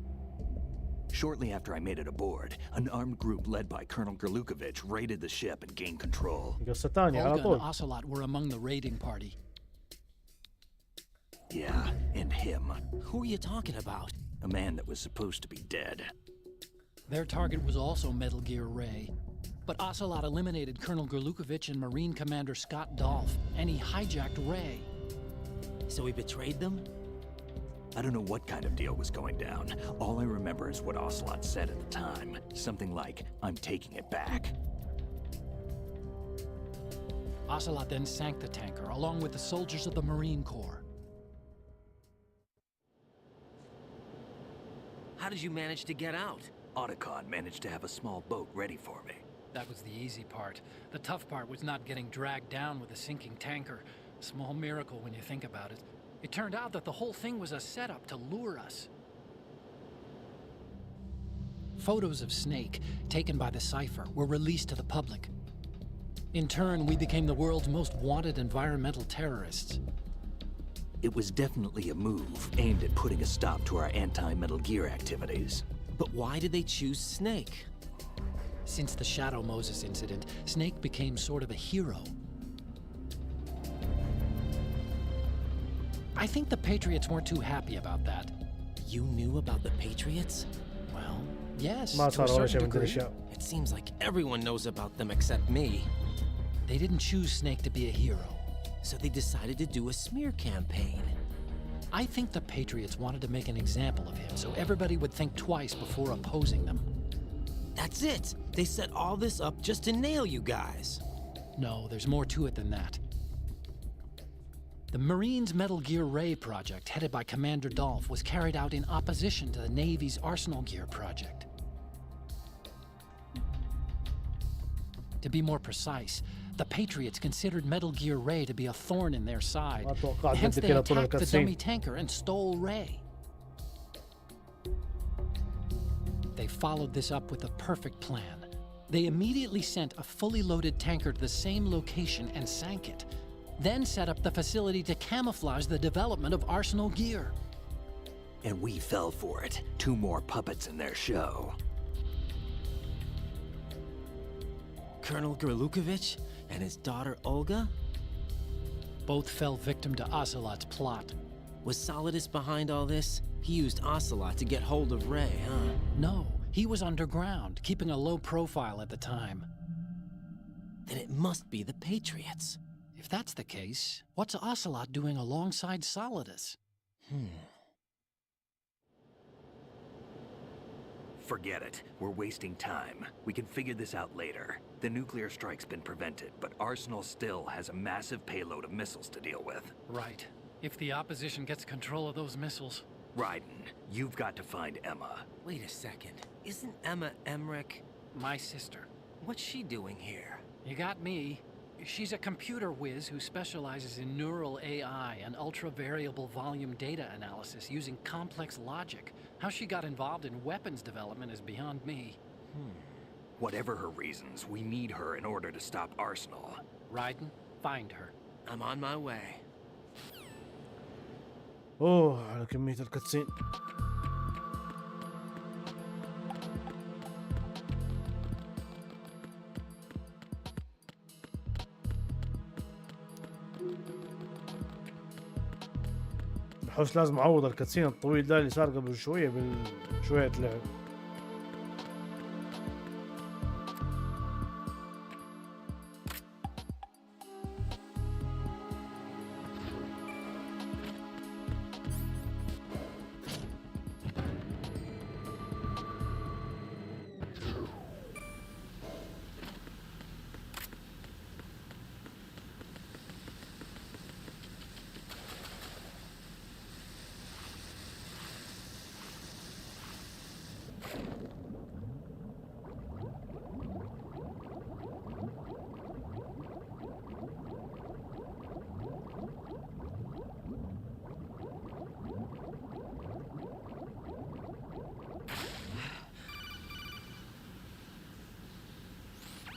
Shortly after I made it aboard, an armed group led by Colonel Gerlukovich raided the ship and gained control. Olga and Ocelot were among the raiding party. Yeah, and him. Who are you talking about? A man that was supposed to be dead. Their target was also Metal Gear Ray. But Ocelot eliminated Colonel Gerlukovich and Marine Commander Scott Dolph, and he hijacked Ray. So he betrayed them? I don't know what kind of deal was going down. All I remember is what Ocelot said at the time. Something like, "I'm taking it back." Ocelot then sank the tanker, along with the soldiers of the Marine Corps. How did you manage to get out? Otacon managed to have a small boat ready for me. That was the easy part. The tough part was not getting dragged down with a sinking tanker. A small miracle when you think about it. It turned out that the whole thing was a setup to lure us. Photos of Snake, taken by the Cypher, were released to the public. In turn, we became the world's most wanted environmental terrorists. It was definitely a move aimed at putting a stop to our anti-Metal Gear activities. But why did they choose Snake? Since the Shadow Moses incident, Snake became sort of a hero. I think the Patriots weren't too happy about that. You knew about the Patriots? Well, yes, ما to a صار ولا certain شيء من degree. الأشياء. It seems like everyone knows about them except me. They didn't choose Snake to be a hero. So they decided to do a smear campaign. I think the Patriots wanted to make an example of him so everybody would think twice before opposing them. That's it! They set all this up just to nail you guys. No, there's more to it than that. The Marines' Metal Gear Ray project, headed by Commander Dolph, was carried out in opposition to the Navy's Arsenal Gear project. To be more precise, the Patriots considered Metal Gear Ray to be a thorn in their side. Hence they attacked the dummy tanker and stole Ray. They followed this up with a perfect plan. They immediately sent a fully loaded tanker to the same location and sank it, then set up the facility to camouflage the development of Arsenal Gear. And we fell for it. 2 more puppets in their show. Colonel Gerlukovich and his daughter Olga? Both fell victim to Ocelot's plot. Was Solidus behind all this? He used Ocelot to get hold of Ray, huh? No, he was underground, keeping a low profile at the time. Then it must be the Patriots. If that's the case, what's Ocelot doing alongside Solidus? Forget it. We're wasting time. We can figure this out later. The nuclear strike's been prevented, but Arsenal still has a massive payload of missiles to deal with. Right. If the opposition gets control of those missiles... Raiden, you've got to find Emma. Wait a second. Isn't Emma Emmerich my sister? What's she doing here? You got me. She's a computer whiz who specializes in neural AI and ultra-variable volume data analysis using complex logic. How she got involved in weapons development is beyond me. Whatever her reasons, we need her in order to stop Arsenal. Raiden, find her. I'm on my way. اوه على كمية الكتسين. بحوش لازم اعوض الكتسين الطويل ده اللي صار قبل شوية بشوية لعب.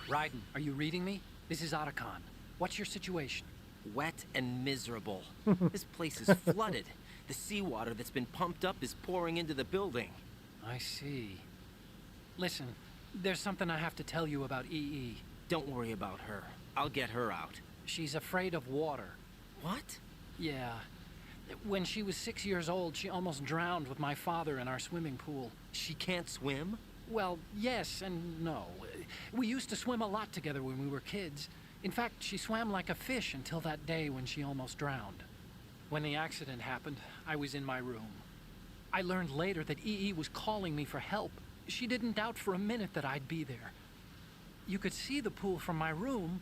Raiden, are you reading me? This is Otacon. What's your situation? Wet and miserable. This place is flooded. The seawater that's been pumped up is pouring into the building. I see. Listen, there's something I have to tell you about EE. Don't worry about her. I'll get her out. She's afraid of water. What? Yeah. When she was 6 years old, she almost drowned with my father in our swimming pool. She can't swim? Well, yes and no. We used to swim a lot together when we were kids. In fact, she swam like a fish until that day when she almost drowned. When the accident happened, I was in my room. I learned later that EE was calling me for help. She didn't doubt for a minute that I'd be there. You could see the pool from my room,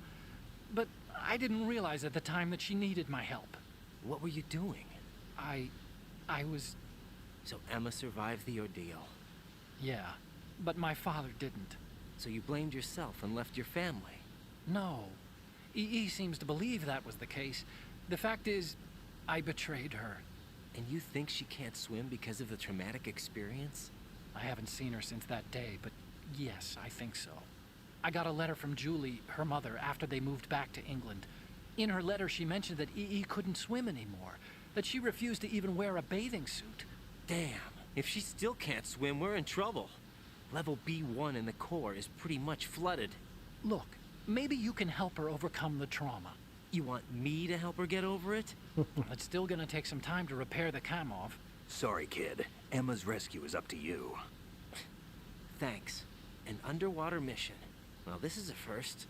but I didn't realize at the time that she needed my help. What were you doing? I was... So Emma survived the ordeal? Yeah, but my father didn't. So you blamed yourself and left your family? No. EE seems to believe that was the case. The fact is, I betrayed her. And you think she can't swim because of the traumatic experience? I haven't seen her since that day, but yes, I think so. I got a letter from Julie, her mother, after they moved back to England. In her letter, she mentioned that EE couldn't swim anymore, that she refused to even wear a bathing suit. Damn, if she still can't swim, we're in trouble. Level B1 in the core is pretty much flooded. Look, maybe you can help her overcome the trauma. You want me to help her get over it? It's still gonna take some time to repair the Kamov. Sorry, kid. Emma's rescue is up to you. Thanks. An underwater mission. Well, this is a first.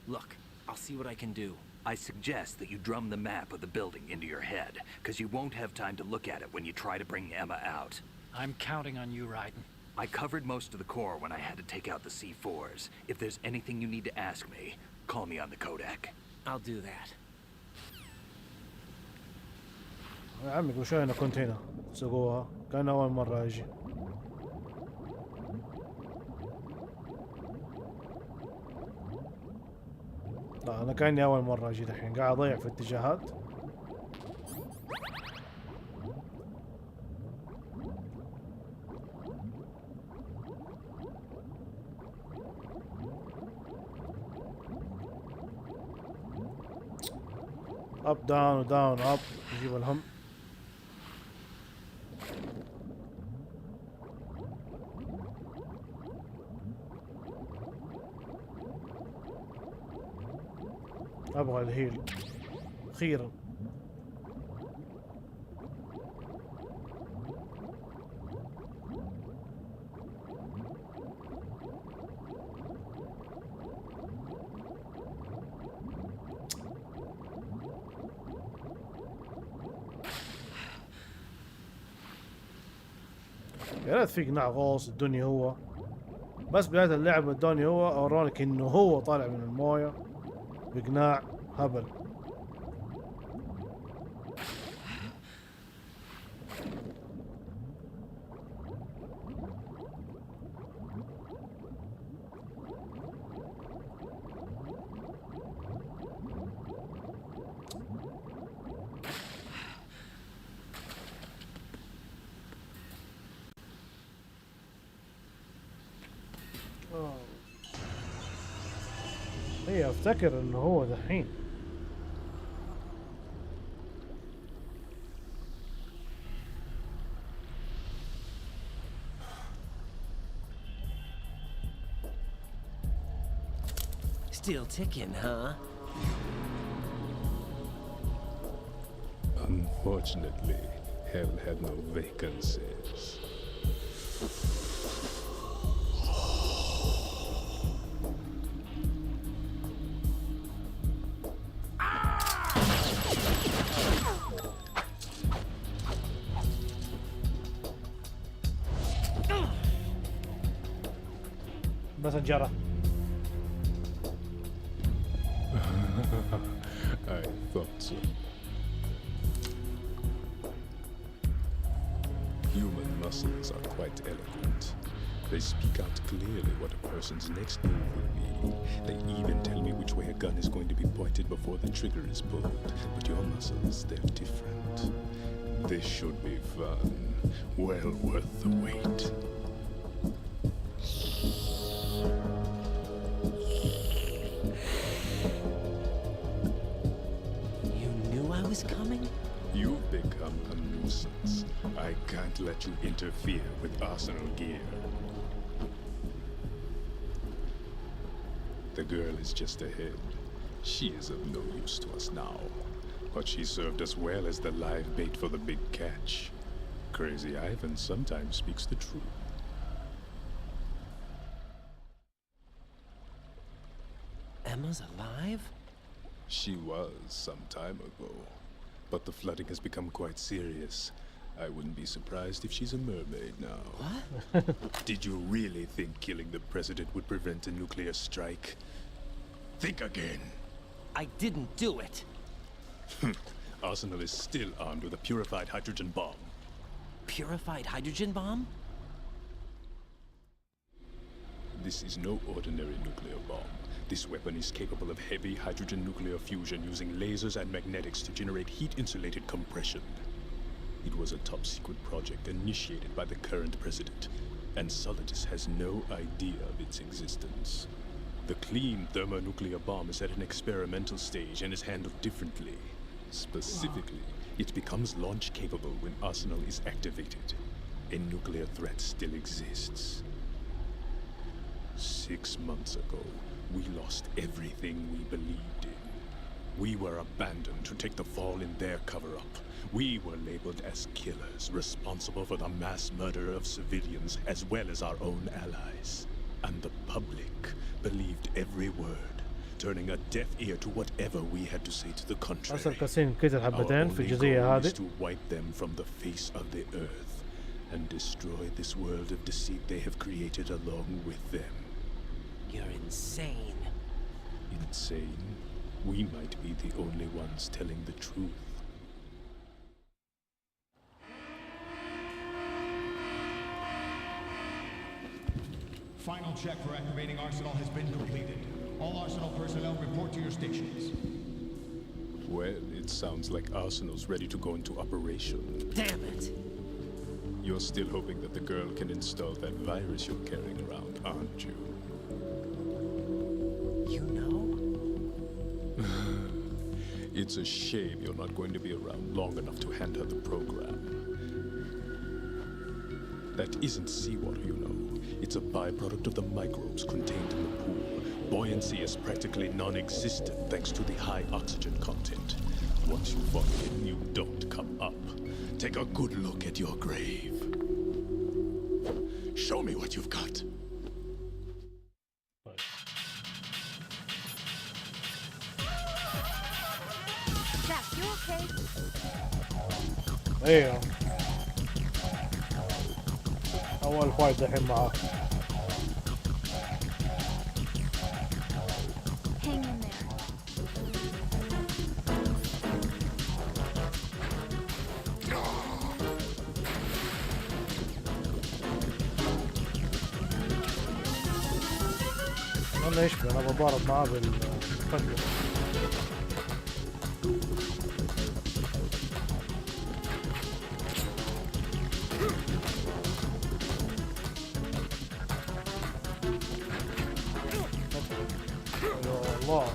Look, I'll see what I can do. I suggest that you drum the map of the building into your head, because you won't have time to look at it when you try to bring Emma out. I'm counting on you, Raiden. I covered most of the core when I had to take out the C4s. If there's anything you need to ask me, call me on the Kodak. I'll do that. يا عمي قبل شوي انا كنت هنا سووها كان اول مرة اجي. لا انا كاني اول مرة اجي دحين قاعد اضيع في اتجاهات. اب داون وداون اب يجيب الهم. ابغى الهيل اخيرا. يا ريت في قناع غوص الدنيا هو. بس بداية اللعبة الدنيا هو أورونك إنه هو طالع من الموية بقناع هبل. ايه افتكر انه هو دحين. Still ticking, huh? Unfortunately, hell had no vacancies. بس انجرى. I thought so. Human muscles are quite eloquent. They speak out clearly what a person's next move will be. They even tell me which way a gun is going to be pointed before the trigger is pulled. But your muscles, they're different. This should be fun. Well worth the wait. Coming? You've become a nuisance. I can't let you interfere with Arsenal gear. The girl is just ahead. She is of no use to us now. But she served us well as the live bait for the big catch. Crazy Ivan sometimes speaks the truth. Emma's alive? She was some time ago. But the flooding has become quite serious. I wouldn't be surprised if she's a mermaid now. What? Did you really think killing the president would prevent a nuclear strike? Think again. I didn't do it. Arsenal is still armed with a purified hydrogen bomb. Purified hydrogen bomb? This is no ordinary nuclear bomb. This weapon is capable of heavy hydrogen nuclear fusion using lasers and magnetics to generate heat-insulated compression. It was a top-secret project initiated by the current president, and Solidus has no idea of its existence. The clean thermonuclear bomb is at an experimental stage and is handled differently. Specifically, it becomes launch-capable when Arsenal is activated. A nuclear threat still exists. 6 months ago, we lost everything we believed in. We were abandoned to take the fall in their cover-up. We were labeled as killers, responsible for the mass murder of civilians as well as our own allies. And the public believed every word, turning a deaf ear to whatever we had to say to the contrary. أصل كاسين كتر Our حبتين في only الجزية goal is هذه. to wipe them from the face of the earth and destroy this world of deceit they have created along with them. You're insane. Insane? We might be the only ones telling the truth. Final check for activating Arsenal has been completed. All Arsenal personnel report to your stations. Well, it sounds like Arsenal's ready to go into operation. Damn it! You're still hoping that the girl can install that virus you're carrying around, aren't you? You know? It's a shame you're not going to be around long enough to hand her the program. That isn't seawater, you know. It's a byproduct of the microbes contained in the pool. Buoyancy is practically non-existent thanks to the high oxygen content. Once you fall in, you don't come up. Take a good look at your grave. Show me what you've got. Jack, you okay? ايوه اول فايت الحين معاه. Hang in there. انا يشبه انا بضارب معاه بالفجر. يا الله.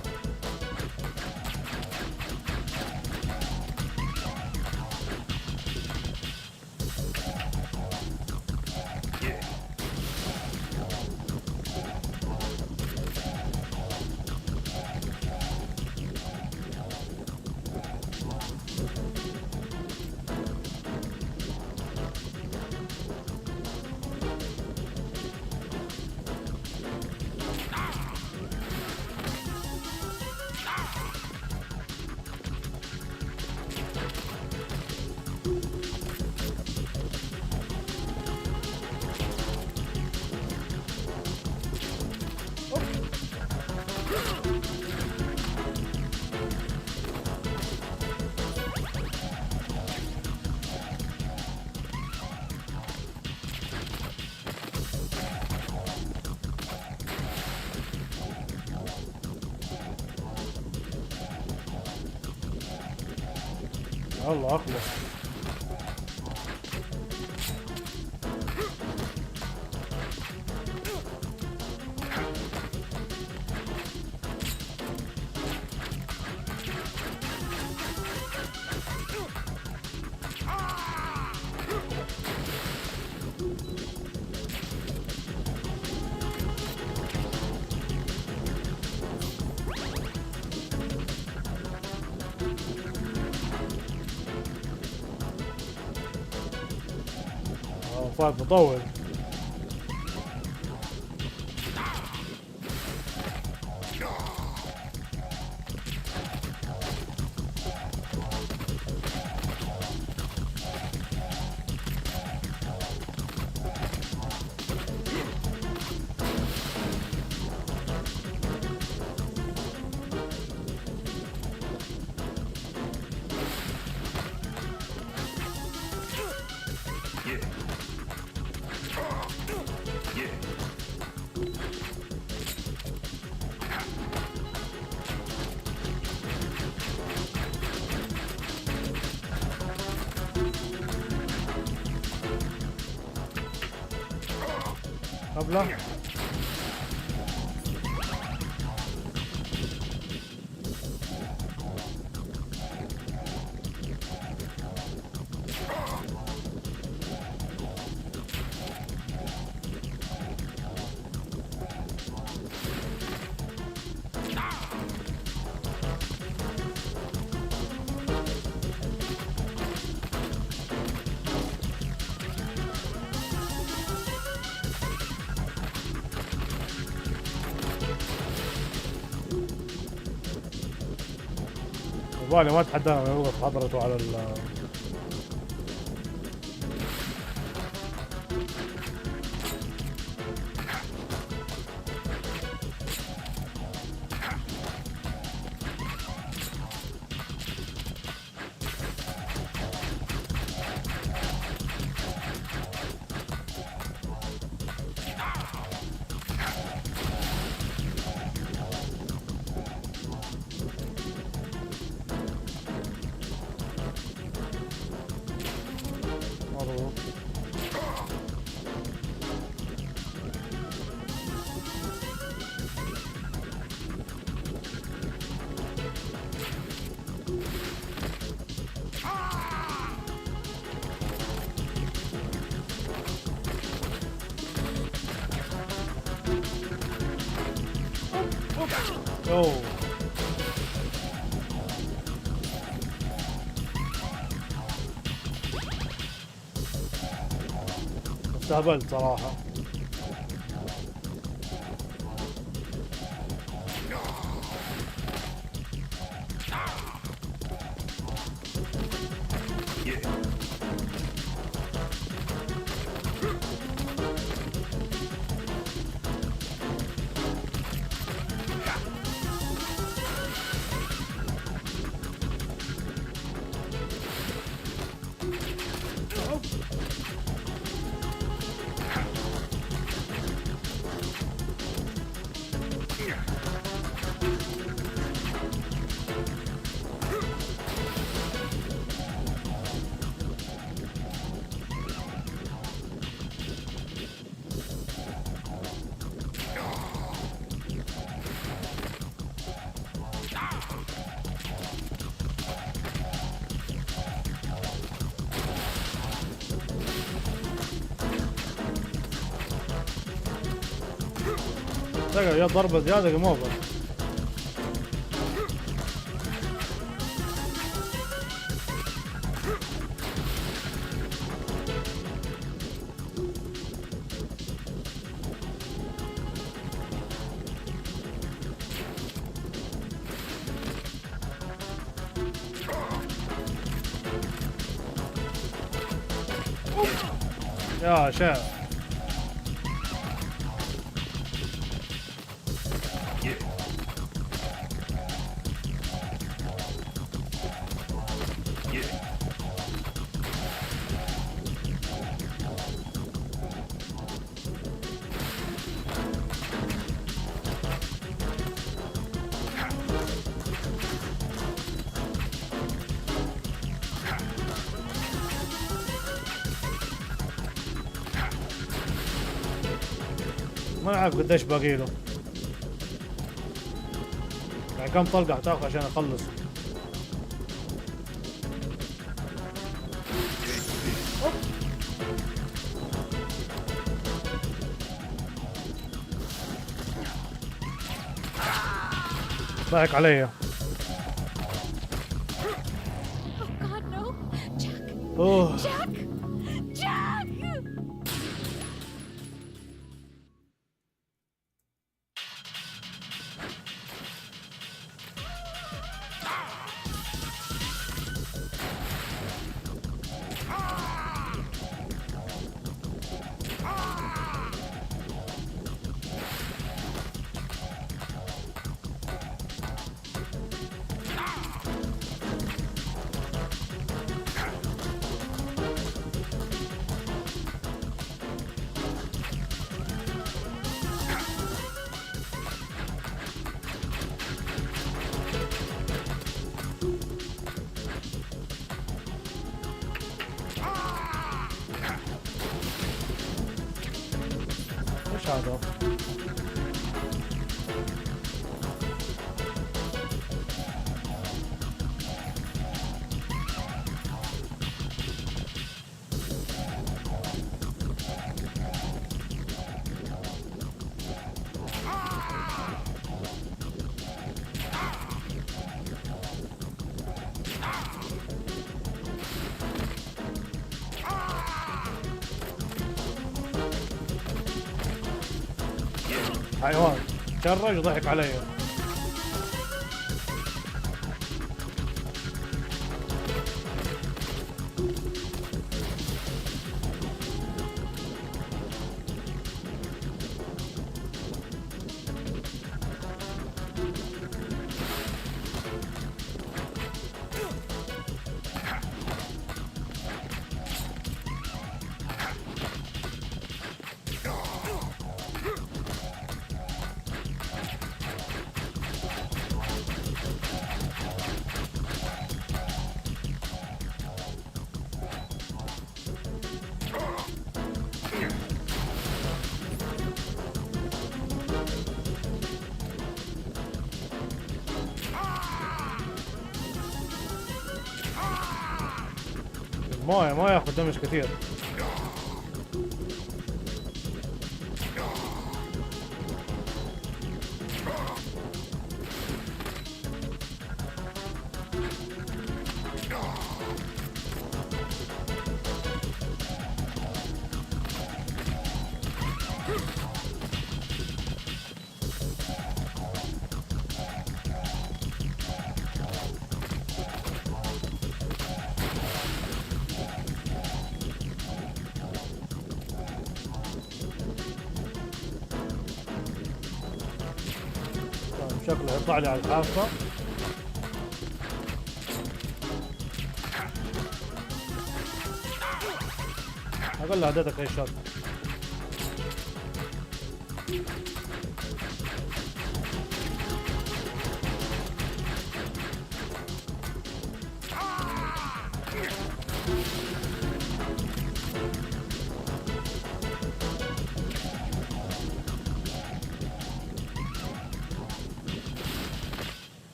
الله اخلص. فايت مطول. قبله بالي ما تحدانا من يضغط حضرته على اوه استهبلت صراحة. دقيقة يا ضربة زيادة جيم اوفر. يا شيخ ما اعرف قديش باقي له، يعني كم طلقة حتاخذ عشان اخلص. ضحك علي. God, no. Jack. اوه Jack. Jack. ايش هذا؟ حيوان شرج وضحك علي. ما ياخذ دمج كثير. شكله يطلع لي على الحافة. اقل هديتك اي شوت.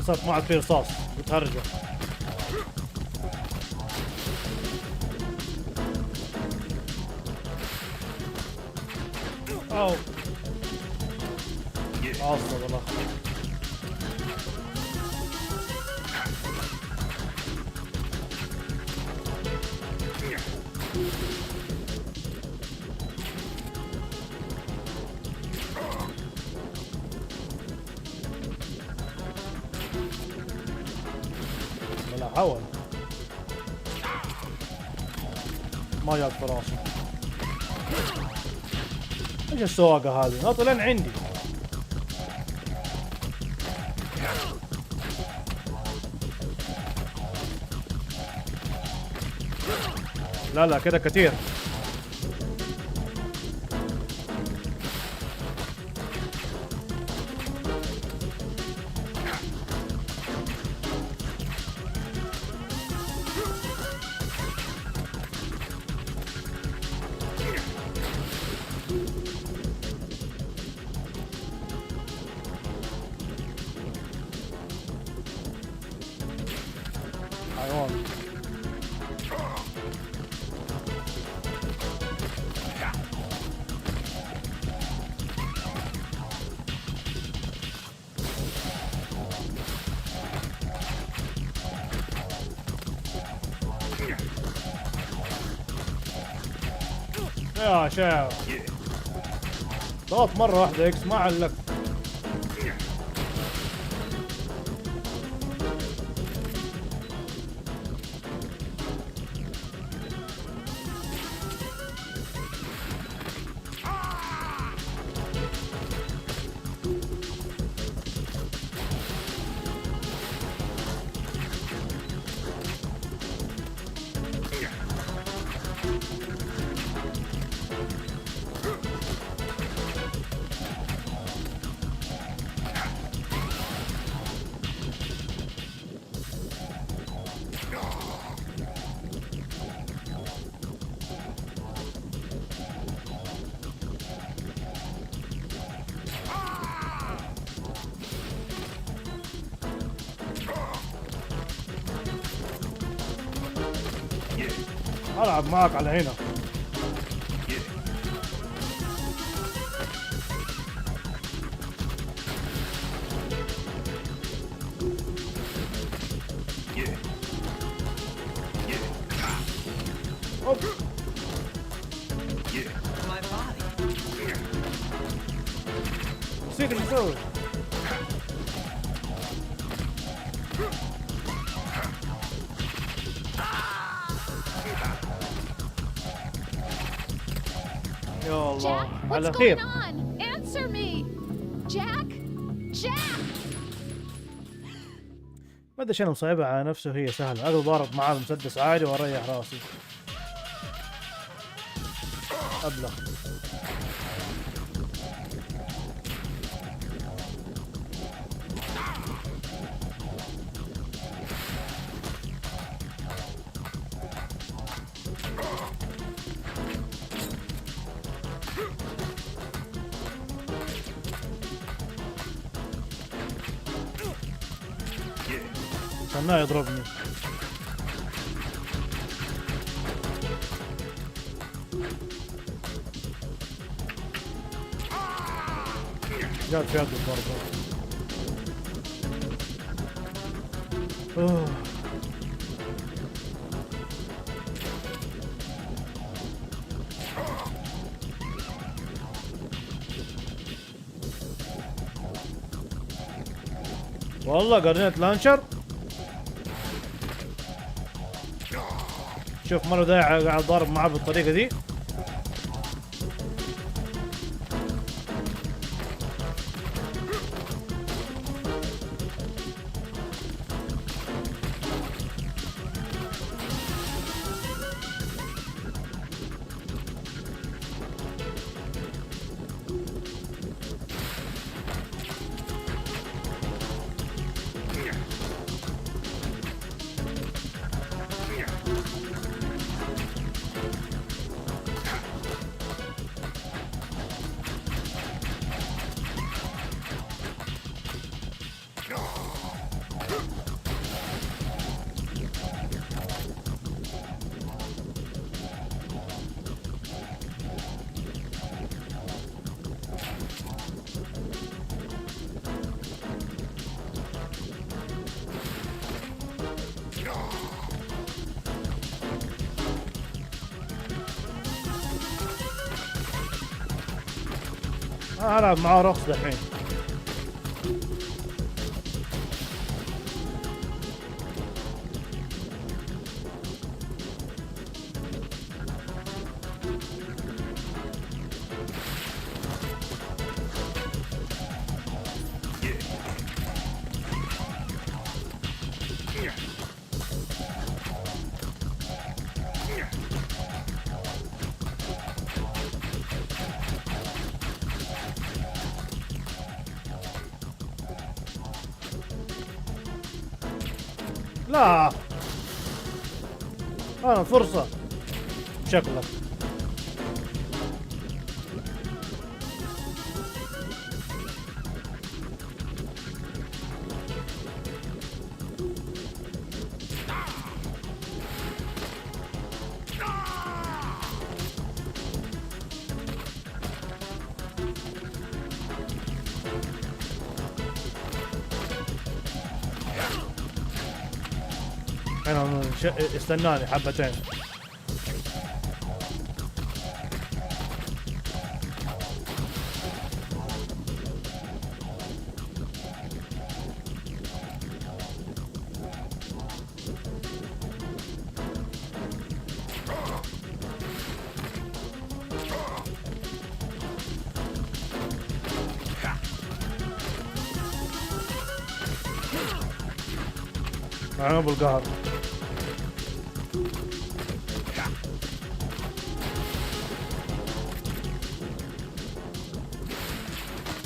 صارت ما عاد في رصاص بتهرجه. أو عصب والله. لا حول ما جات براسي. ايش السواقة هذه؟ ناطر لين عندي. لا لا كده كتير. حيوان. يا شاف ضغط مرة واحدة اكس ما علق. ألعب معك على هنا. نسيت ايش اسوي. يا الله على What's خير. going on? Answer me, Jack. Jack. ما ادري ايش انا مصعبها على نفسه وهي سهله. اقدر ضارب معاه المسدس عادي واريح راسي. ابلغ. استناه يضربني. جات في يده الضربة. والله قرنيت لانشر. شوف مرة ده قاعد ضارب معاه بالطريقة دي. العب معاه رقص دحين. لا أنا فرصة شكلك. أنا استناني حبتين. أنا بالقهر.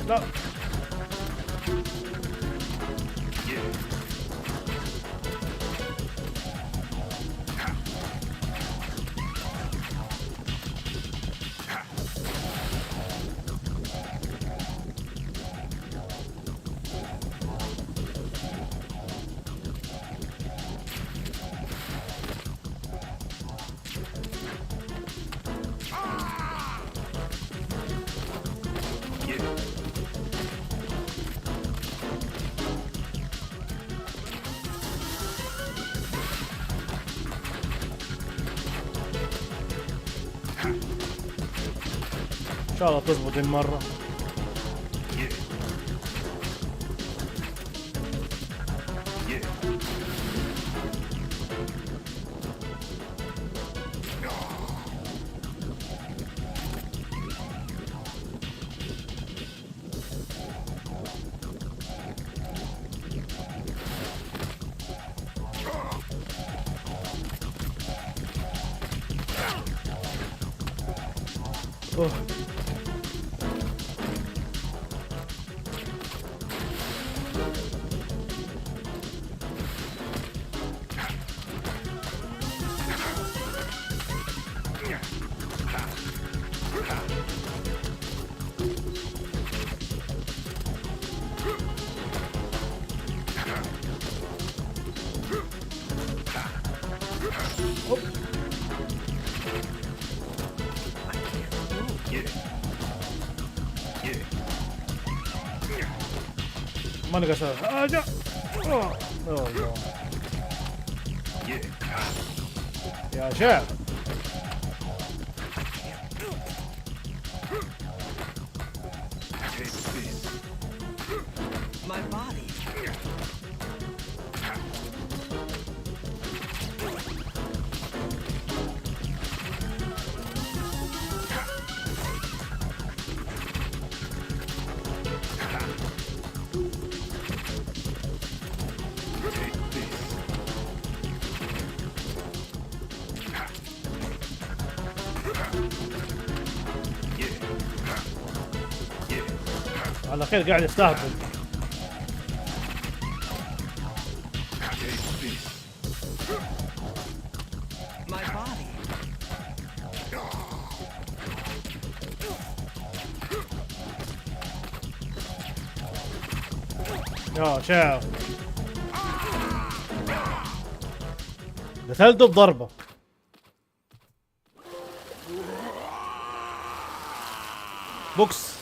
لا إن شاء الله تزبط المرة. ما نقدر نسوي حاجة. الله يا شعب. My body. على خير قاعد يستهبل. My body. يا شعب قتلته بضربة. بوكس.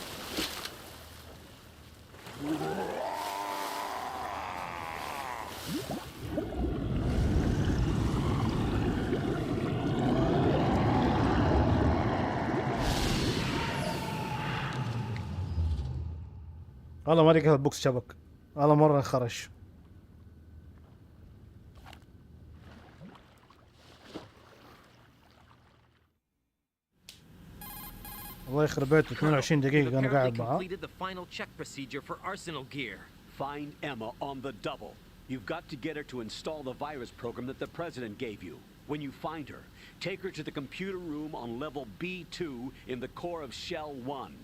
والله ما لقيت البوكس شبك، والله مرة خرش. الله يخرب بيته 22 دقيقة أنا قاعد معاه. Completed the final check procedure for arsenal gear. Find Emma on the double. You've got to get her to install the virus program that the president gave you. When you find her, take her to the computer room on level B2 in the core of Shell 1.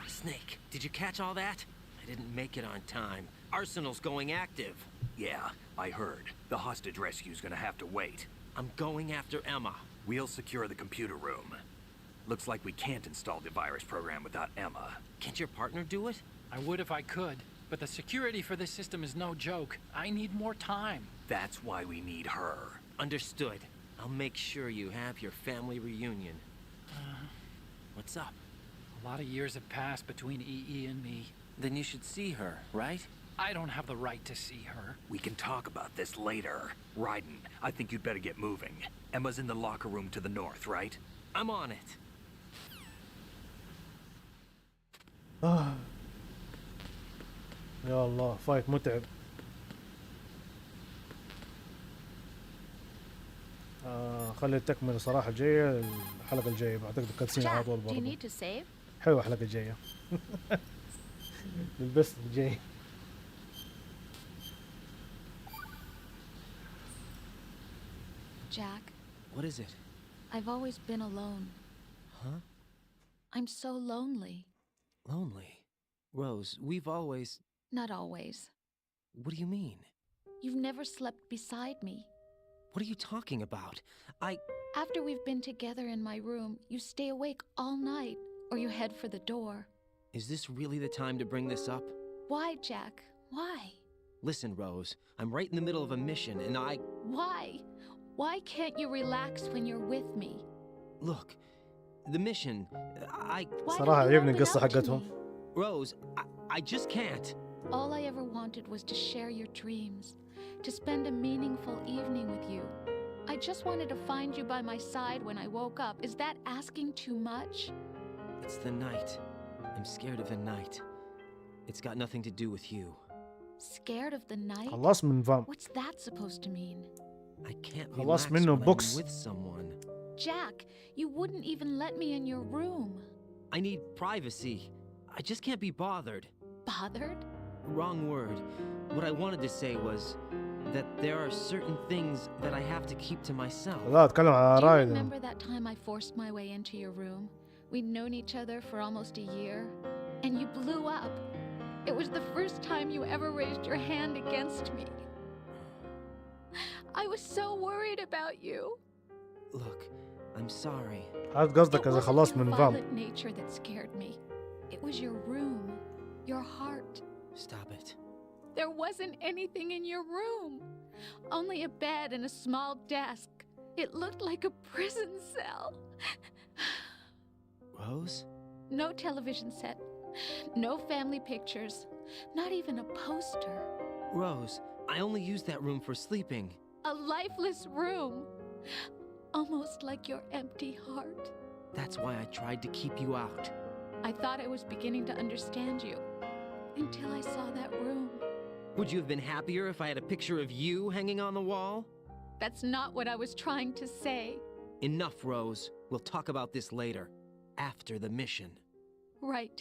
Snake, did you catch all that? I didn't make it on time. Arsenal's going active. Yeah, I heard. The hostage rescue's gonna have to wait. I'm going after Emma. We'll secure the computer room. Looks like we can't install the virus program without Emma. Can't your partner do it? I would if I could, but the security for this system is no joke. I need more time. That's why we need her. Understood. I'll make sure you have your family reunion. What's up? A lot of years have passed between EE and me. Then you should see her, right? I don't have the right to see her. We can talk about this later. Raiden, I think you'd better get moving. Emma's in the locker room to the north, right? I'm on it. يا الله فايت متعب. خلي التكملة صراحة الجاية الحلقة الجاية بعتقد كاتسين على طول برضه. Do you need to save? حلوة الحلقة الجاية. البس الجاي. Jack. What is it? I've always been alone. Huh? I'm so lonely. Lonely? Rose, we've always... Not always. What do you mean? You've never slept beside me. What are you talking about? After we've been together in my room, you stay awake all night, or you head for the door. Is this really the time to bring this up? Why, Jack? Why? Listen, Rose, I'm right in the middle of a mission, and Why? Why can't you relax when you're with me? Look, the mission, صراحة عجبني القصة حقتهم. Rose, I just can't. All I ever wanted was to share your dreams, to spend a meaningful evening with you. I just wanted to find you by my side when I woke up. Is that asking too much? It's the night. I'm scared of the night. It's got nothing to do with you. Scared of the night? خلاص من فم. What's that supposed to mean? I can't خلاص relax منه when بوكس. I'm with someone. Jack, you wouldn't even let me in your room. I need privacy. I just can't be bothered. Bothered? Wrong word. What I wanted to say was that there are certain things that I have to keep to myself. لا أتكلم على Do you رايد. remember that time I forced my way into your room? We'd known each other for almost a year, and you blew up. It was the first time you ever raised your hand against me. I was so worried about you. Look, I'm sorry. هاد قصدك إذا خلصت من Your فم. violent nature that scared me. It was your room, your heart. Stop it. There wasn't anything in your room. Only a bed and a small desk. It looked like a prison cell. Rose? No television set. No family pictures. Not even a poster. Rose, I only use that room for sleeping. A lifeless room. Almost like your empty heart. That's why I tried to keep you out. I thought I was beginning to understand you. Until I saw that room. Would you have been happier if I had a picture of you hanging on the wall? That's not what I was trying to say. Enough, Rose. We'll talk about this later. After the mission. Right.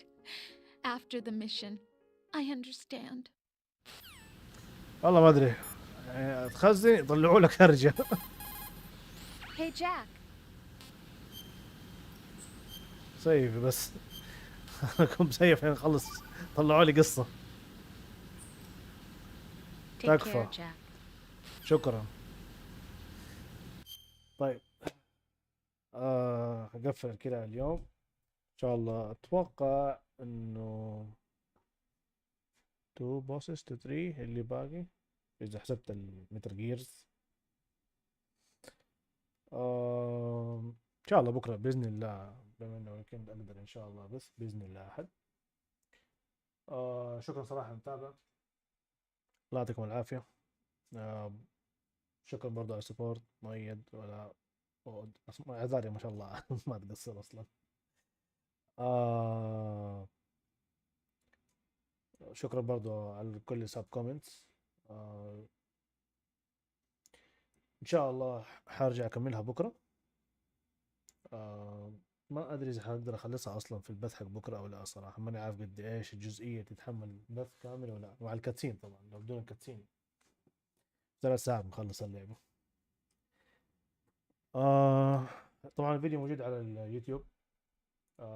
After the mission. I understand. والله ما أدري. تخزن يطلعوا لك هرجة. Hey, Jack. سيف بس. أكون سيف هنا خلص. طلعوا لي قصة. Take تكفى. care, Jack. شكرا. طيب. هقفل كده اليوم. إن شاء الله أتوقع إنه 2 bosses to 3 اللي باقي إذا حسبت المتر جيرز. إن شاء الله بكرة بإذن الله بما إنه الويكند أقدر إن شاء الله بس بإذن الله أحد. شكرا صراحة متابع. الله يعطيكم العافية. شكرا برضو على السبورت مؤيد ولا عذاري ما شاء الله ما تقصر أصلا. شكرا برضو على كل ساب كومنتس. ان شاء الله حارجع اكملها بكره. ما ادري اذا حقدر اخلصها اصلا في البث حق بكره او لا، صراحه ماني عارف قد ايش الجزئيه تتحمل بث كامل ولا، مع الكاتسين طبعا، لو بدون الكاتسين 3 ساعات مخلص اللعبه. طبعا الفيديو موجود على اليوتيوب،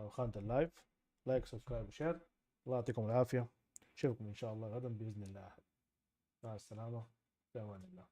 خانة اللايف. لايك سبسكرايب وشير. الله يعطيكم العافيه، اشوفكم ان شاء الله غدا باذن الله. مع السلامه، في امان الله.